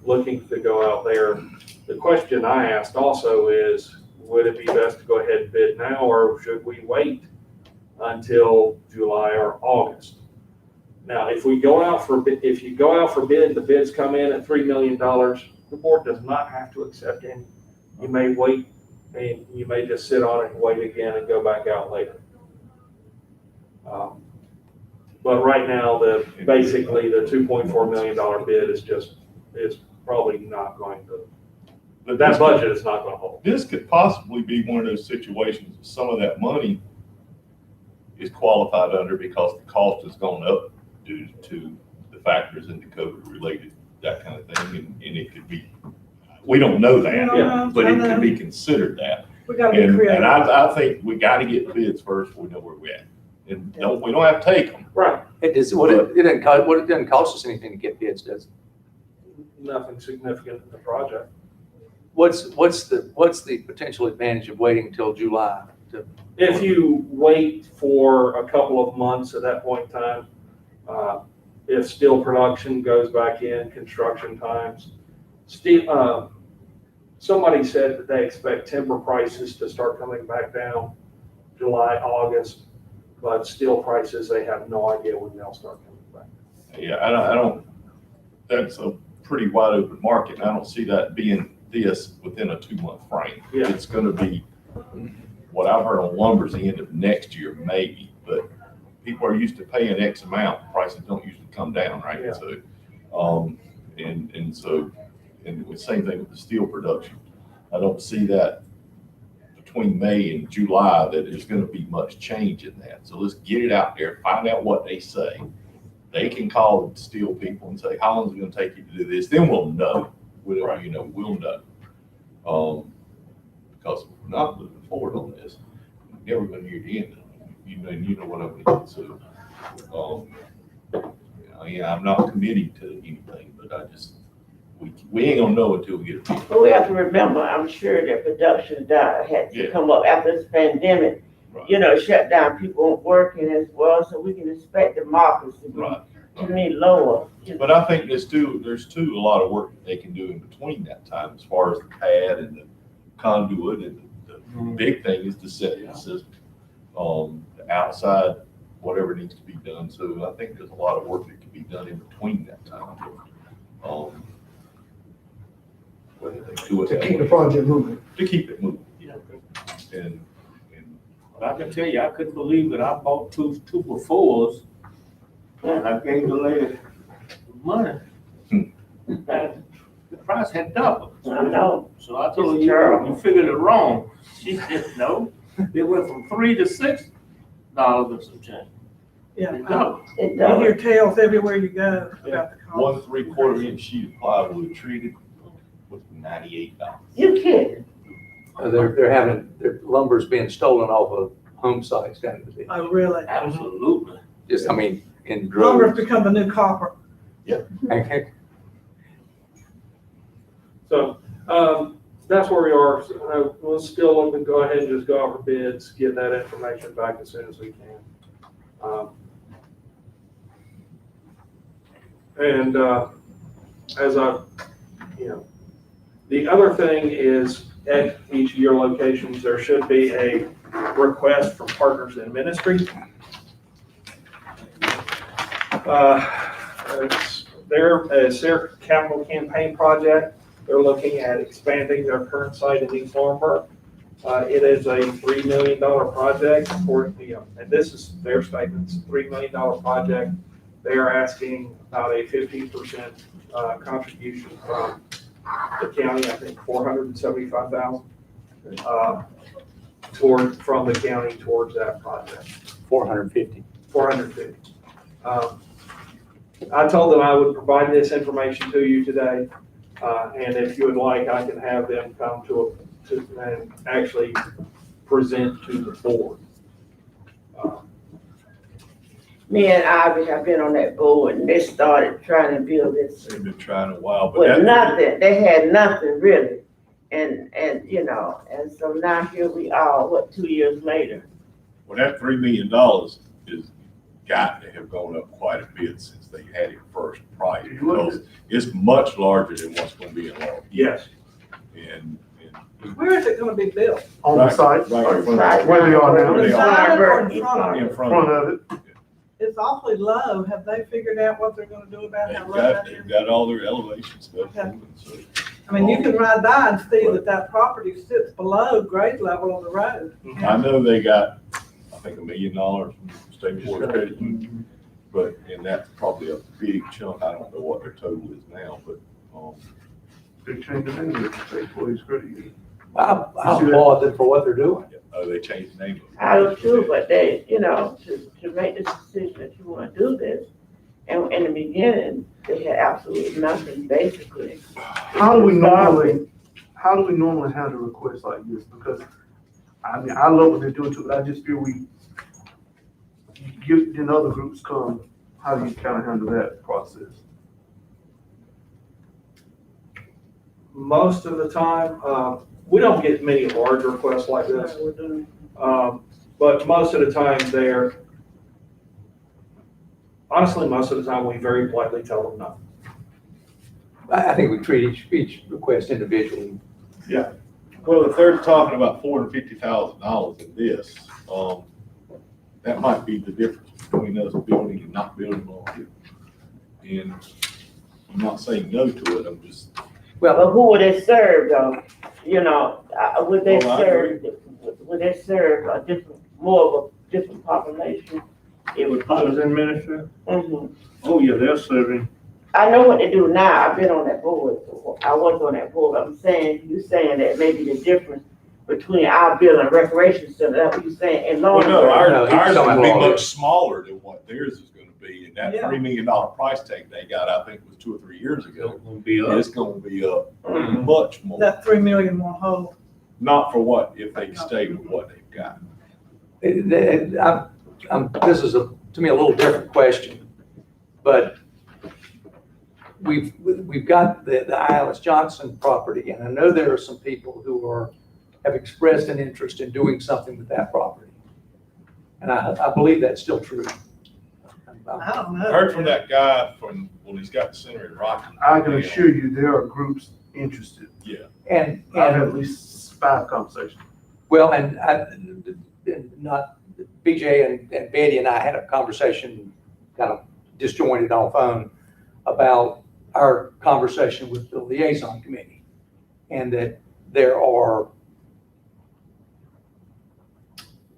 looking to go out there. The question I asked also is, would it be best to go ahead and bid now, or should we wait until July or August? Now, if you go out for bid, the bids come in at $3 million, the board does not have to accept any. You may wait, and you may just sit on it and wait again and go back out later. But right now, basically the $2.4 million bid is probably not going to, But that budget is not going to hold. This could possibly be one of those situations, some of that money is qualified under because the cost has gone up due to the factors in the COVID related, that kind of thing, and it could be, we don't know that, but it could be considered that. We gotta be And creative. I think we gotta get bids first, before we know where we're at. And we don't have to take them. Right. It doesn't cost us anything to get bids, does it? Nothing significant in the project. What's the potential advantage of waiting until July? If you wait for a couple of months at that point in time, if steel production goes back in, construction times, somebody said that they expect timber prices to start coming back down July, August, but steel prices, they have no idea when they'll start coming back. Yeah, I don't, that's a pretty wide open market, and I don't see that being this within a 2-month frame. Yeah. It's gonna be, what I've heard on lumber's the end of next year, maybe, but people are used to paying X amount, prices don't usually come down, right? Yeah. So, and the same thing with the steel production. I don't see that between May and July that there's gonna be much change in that. So let's get it out there, find out what they say. They can call the steel people and say, how long is it gonna take you to do this? Then we'll know. We'll know. Because we're not moving forward on this. We're never gonna hear the end of it. You know what I mean? So, I'm not committing to anything, but we ain't gonna know until we get a bid. But we have to remember, I'm sure that production had to come up after this pandemic. Right. Shut down, people weren't working as well, so we can expect the markets to be, to me, lower. But I think there's a lot of work that they can do in between that time, as far as the pad and the conduit, and the big thing is the septic system. The outside, whatever needs to be done. So I think there's a lot of work that can be done in between that time. To keep the project moving. To keep it moving. Yeah. And I can tell you, I couldn't believe that I bought two befores, and I gave the lady money. And the price had doubled. I know. So I told It's her, terrible. you figured it wrong. She said, no, it went from $3 to $6 and some change. Yeah, It doubled. It you does. hear tales everywhere you go about the cost. 1 3/4 inch sheet of plywood treated was $98. You kidding? Their lumber's being stolen off of home sites down to the beach. Oh, really? Absolutely. Just, I mean, in Lumber's droves. become the new copper. Okay. So, that's where we are. So, we'll still look to go ahead and just go out for bids, get that information back as soon as we can. And, as the other thing is at each of your locations, there should be a request from partners in ministry. It's their capital campaign project. They're looking at expanding their current site in East Laurinburg. It is a $3 million project for, and this is their statement, it's a $3 million project. They are asking about a 15% contribution from the county, I think 475,000, from the county towards that project. 450. 450. I told them I would provide this information to you today, and if you would like, I can have them come to and actually present to the board. Me and Ivy have been on that board and they started trying to build this They've been trying a while, but with that, nothing. They had nothing really. And so now here we are, 2 years later. well, that $3 million is got to have gone up quite a bit since they had it first priced, because it's much larger than what's gonna be in Laurel. Yes. And Where is it gonna be built? On the site, right in front Right of where they are now. Where they Beside it or are. in front of it? in front front of of it. It's awfully low. Have they figured out what they're gonna do about how low that is? they've got all their elevation stuff. Okay. moving, so. I mean, you can ride by and see that property sits below grade level of the road. I know they got, I think, $1 million from State Board of Credit Union, but, and that's probably a big chunk. I don't know what their total is now, but, They changed the name of it, State Police Credit. I applaud them for what they're doing. they changed the name of it. I do too, but they, to make this decision that you want to do this, and in the beginning, they had absolutely nothing, basically. How do we normally handle requests like this? Because, I mean, I love what they're doing too, but I just feel then other groups come, how do you kind of handle that process? Most of the time, we don't get many large requests like this. But most of the time most of the time, we very politely tell them no. I think we treat each request individually. Well, if they're talking about $450,000 in this, that might be the difference between us building and not building on it. And I'm not saying no to it, I'm just. But who would they serve though? Would they Well, I serve a different, more of a different population? It would Partners in ministry? Mhm. Oh, yeah, they're serving. I know what they do now. I've been on that board. I was on that board. I'm saying, you saying that maybe the difference between our building and recreation center, that's what you're saying, and Well, Lawrence. no, No, ours he's talking would be about- much smaller than what theirs is gonna be, and that Yeah. $3 million price tag they got, I think, was 2 or 3 years ago. Be up. It's gonna be up Mhm. much more, That 3 million won't hold. not for what, if they stay with what they've got. This is to me, a little different question, but we've got the Alice Johnson property, and I know there are some people who have expressed an interest in doing something with that property. And I believe that's still true. I don't know. I heard from that guy he's got the center in Rocky. I can assure you, there are groups interested. And I've had at least 5 conversations. well, and not BJ and Betty and I had a conversation, kind of disjointed on phone, about our conversation with the liaison committee, and that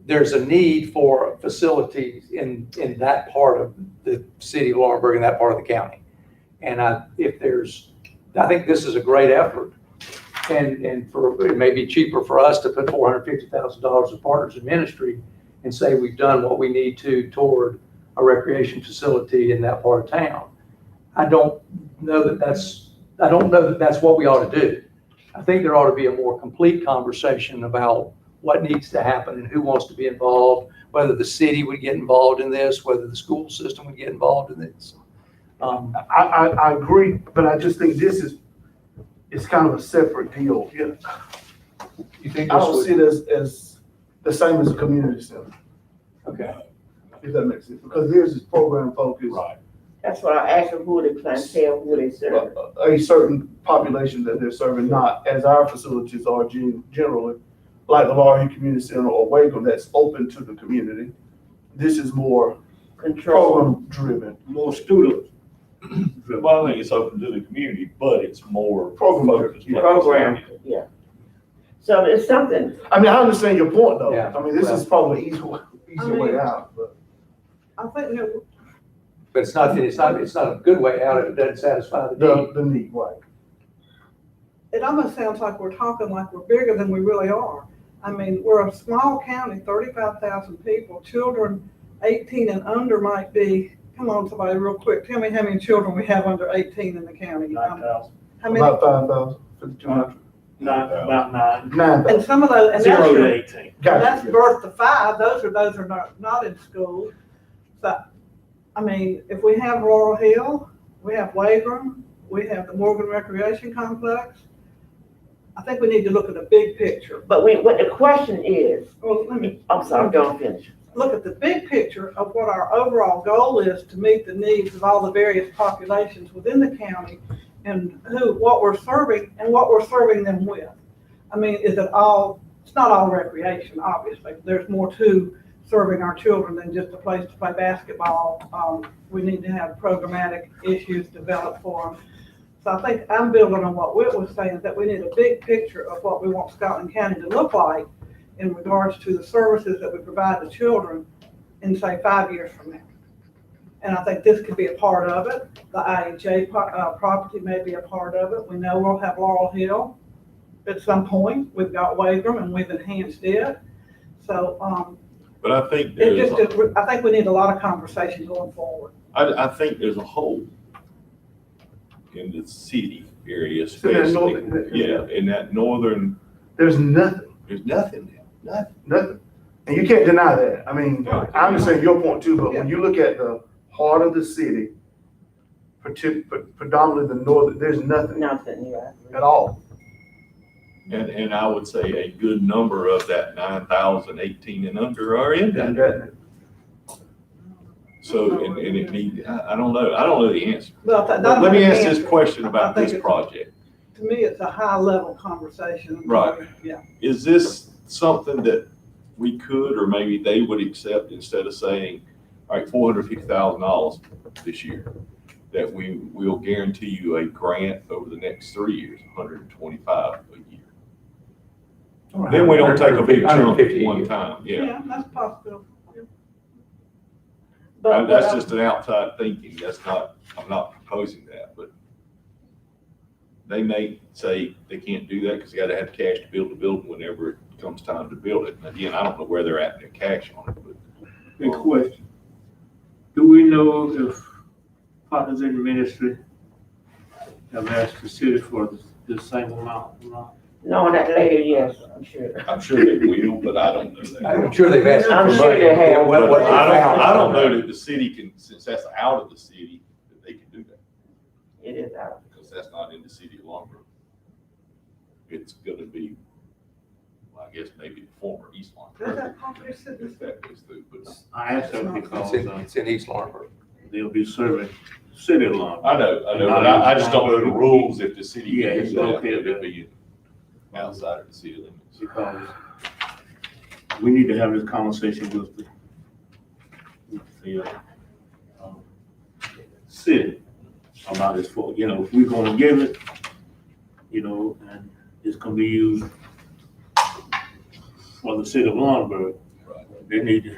there's a need for facilities in that part of the city of Laurinburg and that part of the county. And I think this is a great effort. And it may be cheaper for us to put $450,000 of partners in ministry and say we've done what we need to toward a recreation facility in that part of town. I don't know that that's what we ought to do. I think there ought to be a more complete conversation about what needs to happen and who wants to be involved, whether the city would get involved in this, whether the school system would get involved in this. I agree, but I just think it's kind of a separate deal. You think I this don't would? see it as the same as a community center, Okay. if that makes sense, because theirs is program focused. Right. That's why I asked them who they clientele, who they serve. A certain population that they're serving, not as our facilities are generally, like the Laurel Community Center or Waco, that's open to the community. This is more Control. program driven. More students. Well, I think it's open to the community, but it's more Program focused. driven. Program, yeah. So it's something, I mean, I understand your point though. Yeah. I mean, this is probably easier way out, but. I think that But it's not a good way out if it doesn't satisfy the need. The need, right. it almost sounds like we're talking like we're bigger than we really are. I mean, we're a small county, 35,000 people, children 18 and under might be, come on, somebody real quick, tell me how many children we have under 18 in the county. 9,000. How many? About 5,000, 5,200. About 9. 9,000. And some of those, and that's 0 your, to 18. and that's Gotcha. birth to 5, those are not in school. So, I mean, if we have Laurel Hill, we have Wagram, we have the Morgan Recreation Complex, I think we need to look at the big picture. but what the question is, Well, let me, I'm sorry, don't finish. look at the big picture of what our overall goal is to meet the needs of all the various populations within the county and what we're serving and what we're serving them with. I mean, it's not all recreation, obviously. There's more to serving our children than just a place to play basketball. We need to have programmatic issues developed for them. So I think I'm building on what Whit was saying, that we need a big picture of what we want Scotland County to look like in regards to the services that we provide to children in, say, 5 years from now. And I think this could be a part of it. The IHA property may be a part of it. We know we'll have Laurel Hill at some point. We've got Wagram and we've enhanced it. So But I think I think we need a lot of conversation going forward. I think there's a hole in the city area, So that especially, northern- in that northern, There's nothing. there's nothing there, nothing. Nothing. And you can't deny that. I mean, I understand your point too, but when you look at the heart of the city, predominantly the northern, there's nothing Nothing, yeah. at all. And I would say a good number of that 9,000, 18 and under are in And that. that- So, and it need, I don't know the answer. Well, But let me ask this question I about think this it's- project. To me, it's a high-level conversation. Right. Yeah. Is this something that we could, or maybe they would accept instead of saying, all right, $450,000 this year? That we will guarantee you a grant over the next 3 years, 125 a year. Then we don't take a big chunk 150 at a one year. time, yeah. Yeah, that's possible. But That's just an outside thinking, I'm not proposing that, but they may say they can't do that because they gotta have cash to build the building whenever it comes time to build it. And again, I don't know where they're at in their cash on it, but. Good question. Do we know if Partners in the Ministry have asked the city for the same amount or not? knowing that lady, yes, I'm sure. I'm sure they will, but I don't know that. I'm sure they've asked. I'm for sure money. they have. What they found. I don't know that the city can, since that's out of the city, that they can do that, It is out. because that's not in the city of Long Grove. It's gonna be, well, I guess maybe the former East Long Does Grove, that property sit if that goes through, but. I asked that because It's in East Larnborough. they'll be serving city along. I know, but I just don't know the rules if the city Yeah, can it's do that, okay, it'll be outside of the city limits. Because we need to have this conversation with the city about this for, if we're gonna give it, and it's gonna be used for the city of Lawrenceburg, they need to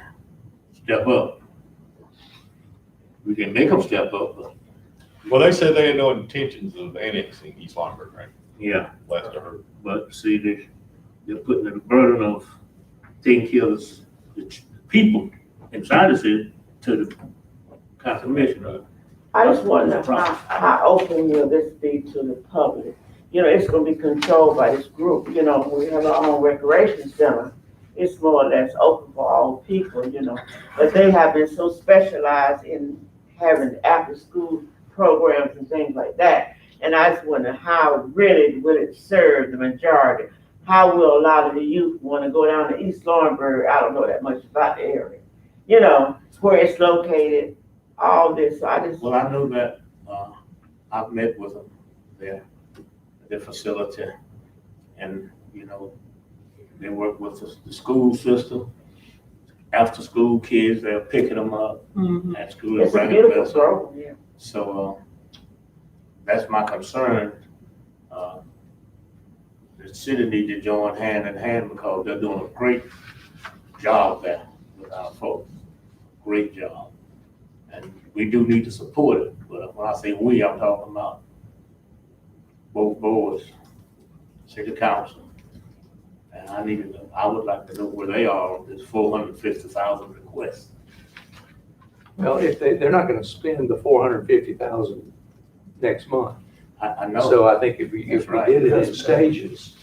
step up. We can make them step up, but Well, they said they had no intentions of annexing East Lombard, right? yeah. Last I heard. But see, they're putting the burden of taking care of the people inside the city to the county commissioner. I just wonder how open will this be to the public? It's gonna be controlled by this group, we have our own recreation center, it's more or less open for all people, you know. But they have been so specialized in having after-school programs and things like that. And I just wonder how really will it serve the majority? How will a lot of the youth want to go down to East Laurinburg? I don't know that much about the area. You know, where it's located, all this, so I just. Well, I know that, I've met with them there, their facility, and, you know, they work with the school system. After school kids, they're picking them up at school. and It's a bringing beautiful them. program, yeah. So, that's my concern. The city need to join hand in hand because they're doing a great job there with our folks. Great job. And we do need to support it. But when I say we, I'm talking about both boards, city council. And I would like to know where they are on this 450,000 request. Well, if they're not gonna spend the 450,000 next month. I know. So I think if we That's right. did it in stages,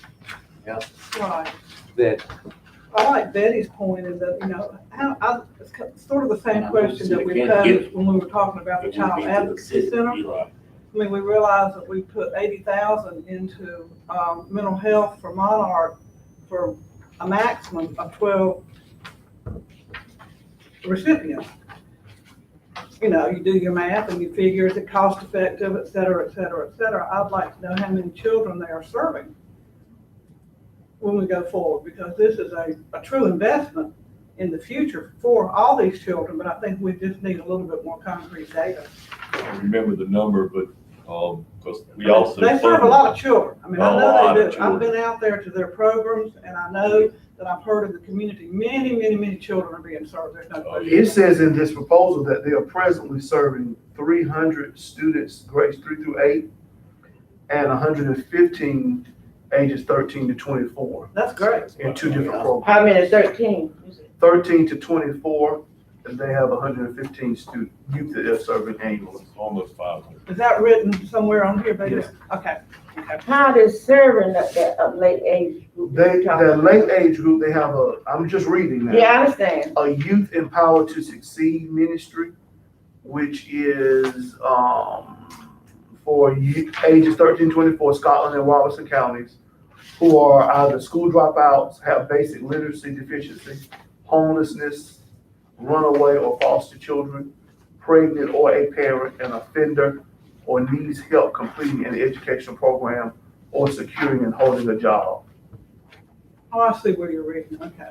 Right. that, I like Betty's point in that, you know, it's sort of the same I know, question so that they we can't get posed when we were talking about the It would Child be to the Advocacy city. Center. You're right. I mean, we realized that we put 80,000 into, mental health for Monarch for a maximum of 12 recipients. You know, you do your math and you figure is it cost effective, et cetera, et cetera, et cetera. I'd like to know how many children they are serving when we go forward, because this is a true investment in the future for all these children, but I think we just need a little bit more concrete data. I don't remember the number, but, because we also. They serve a lot of children. I mean, I A know lot they of do. I've children. been out there to their programs, and I know that I've heard in the community, many children are being served. There's no question. It says in this proposal that they are presently serving 300 students, grades 3 through 8, and 115 ages 13 to 24 That's great. in 2 different programs. How many, 13? 13 to 24, and they have 115 youth that they're serving annually. Almost 500. Is that written somewhere on here, baby? Yes. Okay. How they serving that late age group? The late age group, they have I'm just reading now. Yeah, I understand. A Youth Empowered to Succeed ministry, which is, for ages 13, 24, Scotland and Robertson counties, who are either school dropouts, have basic literacy deficiency, homelessness, runaway or foster children, pregnant or a parent, an offender, or needs help completing an educational program or securing and holding a job. Oh, I see where you're reading. Okay.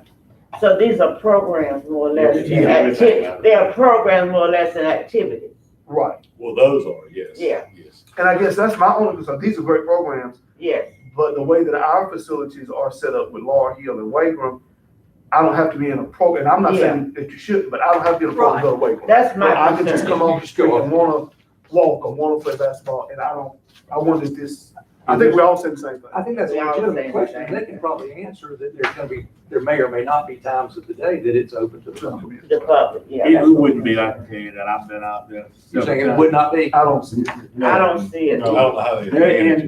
So these are programs more or less than Yeah, activities. They are programs more or less than activities. Right. Well, those are, yes. Yeah. Yes. And I guess that's my only concern. These are great programs, Yes. but the way that our facilities are set up with Laurel Hill and Wagram, I don't have to be in a program. I'm not saying that you shouldn't, but I don't have to be in a program to go to Wagram. That's my I can just concern. come off the street and wanna walk or wanna play basketball, and I wonder if I think we all say the same thing. I think that's a Yeah, I was legitimate saying question. that. They can probably answer that there may or may not be times of the day that it's open to the public. The public, yeah. It that's wouldn't what- be, I can tell you that, I've been out there. You're saying it would not be? I don't see it. I don't see it. I don't know how they.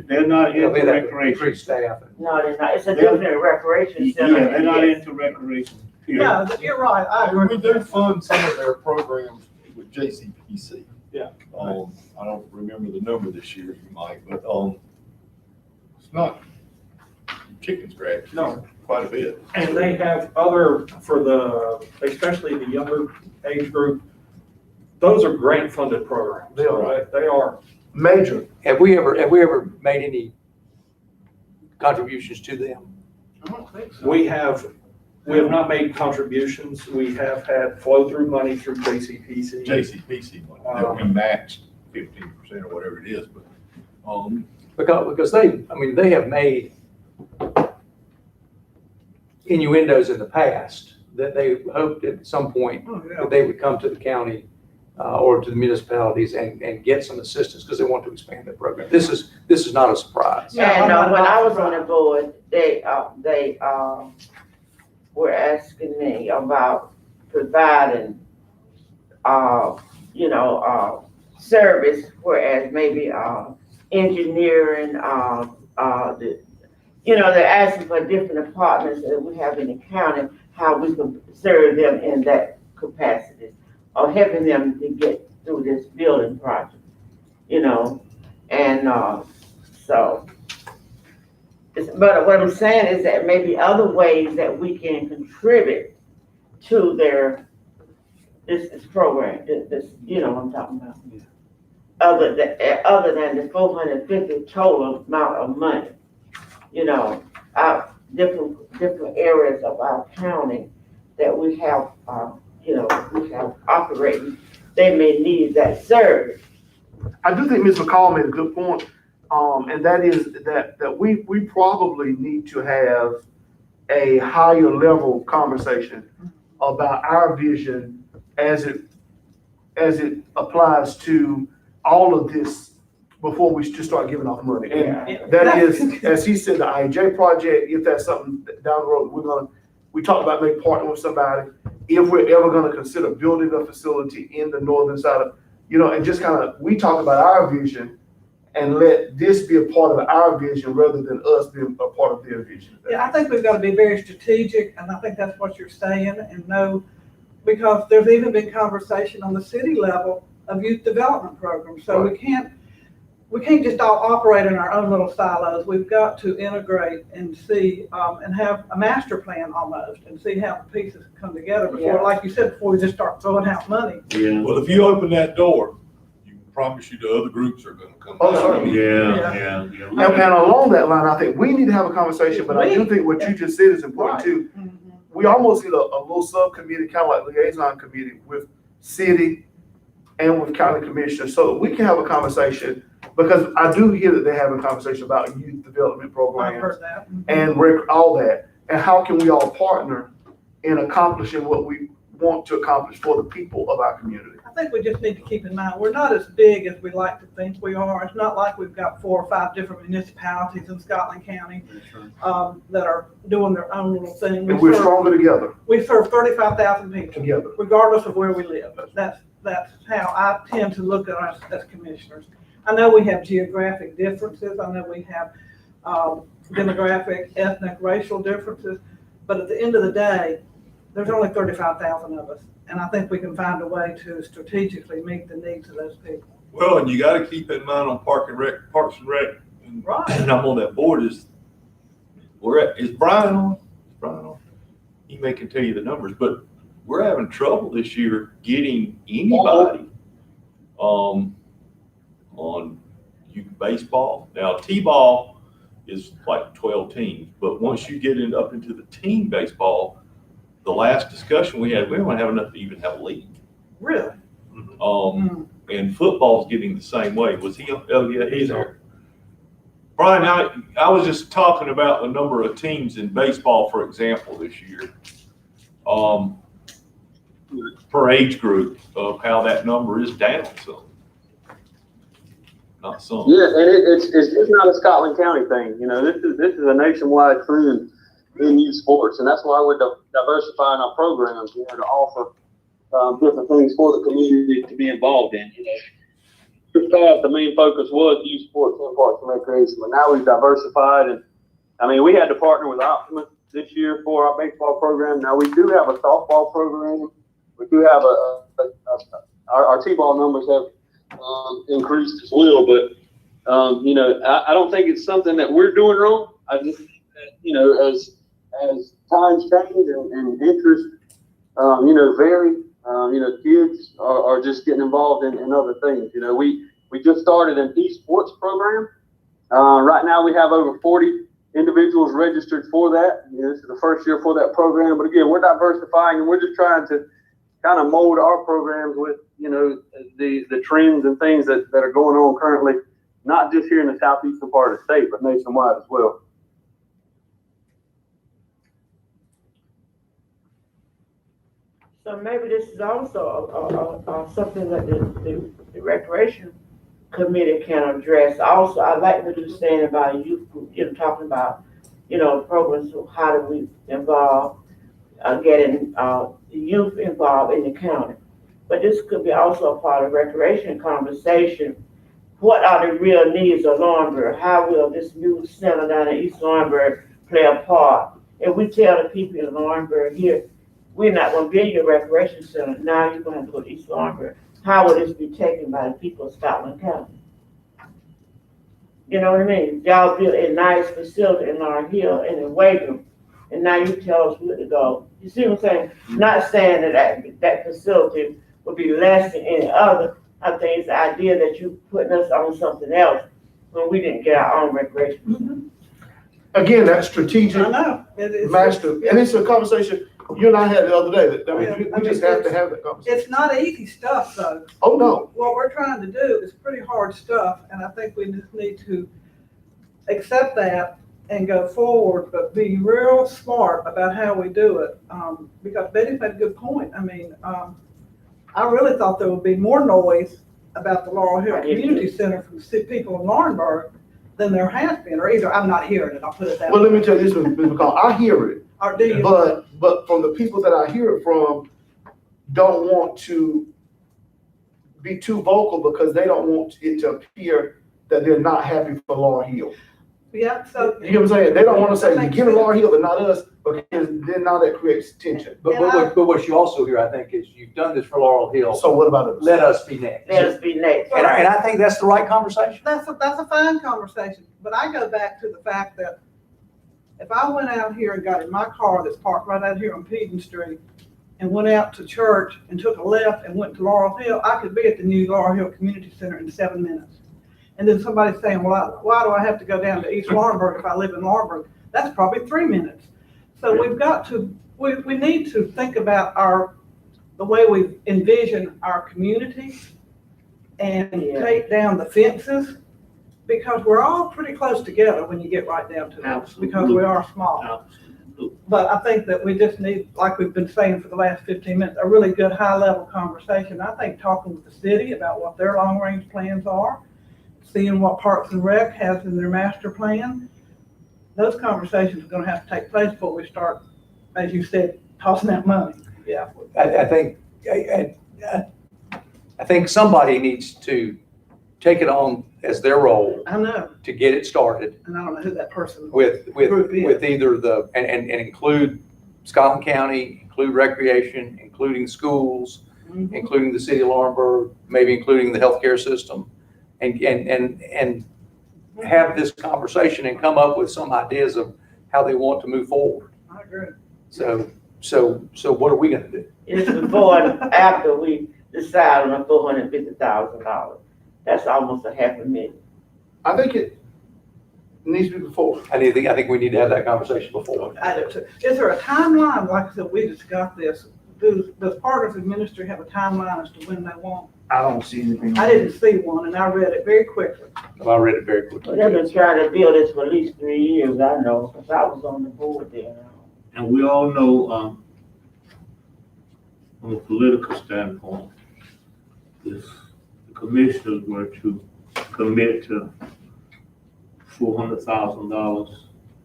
They're not It'll into be that recreation. increased staff. No, they're not. It's a They're- definite recreation Yeah, center. they're not Yes. into recreation. period. No, you're right. I agree. We do fund some of their programs with JCPC. Yeah. I don't remember the number this year, you might, but, it's not chicken scratch. No. Quite a bit. And they have other, especially the younger age group, those are grant funded programs. They are. They are. Major. Have we ever made any contributions to them? I don't think so. We have not made contributions. We have had flow through money through JCPC. JCPC money, that we matched 15% or whatever it is, but, Because they have made innuendos in the past that they hoped at some point Oh, yeah. that they would come to the county or to the municipalities and get some assistance because they want to expand their program. This is not a surprise. Yeah, And I'm when not I was on surprised. the board, they were asking me about providing, service, whereas maybe, engineering, they're asking for different departments that we have in the county, how we can serve them in that capacity, or helping them to get through this building project, you know, and, so. But what I'm saying is that maybe other ways that we can contribute to this program, this, you know what I'm talking about. Yeah. Other than the 450 total amount of money, you know, different areas of our county that we have, you know, we have operating, they may need that service. I do think Ms. McCall made a good point, and that is that we probably need to have a higher level conversation about our vision as it applies to all of this before we just start giving off money. And that is, as he said, the IJ project, if that's something down the road, we talked about maybe partnering with somebody, if we're ever gonna consider building a facility in the northern side of, you know, and just kind of, we talk about our vision and let this be a part of our vision rather than us being a part of their vision. Yeah, I think we've got to be very strategic, and I think that's what you're saying, and know, because there's even been conversation on the city level of youth development programs. So Right. we can't just all operate in our own little silos. We've got to integrate and see, and have a master plan almost, and see how the pieces come together before, Yeah. like you said, before we just start throwing out money. Yeah. Well, if you open that door, you can promise you the other groups are gonna come. Oh, certainly. Yeah. And along that line, I think we need to have a conversation, but I do think what you just said is important too. Mhm. We almost need a little subcommittee, kind of like liaison committee with city and with county commissioners, so that we can have a conversation, because I do hear that they're having a conversation about youth development I've programs heard that. Mhm. and all that, and how can we all partner in accomplishing what we want to accomplish for the people of our community. I think we just need to keep in mind, we're not as big as we like to think we are. It's not like we've got 4 or 5 different municipalities in Scotland County that are doing their own little thing. And we're stronger together, We serve 35,000 people, together. regardless of where we live. That's how I tend to look at us as commissioners. I know we have geographic differences. I know we have demographic, ethnic, racial differences. But at the end of the day, there's only 35,000 of us. And I think we can find a way to strategically meet the needs of those people. Well, and you gotta keep in mind on Parks and Rec, Right. and I'm on that board, is Brian on? Is Brian on? He may can tell you the numbers, but we're having trouble this year getting anybody, on youth baseball. Now, T-ball is like 12 teams, but once you get up into the team baseball, the last discussion we had, we don't have enough to even have a league. Really? And football's getting the same way. Was he? Oh, yeah, he's there. Brian, I was just talking about the number of teams in baseball, for example, this year, per age group, of how that number is down some. Not some. Yeah, and it's just not a Scotland County thing. You know, this is a nationwide trend in youth sports, and that's why we're diversifying our programs, you know, to offer different things for the community to be involved in. You know, in the past, the main focus was youth sports and parks and recreation, but now we've diversified, and I mean, we had to partner with Optimus this year for our baseball program. Now we do have a softball program. We do have our T-ball numbers have increased as well, but you know, I don't think it's something that we're doing wrong. I just think that, you know, as times change and interest, you know, vary, you know, kids are just getting involved in other things. You know, we just started an esports program. Right now we have over 40 individuals registered for that. You know, this is the first year for that program, but again, we're diversifying and we're just trying to kind of mold our programs with, you know, the trends and things that are going on currently, not just here in the southeastern part of the state, but nationwide as well. So maybe this is also something that the recreation committee can address. Also, I like what you're saying about youth, you know, talking about, you know, programs, so how do we involve, getting youth involved in the county. But this could be also a part of recreation conversation. What are the real needs of Laurinburg? How will this new center down in East Laurinburg play a part if we tell the people in Lawrenceburg here, we're not gonna build your recreation center, now you're gonna have to go to East Lawrenceburg, how will this be taken by the people of Scotland County? You know what I mean? Y'all built a nice facility in our hill and in Wagram, and now you tell us where to go. You see what I'm saying? Not saying that facility would be less than any other. I think it's the idea that you putting us on something else when we didn't get our own recreation. Again, that's strategic, I know. It's- master, and it's a conversation you and I had the other day, that, I mean, we just have to have that conversation. It's not easy stuff, though. Oh, no. What we're trying to do is pretty hard stuff, and I think we just need to accept that and go forward, but be real smart about how we do it. Because Betty made a good point. I mean, I really thought there would be more noise about the Laurel Hill Community Center from people in Laurinburg than there has been, or either I'm not hearing it, I'll put it that way. Well, let me tell you this, Ms. McCall, I hear it, Or do you? but from the people that I hear it from, don't want to be too vocal because they don't want it to appear that they're not happy for Laurel Hill. Yeah, so. You know what I'm saying? They don't want to say, you're giving Laurel Hill, but not us, because then now that creates tension. But what you also hear, I think, is you've done this for Laurel Hill. So what about us? Let us be next. Let us be next. And I think that's the right conversation. That's a fine conversation, but I go back to the fact that if I went out here and got in my car that's parked right out here on Peden Street and went out to church and took a left and went to Laurel Hill, I could be at the new Laurel Hill Community Center in 7 minutes. And then somebody's saying, well, why do I have to go down to East Laurinburg if I live in Laurinburg? That's probably 3 minutes. So we've got to, we need to think about the way we envision our community and take down the fences, because we're all pretty close together when you get right down to it, because we are small. But I think that we just need, like we've been saying for the last 15 minutes, a really good high-level conversation. I think talking with the city about what their long-range plans are, seeing what Parks and Rec has in their master plan, those conversations are gonna have to take place before we start, as you said, tossing out money. Yeah. I think somebody needs to take it on as their role I know, to get it started and I don't know who that person with group is. either and include Scotland County, include recreation, including schools, Mhm. including the city of Laurinburg, maybe including the healthcare system, and have this conversation and come up with some ideas of how they want to move forward. I agree. So what are we gonna do? It's before and after we decide on $450,000. That's almost $500,000. I think it needs to be before. I think we need to have that conversation before. I do too. Is there a timeline, like I said, we just got this, does part of the ministry have a timeline as to when they want? I don't see anything. I didn't see one, and I read it very quickly. I read it very quickly. They've been trying to build this for at least 3 years, I know, because I was on the board there. And we all know, from a political standpoint, if the commissioners were to commit to $400,000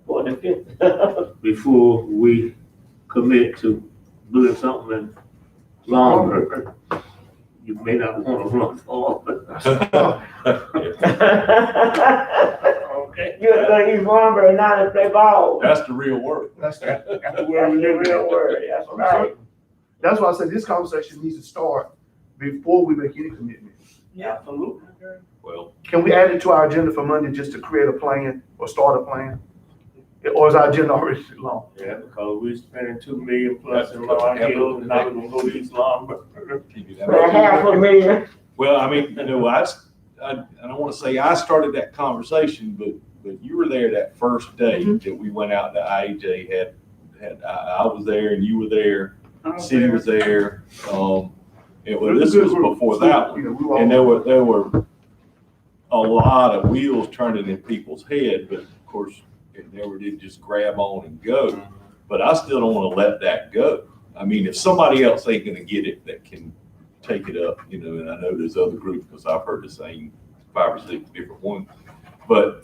For the fifth. before we commit to doing something in Laurinburg, you may not want to run for it. Okay. You're gonna use lumber and not to play ball. That's the real word. That's That's the real word, that's right. That's why I said this conversation needs to start before we make any commitment. Yeah. Absolutely. Well, Can we add it to our agenda for Monday just to create a plan or start a plan? Or is our agenda already too long? Yeah, because we're spending $2 million plus in Laurel Hill, and not gonna go to East Laurinburg. For $500,000. well, I mean, you know, I don't want to say I started that conversation, but you were there that first day that we went out to IAJ. I was there and you were there. City was there. This was before that one, and there were a lot of wheels turning in people's head, but of course it never did just grab on and go. But I still don't want to let that go. I mean, if somebody else ain't going to get it, that can take it up, you know. And I know there's other groups because I've heard the same 5 or 6 different ones, but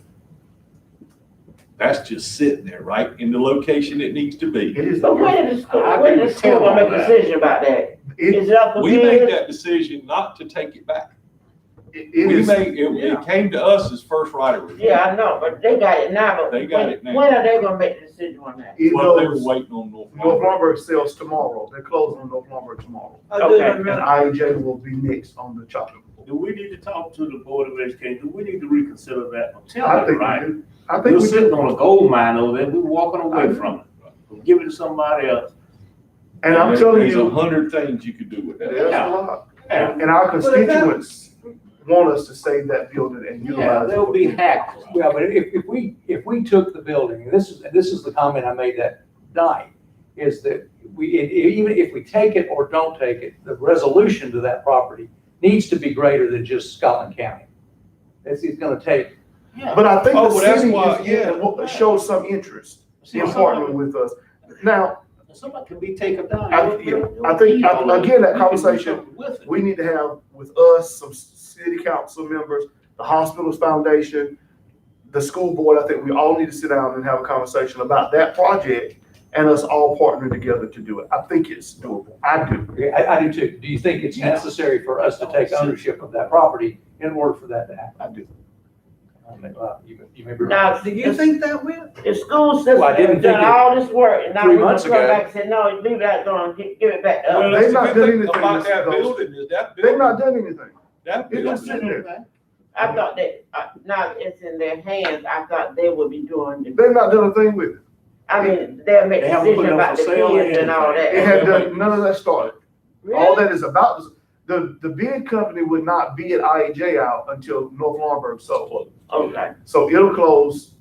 that's just sitting there, right in the location it needs to be. It is. But when is the school gonna make a decision about that? Is it up for We made bid? that decision not to take it back. it We is, it came to us as first right of refusal. Yeah, I know, but they got it now, but They got it now. when are they gonna make the decision on that? it Well, they were goes, waiting on North. North Lombard sells tomorrow. They're closing on North Lombard tomorrow. Okay. And IEJ will be next on the chopping board. Do we need to talk to the Board of Education? Do we need to reconsider that? Tell I them, think we right? do. I think We're we sitting do. on a gold mine over there, we're walking away from it. We'll give it to somebody else. And I'm telling There's you, 100 things you could do with that. there's Yeah. a lot. Yeah, And our constituents want us to save that building and yeah, utilize it. they'll be hacked. Yeah, but if we took the building, and this is the comment I made that night, is that even if we take it or don't take it, the resolution to that property needs to be greater than just Scotland County. It's gonna take. But I think Oh, the well, that's city why, shows some interest in partnering with us. Now, Somebody can be taken down. I think, again, that conversation we need to have with us, some city council members, the hospitals foundation, the school board. I think we all need to sit down and have a conversation about that project and us all partnering together to do it. I think it's doable. I do. I do too. Do you think it's necessary for us to take ownership of that property in order for that to happen? I do. You may be right. Now, Do you think that will? the school system Well, I didn't has done think it all this work, and now 3 we're gonna months come ago. back and say, no, leave that alone, give it back to Well, us. They've that's not the done good thing anything about to that those- building is that They've building, not done anything. that It's just building. sitting there. I thought that, now it's in their hands, I thought they would be doing the, They've not done a thing with it. I mean, they'll make They haven't put decisions it up about for the sale or kids and all anything. It that. had done, none of that started. All that is about, the bid company would not bid IEJ out until North Lombard sold. Okay, So it'll close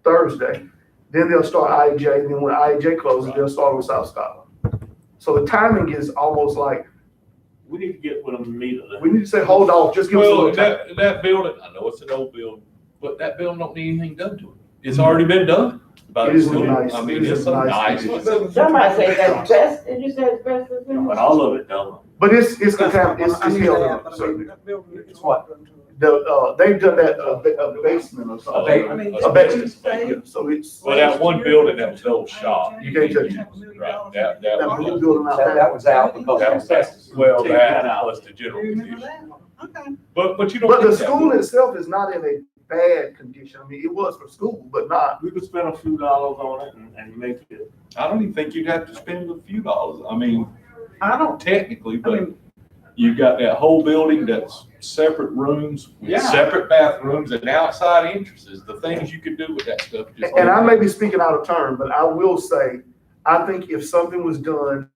Thursday, then they'll start IEJ, and then when IEJ closes, they'll start with South Scotland. So the timing is almost like, We need to get with them immediately. we need to say, hold off, just give us a Well, little time. that building, I know it's an old building, but that building don't need anything done to it. It's already been done. But It is still, nice. I It mean, is it's a a nice nice. somebody say that's best, did you say it's best? But all of it done. But it's contaminated, it's held up, certainly. It's what? They've done that, a basement or something. Abatement. A basement, yeah, so it's, Well, that one building, that was the old shop. you can't touch it. Right, that That was, blue building out That there. was out because of asbestos. well, Take that that out. was the general Remember condition. that? Okay. But you don't. But the need that school building. itself is not in a bad condition. I mean, it was for school, but not. We could spend a few dollars on it and make it. I don't even think you'd have to spend a few dollars. I mean, I don't, technically, I but mean, you've got that whole building that's separate rooms, with Yeah. separate bathrooms and outside entrances, the things you could do with that stuff. just- And I may be speaking out of turn, but I will say, I think if something was done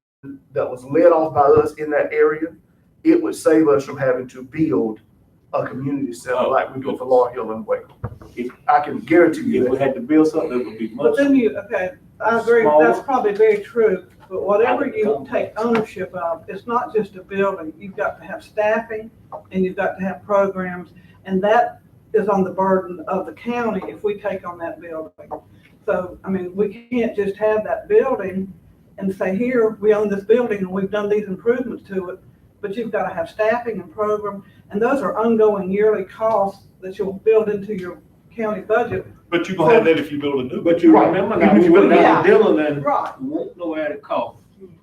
that was led off by us in that area, it would save us from having to build a community center like we do for Laurel Hill and Waco. I can guarantee you If we that. had to build something, it would be but much. then okay, I agree, that's probably very true. But whatever you take ownership of, it's not just a building. You've got to have staffing and you've got to have programs. And that is on the burden of the county if we take on that building. So, I mean, we can't just have that building and say, here, we own this building and we've done these improvements to it. But you've got to have staffing and program, and those are ongoing yearly costs that you'll build into your county budget. But you're gonna have that if you build a new. But you Right. remember now, we went down to Dillon and Right. won't know where to call.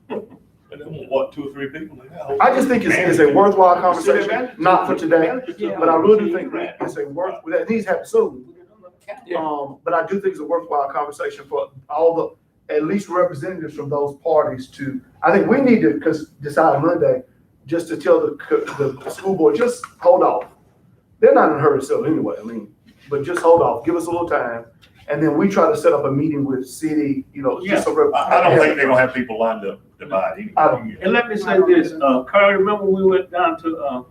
And then what, 2 or 3 people? in that whole- I just think it's a worthwhile conversation, not for today, Yeah. but I really do think that it's a that needs to happen soon. Yeah. But I do think it's a worthwhile conversation for all the, at least representatives from those parties to, I think we need to, because decide Monday, just to tell the school board, just hold off. They're not in a hurry to sell anyway, I mean, but just hold off, give us a little time. And then we try to set up a meeting with city, just so. I don't think they're gonna have people lined up to buy it I anyway. And let me say this, Carl, remember we went down to,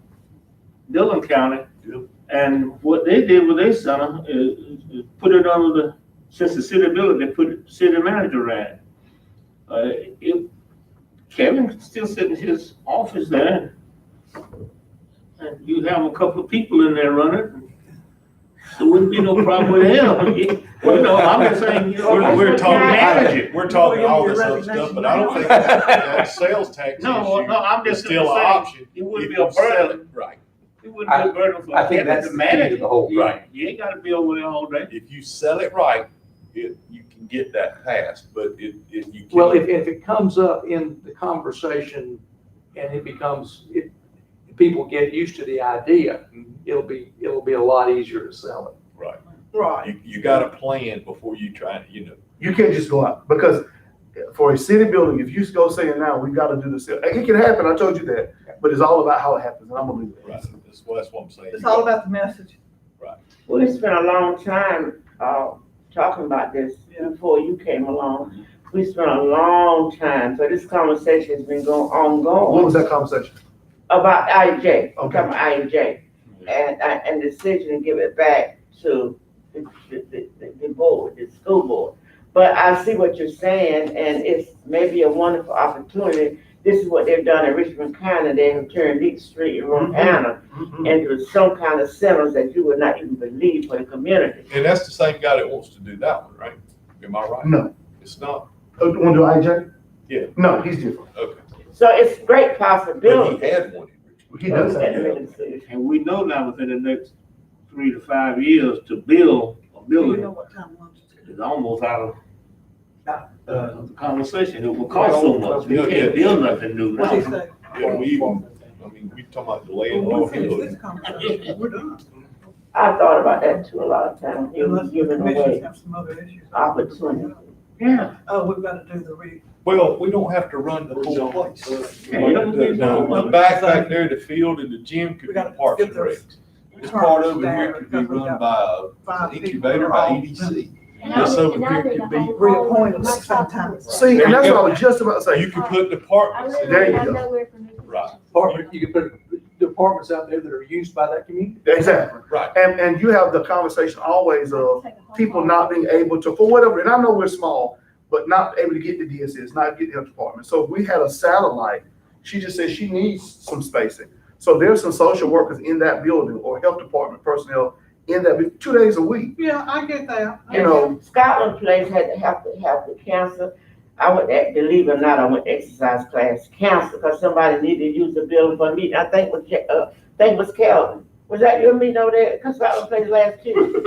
Dillon County? And what they did with their center is put it under the, since the city building, they put city manager ran. Kevin still sitting in his office there. And you have a couple of people in there running. There wouldn't be no problem with him. Well, no, I'm just saying, We're talking, manage it. we're talking all this other stuff, but I don't think that sales tax No, issue I'm is just still an saying, option. it wouldn't if be a you sell burden. it Right. It wouldn't be a burden for I think Kevin that's to the key manage to it. the whole thing. You ain't gotta be over there all day. If you sell it right, you can get that passed, but if you can't. Well, if it comes up in the conversation and it becomes, people get used to the idea, it'll be a lot easier to sell it. Right. Right. You got a plan before you try, You can't just go out, because for a city building, if you go saying now, we gotta do this, it can happen, I told you that, but it's all about how it happens, and I'm gonna leave it. right, that's what I'm saying. It's all about the message. We spent a long time, talking about this before you came along. We spent a long time, so this conversation has been ongoing. What was that conversation? About IJ, I'm Okay. talking about IJ, and decision to give it back to the board, the school board. But I see what you're saying, and it's maybe a wonderful opportunity. This is what they've done in Richmond County. They have turned Leak Street in Roxana into some kind of centers that you would not even believe for the community. And that's the same guy that wants to do that one, right? Am I right? No. It's not? Want to do IJ? Yeah. No, he's different. Okay. So it's great But possibility. he had one in Richmond. He does have. And we know now within the next 3 to 5 years to build a building what time lunch is. is almost out of the conversation. It will cost so much. We can't build nothing new What'd he now. say? Yeah, we talking about delaying Well, all we'll finish building. this conversation, we're done. I thought about that too a lot of times. He was Unless the giving commissioners away have some other issues. opportunity. Yeah. Oh, we've got to do the read. Well, we don't have to run the whole place. Yeah. The back there, the field and the gym could We be gotta parks and get those recs. This part of it here staggered, could be because we run got by five an people incubator that are by all- EDC. And This I over need- here and I need could a be whole reappointed hall at the of same my time. top See, There and you that's what I go. was just about to say. You could put I departments in really There there. you have go. nowhere for new Right. Department, you can put departments out there that are used by that community. Exactly. Right. And you have the conversation always of people not being able to, for whatever, and I know we're small, but not able to get the DSS, not get the health department. So if we had a satellite, she just said she needs some spacing. So there's some social workers in that building or health department personnel in that, 2 days a week, Yeah, I get that. you know. Scotland Place had to have the cancer. I went there, believe it or not, I went to exercise class, cancer, because somebody needed to use the building for a meeting. I think it was Calvin. Was that your meeting over there? Because Scotland Place last Tuesday.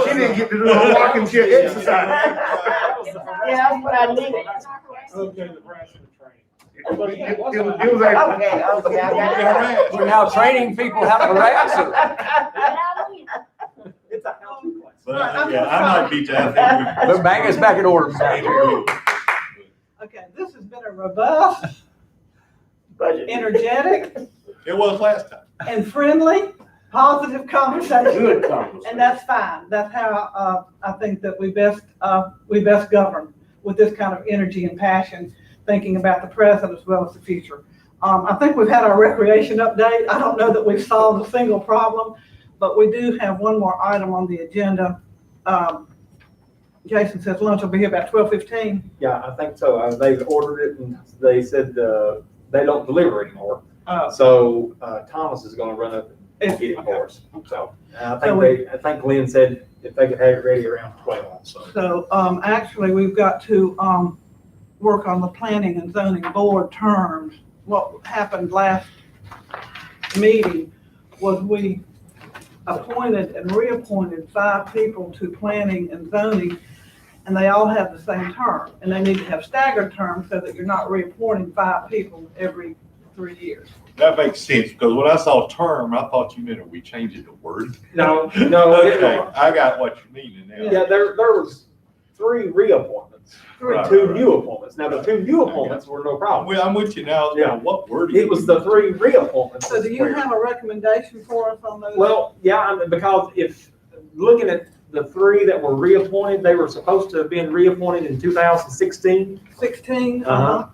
She didn't get to do no walking chair exercise. Yeah, that's what I needed. Okay, the rest of the training. It was like, Okay, I got it. We're now training people how to harass her. It's a healthy place. But, yeah, I might beat you. I think But bang us back in order. Okay, this has been a robust, Budget. energetic, it was last time. and friendly, positive conversation. Good conversation. And that's fine. That's how, I think that we best govern with this kind of energy and passion, thinking about the present as well as the future. I think we've had our recreation update. I don't know that we've solved a single problem, but we do have one more item on the agenda. Jason says lunch will be here about 12:15. Yeah, I think so. They've ordered it and they said, they don't deliver anymore. So, Thomas is gonna run up and get it for us. So, I think Glenn said if they could have it ready around 12, so. So, actually, we've got to, work on the planning and zoning board terms. What happened last meeting was we appointed and reappointed 5 people to planning and zoning, and they all have the same term. And they need to have staggered terms so that you're not reappointing 5 people every 3 years. That makes sense, because when I saw term, I thought you meant we changed the word. No. Okay, I got what you mean now. Yeah, there was 3 reappointments, Right, 2 right. new appointments. Now, the 2 new appointments were no problem. I'm with you now. Yeah. What word? It was the 3 reappointments. So do you have a recommendation for us on those? Well, yeah, because if, looking at the 3 that were reappointed, they were supposed to have been reappointed in 2016. 16?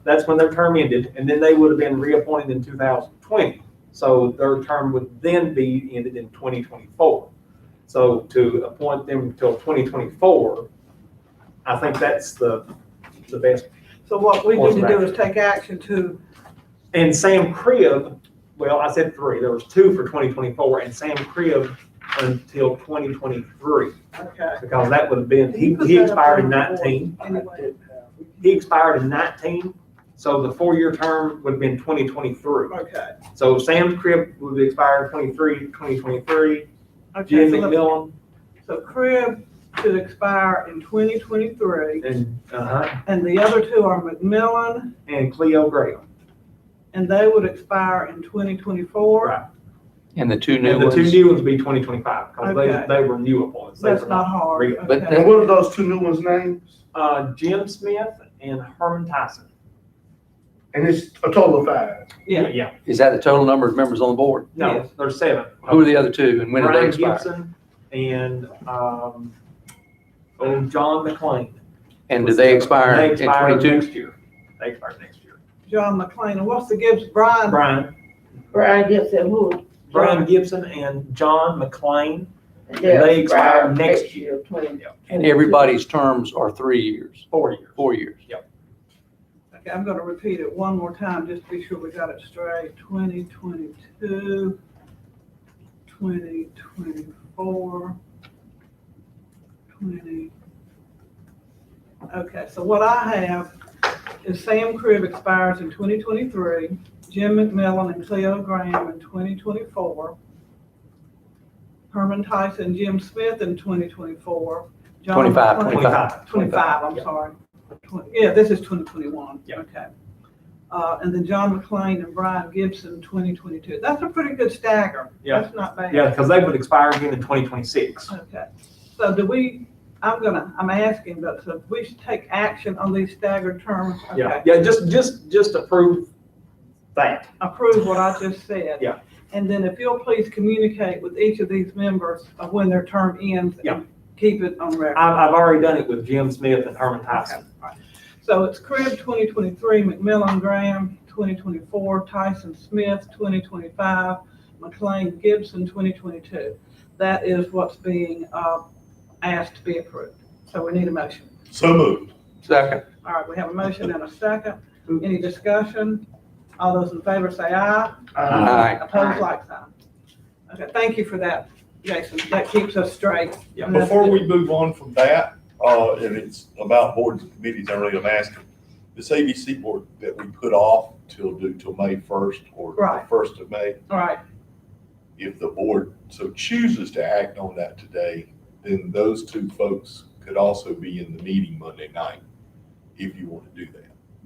That's when their term ended, and then they would have been reappointed in 2020. So their term would then be ended in 2024. So to appoint them until 2024, I think that's the best. So what we need to do is take action to, And Sam Cribb, well, I said 3, there was 2 for 2024, and Sam Cribb until 2023. okay. Because that would have been, he expired in 19. Anyway, He expired in 19, so the 4-year term would have been 2023. okay. So Sam Cribb would have expired 2023. Okay, Jim so look, McMillan, so Cribb should expire in 2023, and and the other 2 are McMillan and Cleo Graham. and they would expire in 2024. Right. And the two new And the ones. two new ones be 2025, because Okay. they were new appointments. They That's were not hard. re- But Okay. And what are those two new ones' names? Jim Smith and Herman Tyson. And it's a total of 5. Yeah. Yeah. Is that the total number of members on the board? No, Yes. there's 7. Who are the other two and when do they Brian expire? Gibson and, John McLean. And do they expire They in expire 22? next year. They expire next year. John McLean, and what's the Gibbs, Brian? Brian Gibson, who? Brian Gibson and John McLean. They'll They expire next year, 20. And everybody's terms are 3 years, 4 years. 4 years. Okay, I'm gonna repeat it one more time, just to be sure we got it straight. 2022, 2024, 20. Okay, so what I have is Sam Cribb expires in 2023, Jim McMillan and Cleo Graham in 2024, Herman Tyson and Jim Smith in 2024. John 25, McLean- 25. 25, I'm Yeah. sorry. Yeah, this is 2021. Yeah. Okay. And then John McLean and Brian Gibson, 2022. That's a pretty good stagger. Yeah. That's not bad. Yeah, because they would expire again in 2026. Okay. So I'm asking, but so we should take action on these staggered terms? Yeah, Okay. yeah, just approve that. Approve what I just said. Yeah. And then if you'll please communicate with each of these members of when their term ends. Yeah. And keep it on record. I've already done it with Jim Smith and Herman Tyson. Okay, all right. So it's Cribb 2023, McMillan Graham 2024, Tyson Smith 2025, McLean Gibson 2022. That is what's being asked to be approved. So we need a motion. So moved. Second. All right, we have a motion and a second. Any discussion? All those in favor say aye. Aye. Opposed, like sign. Okay, thank you for that, Jason. That keeps us straight. Yeah. And that's Before good. we move on from that, and it's about boards and committees, I really am asking, this ABC board that we put off till May 1st or the Right. 1st of May, All right, if the board so chooses to act on that today, then those two folks could also be in the meeting Monday night, if you want to do that.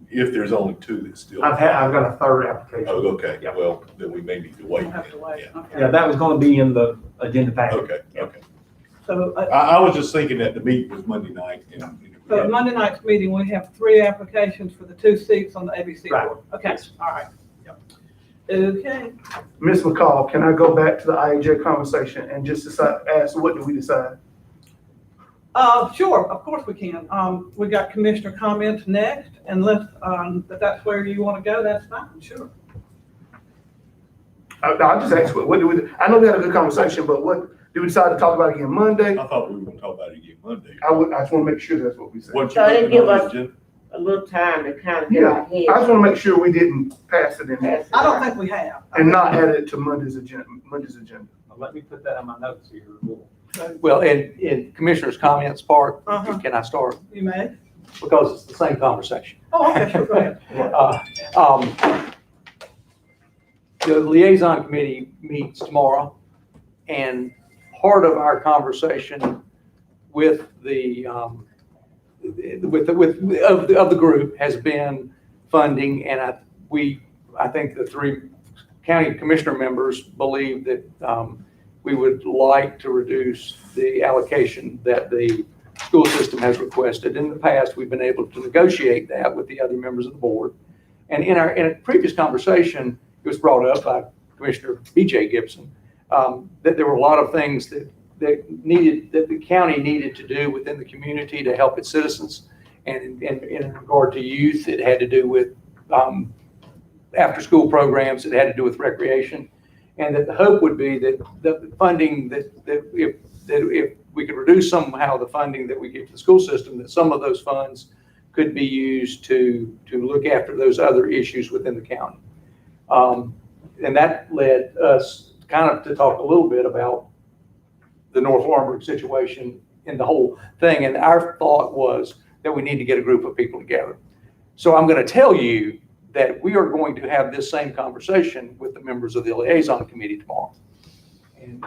If there's only two that still. I've got a third application. Oh, okay, Yeah. well, then we may need to wait. we'll have to then. wait. Yeah. Okay. Yeah, that was gonna be in the agenda package. Okay, okay. So, I was just thinking that the meeting was Monday night. so at Monday night's meeting, we have 3 applications for the 2 seats on the ABC Right. board. Okay, Yes. all right. Okay, Ms. McCall, can I go back to the IAJ conversation and just ask, what do we decide? sure, of course we can. We got commissioner comments next, unless, if that's where you want to go, that's fine, sure. I just asked, what do we, I know we had a good conversation, but what, do we decide to talk about it again Monday? I thought we were gonna talk about it again Monday. I just want to make sure that's what we said. What you So they looking give on the us- agenda? A little time to kind of get Yeah, our I head. just want to make sure we didn't pass it in Pass it I don't out. think we have. and not add it to Monday's agenda. Let me put that in my notes here. Well, in Commissioner's comments part, Uh-huh. can I start? You may. Because it's the same conversation. Oh, okay, sure, go ahead. The liaison committee meets tomorrow, and part of our conversation with the of the group has been funding, and I think the 3 county commissioner members believe that we would like to reduce the allocation that the school system has requested. In the past, we've been able to negotiate that with the other members of the board. And in a previous conversation, it was brought up by Commissioner B.J. Gibson, that there were a lot of things that the county needed to do within the community to help its citizens. And in regard to youth, it had to do with after-school programs, it had to do with recreation. And that the hope would be that the funding that if we could reduce somehow the funding that we give to the school system, that some of those funds could be used to look after those other issues within the county. And that led us kind of to talk a little bit about the North Lawrenceburg situation in the whole thing. And our thought was that we need to get a group of people together. So I'm going to tell you that we are going to have this same conversation with the members of the liaison committee tomorrow. And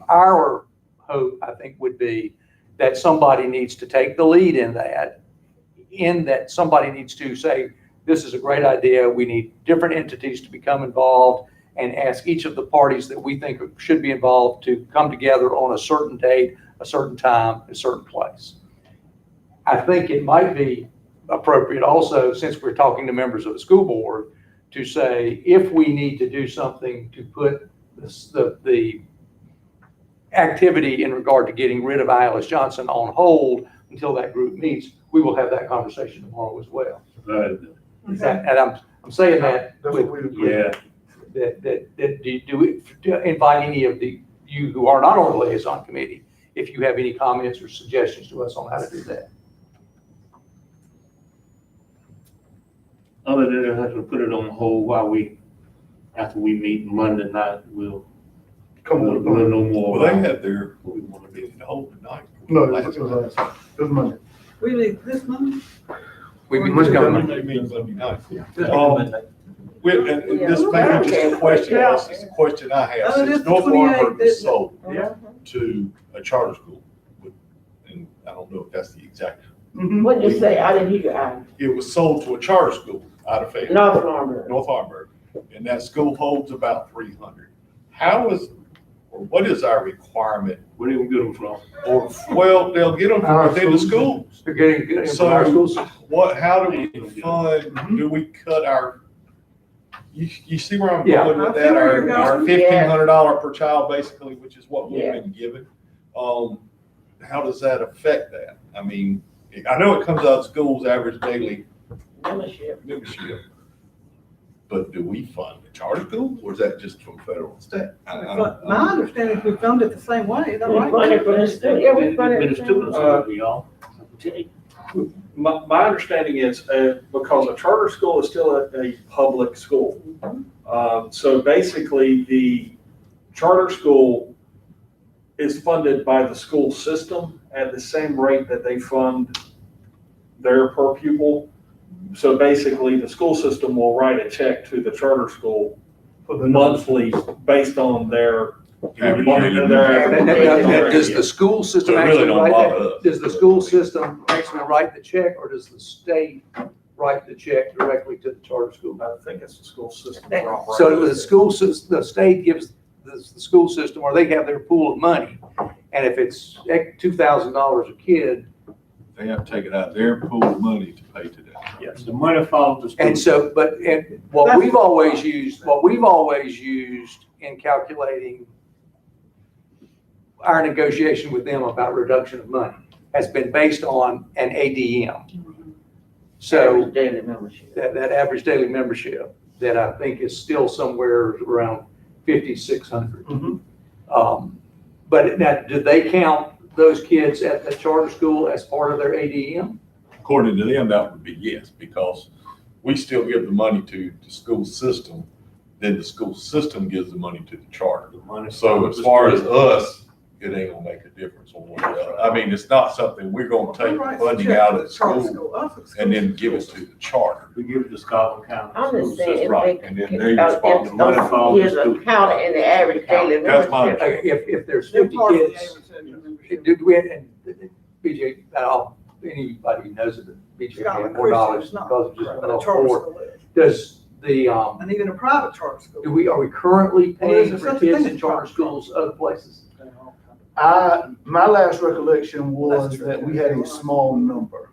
our hope, I think, would be that somebody needs to take the lead in that somebody needs to say, this is a great idea. We need different entities to become involved and ask each of the parties that we think should be involved to come together on a certain date, a certain time, a certain place. I think it might be appropriate also, since we're talking to members of the school board, to say, if we need to do something to put the activity in regard to getting rid of ILS Johnson on hold until that group meets, we will have that conversation tomorrow as well. Right. And I'm saying that That's with, what we Yeah, do we invite any of you who are not on the liaison committee, if you have any comments or suggestions to us on how to do that. other than having to put it on hold after we meet Monday night, we'll know more. Well, they about had their, what we want to do. the whole night. No, it was Monday. We leave this month? We just got Monday meeting Monday night. Just Um, Monday. And this may be just a question, this is a question I have. Oh, it is Since the North 28th, Warrenburg was isn't it? sold Yeah. to a charter school, and I don't know if that's the exact, What'd you say? I didn't hear you. it was sold to a charter school out of Fayetteville. North Farmer. North Harburg, and that school holds about 300. How is, or what is our requirement? Where they gonna get them from? Or, well, they'll get them from within the schools. They're getting So- from our school system. What, how do we fund, do we cut our, you see where I'm Yeah. going with I see that? where you're Our going. $1,500 per child, basically, which is what we've Yeah. been given. How does that affect that? I mean, I know it comes out of schools' average daily Membership. membership. But do we fund the charter school, or is that just from federal and state? But my understanding is we filmed it the same way, is that We right? funded for the student, yeah, we funded. Been a student, y'all. My understanding is, because a charter school is still a public school. So basically, the charter school is funded by the school system at the same rate that they fund their per pupil. So basically, the school system will write a check to the charter school monthly based on their. Average Now, daily does the school system So it really actually don't write bother that? us. Does the school system actually write the check, or does the state write the check directly to the charter school? I think it's the school system. So the school system, the state gives the school system, or they have their pool of money, and if it's $2,000 a kid, They have to take it out of their pool of money to pay to that. Yes, the money follows the school. and so, and what we've always used in calculating our negotiation with them about reduction of money has been based on an ADM. So Average daily membership. that average daily membership that I think is still somewhere around 5,600. But now, do they count those kids at the charter school as part of their ADM? According to them, that would be yes, because we still give the money to the school system, then the school system gives the money to the charter. The money So follows as the far as school. us, it ain't gonna make a difference on what, I mean, it's not something we're gonna take funding out of the school and then give it to the charter. We give it to Scotland County. I'm School just saying, system. if Right, they, and then if they respond to money follows the kids are student. counted in the average daily That's my membership. If there's 50 kids, did we, and BJ, anybody who knows it, BJ has more knowledge because of just But been a on charter board. school is. Does the, And even a private charter school. are we currently Well, there's paying a for such kids thing in as charter charter schools other places? My last recollection was that we had a small number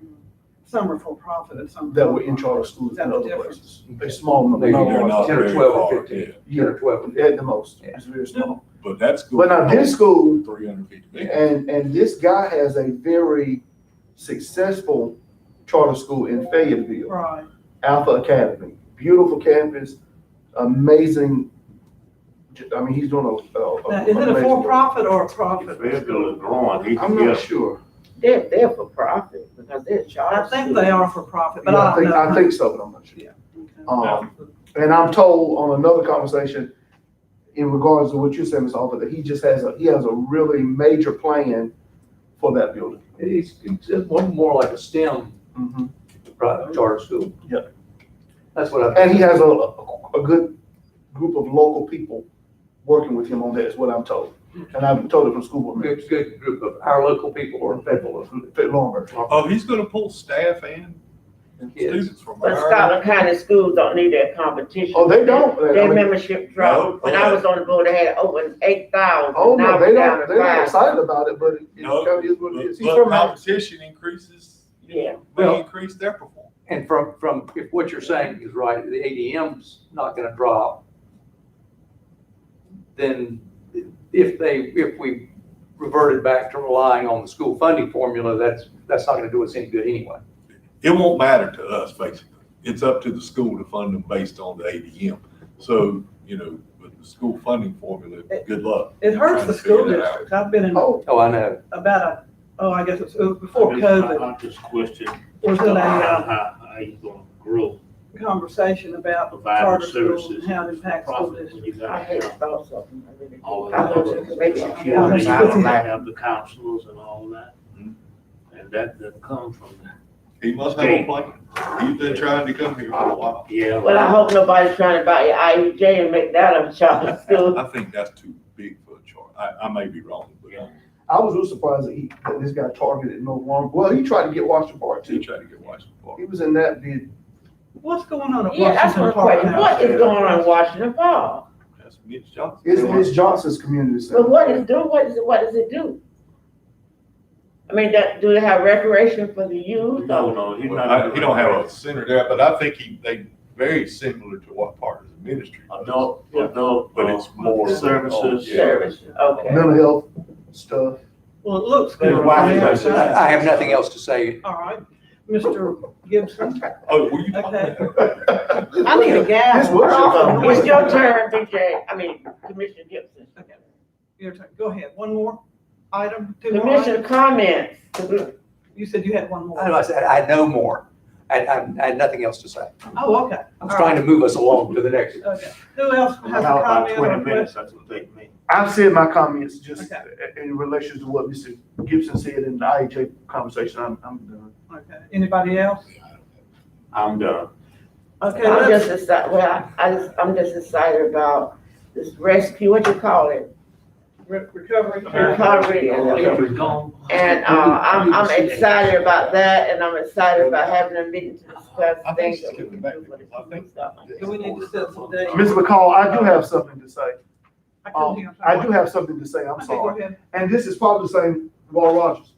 Some are for profit and some. that were in charter schools in That's other different. places. A small number. Maybe not They're large. not 10 or very 12 or far, 15. yeah. 10 or 12. At the most, Yeah. it's very small. But that school. But now this school, 350 big. and this guy has a very successful charter school in Fayetteville, Right. Alpha Academy. Beautiful campus, amazing. I mean, he's doing Now, is it a amazing work. for-profit or a profit? Fayetteville is growing. I'm not sure. They're for profit because they're I charged. think they are for profit, but Yeah, I don't know. I think so, but I'm not sure. Yeah. Okay. And I'm told on another conversation in regards to what you said, Mr. Alpert, that he just has he has a really major plan for that building. It's one more like a STEM private charter school. Yeah. That's what I. And he has a good group of local people working with him on that, is what I'm told. And I've been told it from school board members. Good group of our local people or federal. Fit Longer. Oh, he's gonna pull staff and and kids. students from But our. Scotland County schools don't need that competition. Oh, they don't. I Their mean, membership dropped. When I was on the board, they had over 8,000. oh, Now no, we're they down don't, to they're not 5. excited about it, but it No, kind of is what it is. He's but from, competition increases, Yeah. they increase their performance. And from, if what you're saying is right, the ADM's not gonna drop, then if we reverted back to relying on the school funding formula, that's not gonna do us any good anyway. It won't matter to us, basically. It's up to the school to fund them based on the ADM. So, you know, with the school funding formula, good luck. It hurts trying the to figure school that out. districts. I've been in oh, Oh, I know. about I guess it was before COVID, I just question, was in a how you gonna grow conversation about providing charter schools services, and how it impacts school profit when districts. you I got hate thoughts of them. I really do. all of I know that. that maybe Security, Yeah, you that's- have the counselors and all that. And that comes from that. He must have a plan. He's been trying to come here for a while. Yeah. Well, I hope nobody's trying to buy your IEJ and make that a charter school. I think that's too big for a chart. I may be wrong, but I was real surprised that this guy targeted no longer. Well, he tried to get Washington Park he too. tried to get Washington Park. He was in that bid. What's going on at Yeah, that's Washington one Park question. now? What is going on in Washington Park? That's Mitch Johnson. It's Ms. Johnson's community center. But what does it do? I mean, do they have recreation for the youth? No, he's Well, not. he don't have a center there, but I think they very similar to what part of the ministry. does. Adult, But it's more services. Yeah. Service, okay. Mental health stuff. Well, it looks good. There's Washington. I have nothing else to say. All right, Mr. Gibson. Oh, were you? Okay. I I need a gas. This was It's your turn, Commissioner Gibson. Okay. Your turn. Go ahead. One more item, two more Commissioner items? comments. You said you had one more. I said, I had no more. I had nothing else to say. Oh, okay. I was trying to move us along to the next. Okay. Who else has a About comment 20 or minutes, question? that's what take me. I've said my comments just Okay. in relation to what Mr. Gibson said in the IHA conversation. I'm done. Okay. Anybody else? I'm done. Okay, I'm let's, just excited, I'm just excited about this rescue, what you call it? recovery. Recovery. It's gone. And, I'm excited about that, and I'm excited about having a meeting to discuss I think things she's that we coming can back. do for the I think- stuff. Do we need to set some dates? Ms. McCall, I do have something to say. I couldn't hear. I do have something to say. I'm Okay, go sorry. ahead. And this is probably the same Walter Rogers.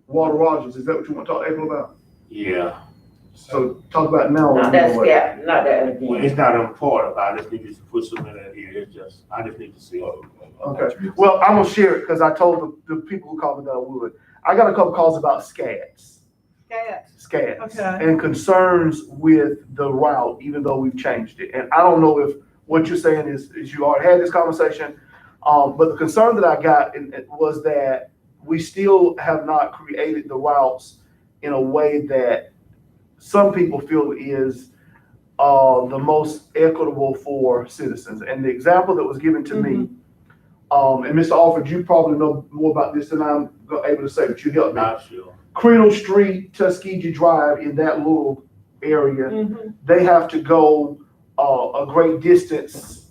Walter Rogers, is that what you want to talk to April about? Yeah. So talk about it now. Not that scap, not that Well, again. it's not important. I just need to put some in there here. It's just, I just need to see. Okay, well, I'm gonna share it because I told the people who called me that I would. I got a couple calls about scads. Cats. Scads. Okay. And concerns with the route, even though we've changed it. And I don't know if what you're saying is you already had this conversation. But the concern that I got was that we still have not created the routes in a way that some people feel is the most equitable for citizens. And the example that was given to me, and Mr. Alford, you probably know more about this than I'm able to say, but you helped me. Not sure. Cradle Street, Tuskegee Drive, in that little area, they have to go a great distance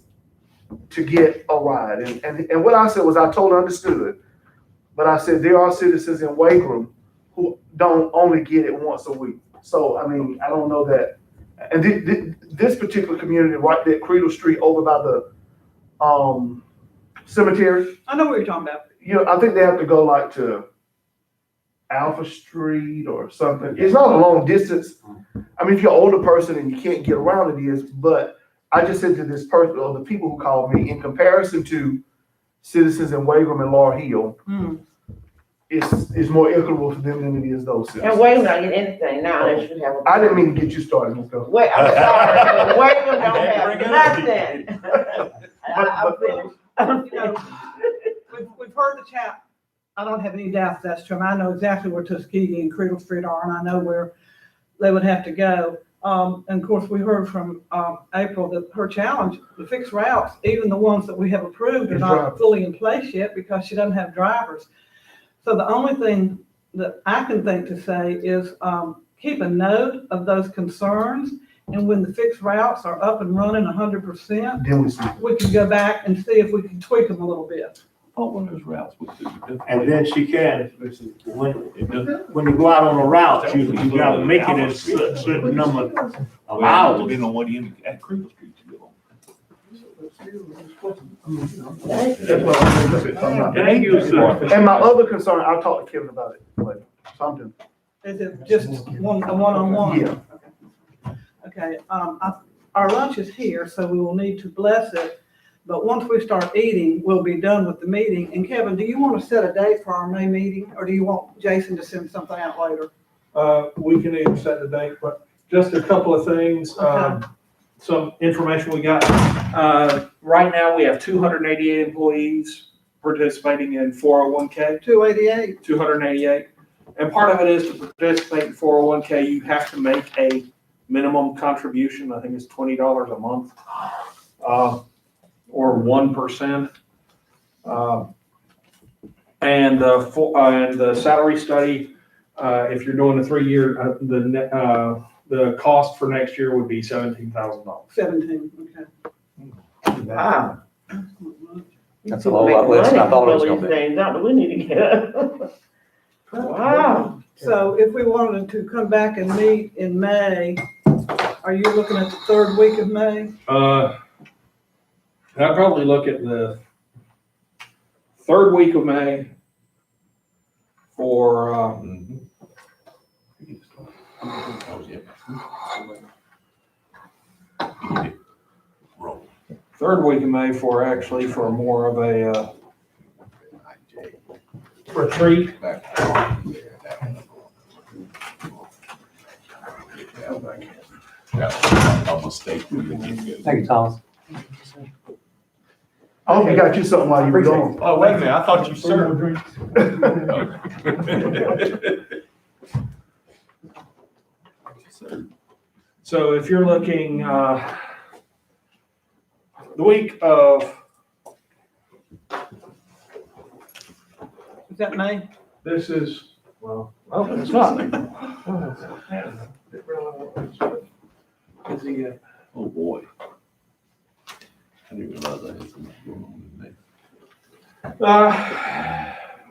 to get a ride. And what I said was, I totally understood, but I said there are citizens in Wagram who don't only get it once a week. So, I mean, I don't know that. And this particular community, right there, Cradle Street over by the cemetery, I know what you're talking about. you know, I think they have to go like to Alpha Street or something. It's not a long distance. I mean, if you're an older person and you can't get around, it is, but I just said to this person, or the people who called me, in comparison to citizens in Wagram and Laurel Hill, it's more equitable for them than it is those citizens. And Waveland not get anything now, they should have. I didn't mean to get you started, Ms. Go. Wait, I'm sorry, Waveland don't have nothing. I'm finished. You know, we've heard the chat. I don't have any doubts that's true. And I know exactly where Tuskegee and Cradle Street are, and I know where they would have to go. And of course, we heard from April that her challenge, the fixed routes, even the ones that we have approved, are not fully in place yet because she doesn't have drivers. So the only thing that I can think to say is keep a note of those concerns. And when the fixed routes are up and running 100%, Then we see. we can go back and see if we can tweak them a little bit. Oh, one of those routes we do. And then she can, when you go out on a route, you gotta make it in a certain number of hours. Depending on what end at Crinkle Street you live on. Thank you, sir. And my other concern, I'll talk to Kevin about it later. Something. Is it just a one-on-one? Yeah. Okay, our lunch is here, so we will need to bless it. But once we start eating, we'll be done with the meeting. And Kevin, do you want to set a date for our May meeting, or do you want Jason to send something out later? We can even set the date, but just a couple of things, Okay. some information we got. Right now, we have 288 employees participating in 401K. 288. 288. And part of it is to participate in 401K, you have to make a minimum contribution. I think it's $20 a month, or 1%. And the salary study, if you're doing a 3-year, the cost for next year would be $17,000. 17, okay. Wow. That's a whole lot less than I thought it was gonna be. Doctor, we need to get Wow. So if we wanted to come back and meet in May, are you looking at the 3rd week of May? I'd probably look at the 3rd week of May for, third week of May for more of a retreat. A mistake. Thank you, Thomas. I hope you got you something while you were gone. Oh, wait a minute, I thought you served. So if you're looking, the week of, Is that May? this is, well, oh, it's not. Is he, Oh, boy. I didn't realize I had something going on with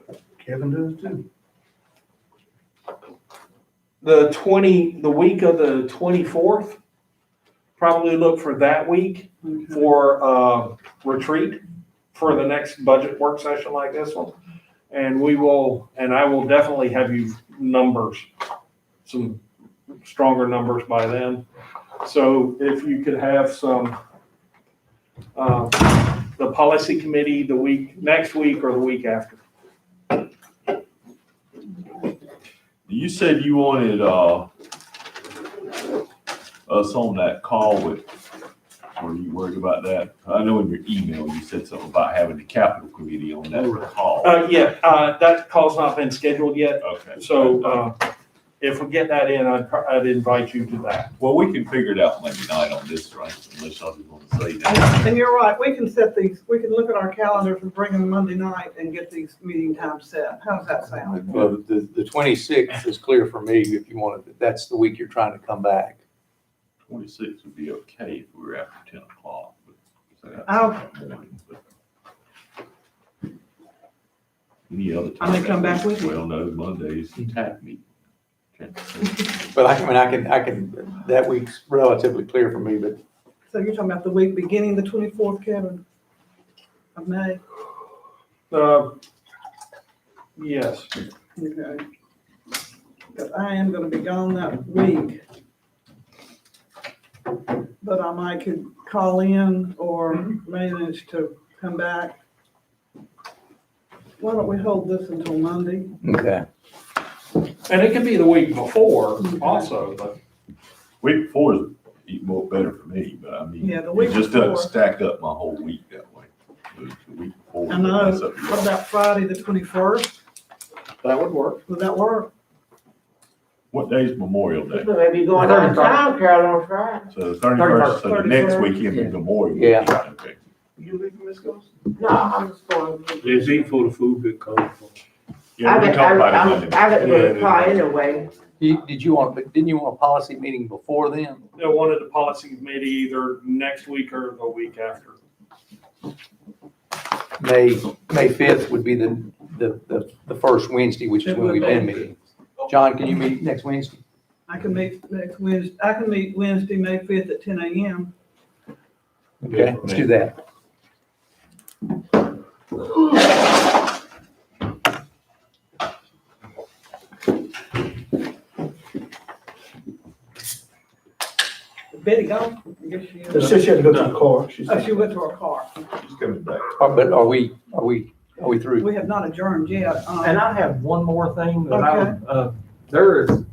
me. Kevin does too. the week of the 24th, probably look for that week for retreat for the next budget work session like this one. And I will definitely have you numbers, some stronger numbers by then. So if you could have some, the policy committee next week or the week after. You said you wanted, us on that call with, were you worried about that? I know in your email, you said something about having the capital committee on that call. That call's not been scheduled yet. Okay. So, if we get that in, I'd invite you to that. Well, we can figure it out Monday night on this, right? Unless y'all just want to say that. And you're right, we can look at our calendars and bring them Monday night and get these meeting times set. How's that sound? Well, the 26th is clear for me if you want to, that's the week you're trying to come back. 26 would be okay if we were after 10 o'clock. Any other time? I may come back with you. Well, no, Monday's TAC meeting. But I can, that week's relatively clear for me, but So you're talking about the week beginning the 24th, Kevin, of May? Yes. Okay. But I am gonna be gone that week. But I might could call in or manage to come back. Why don't we hold this until Monday? okay. And it could be the week before also, but. Week before is more better for me, but I mean, Yeah, the week it just before. doesn't stack up my whole week that way. The week before. I know. that's up to What y'all. about Friday, the 21st? That would work. Would that work? What day is Memorial Day? Maybe going out of town, Carol, on Friday. So the 31st, so the next 31st. weekend is Memorial. Yeah. Day. Okay. You leaving, Ms. Ghost? No, I'm just going. Let's eat for the food get cold. Yeah, we talked about it I Monday. got to go to the car anyway. Didn't you want a policy meeting before then? They wanted the policy committee either next week or the week after. May 5th would be the first Wednesday, which is when we've been meeting. John, can you meet next Wednesday? I can meet next Wednesday, I can meet Wednesday, May 5th at 10 a.m. Okay, let's do that. Betty gone? I guess she is. She said she had to go to the car. Oh, she went to her car. She's coming back. But are we through? We have not adjourned yet. And I have one more thing that I would, there is,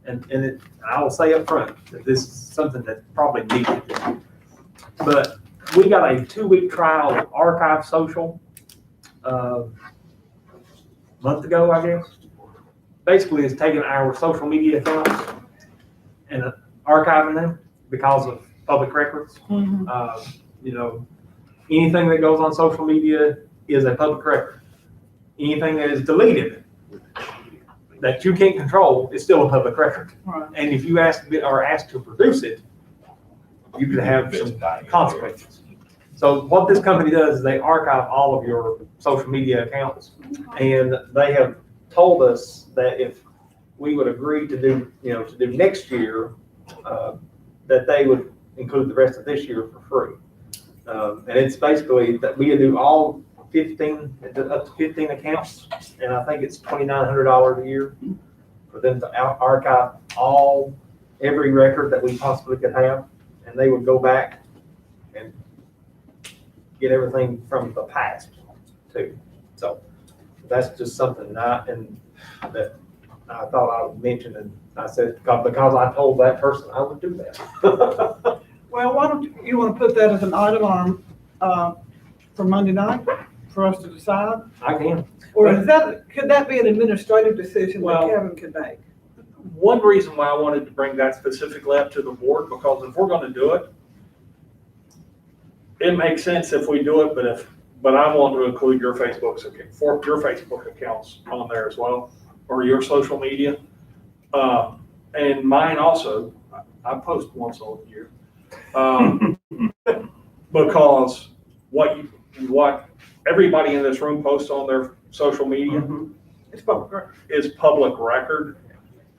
and I will say up front that this is something that's probably needed. But we got a 2-week trial of Archive Social, month ago, I guess. Basically, it's taking our social media accounts and archiving them because of public records. You know, anything that goes on social media is a public record. Anything that is deleted that you can't control is still a public record. Right. And if you are asked to produce it, you could have some consequences. So what this company does is they archive all of your social media accounts, and they have told us that if we would agree to do next year, that they would include the rest of this year for free. And it's basically that we do all 15, up to 15 accounts, and I think it's $2,900 a year for them to archive every record that we possibly could have, and they would go back and get everything from the past too. So that's just something that I thought I would mention, and I said, because I told that person I would do that. Well, why don't you want to put that as an item on, for Monday night for us to decide? I can. Or could that be an administrative decision that Kevin could make? One reason why I wanted to bring that specifically up to the board, because if we're gonna do it, it makes sense if we do it, but I want to include your Facebook accounts on there as well, or your social media. And mine also, I post once a year. Because what everybody in this room posts on their social media It's public record. is public record.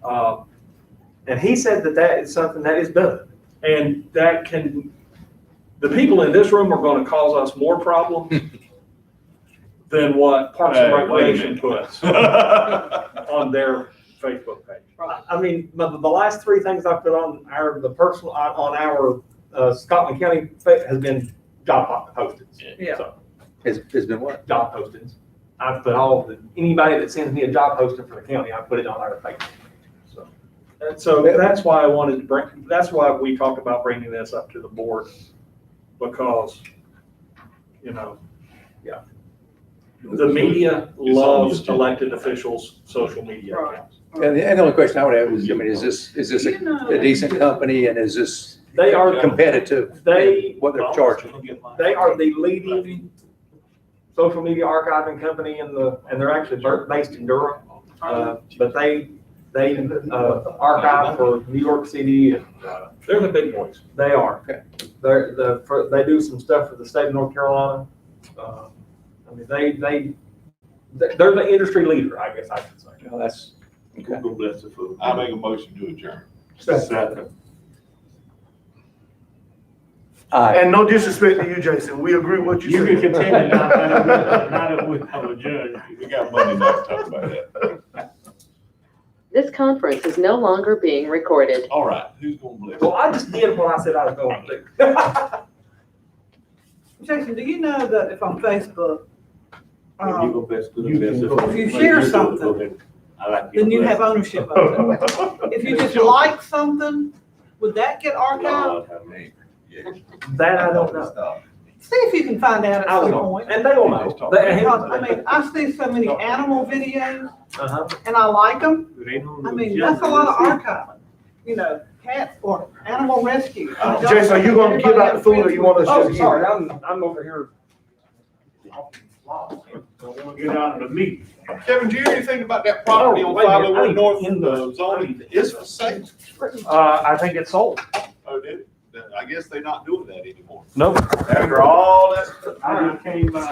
And he said that is something that is done. And the people in this room are gonna cause us more problems than what Parks and Recreation puts on their Facebook page. I mean, the last 3 things I put on our Scotland County has been job postings. Yeah. So, It's been what? job postings. I've put anybody that sends me a job posting for the county, I put it on our Facebook. So, And so that's why I wanted to that's why we talked about bringing this up to the board, because, the media loves elected officials' social media accounts. And the only question I would have is, is this a decent company, and is this they are competitive? What they're charging? They are the leading social media archiving company and they're actually based in Durham. But they archive for New York City. And, they're the big boys. They are. Okay. They do some stuff for the state of North Carolina. I mean, they're the industry leader, I guess I should say. Well, that's okay. God bless the food. I make a motion to adjourn. Second. And no disrespect to you, Jason, we agree with what you You said. can continue now that we have adjourned. We got Monday night to talk about that. This conference is no longer being recorded. All right, who's gonna bless? Well, I just did what I said I was going to do. Jason, do you know that if on Facebook, You go best to the best. if you share something, then you have ownership of it? If you just like something, would that get archived? That I don't know. See if you can find out at I some will, point. and they will know. Because, I mean, I see so many animal videos and I like them. I mean, that's a lot of archiving, cats or animal rescue. Jason, are you gonna give out the food or you want us to? Oh, sorry, I'm over here. Don't want to get out of the meat. Kevin, do you hear anything about that property on wait a minute. 501 North In the zoning is for sale? I think it's sold. Oh, did it? I guess they're not doing that anymore. Nope. After all that. I came,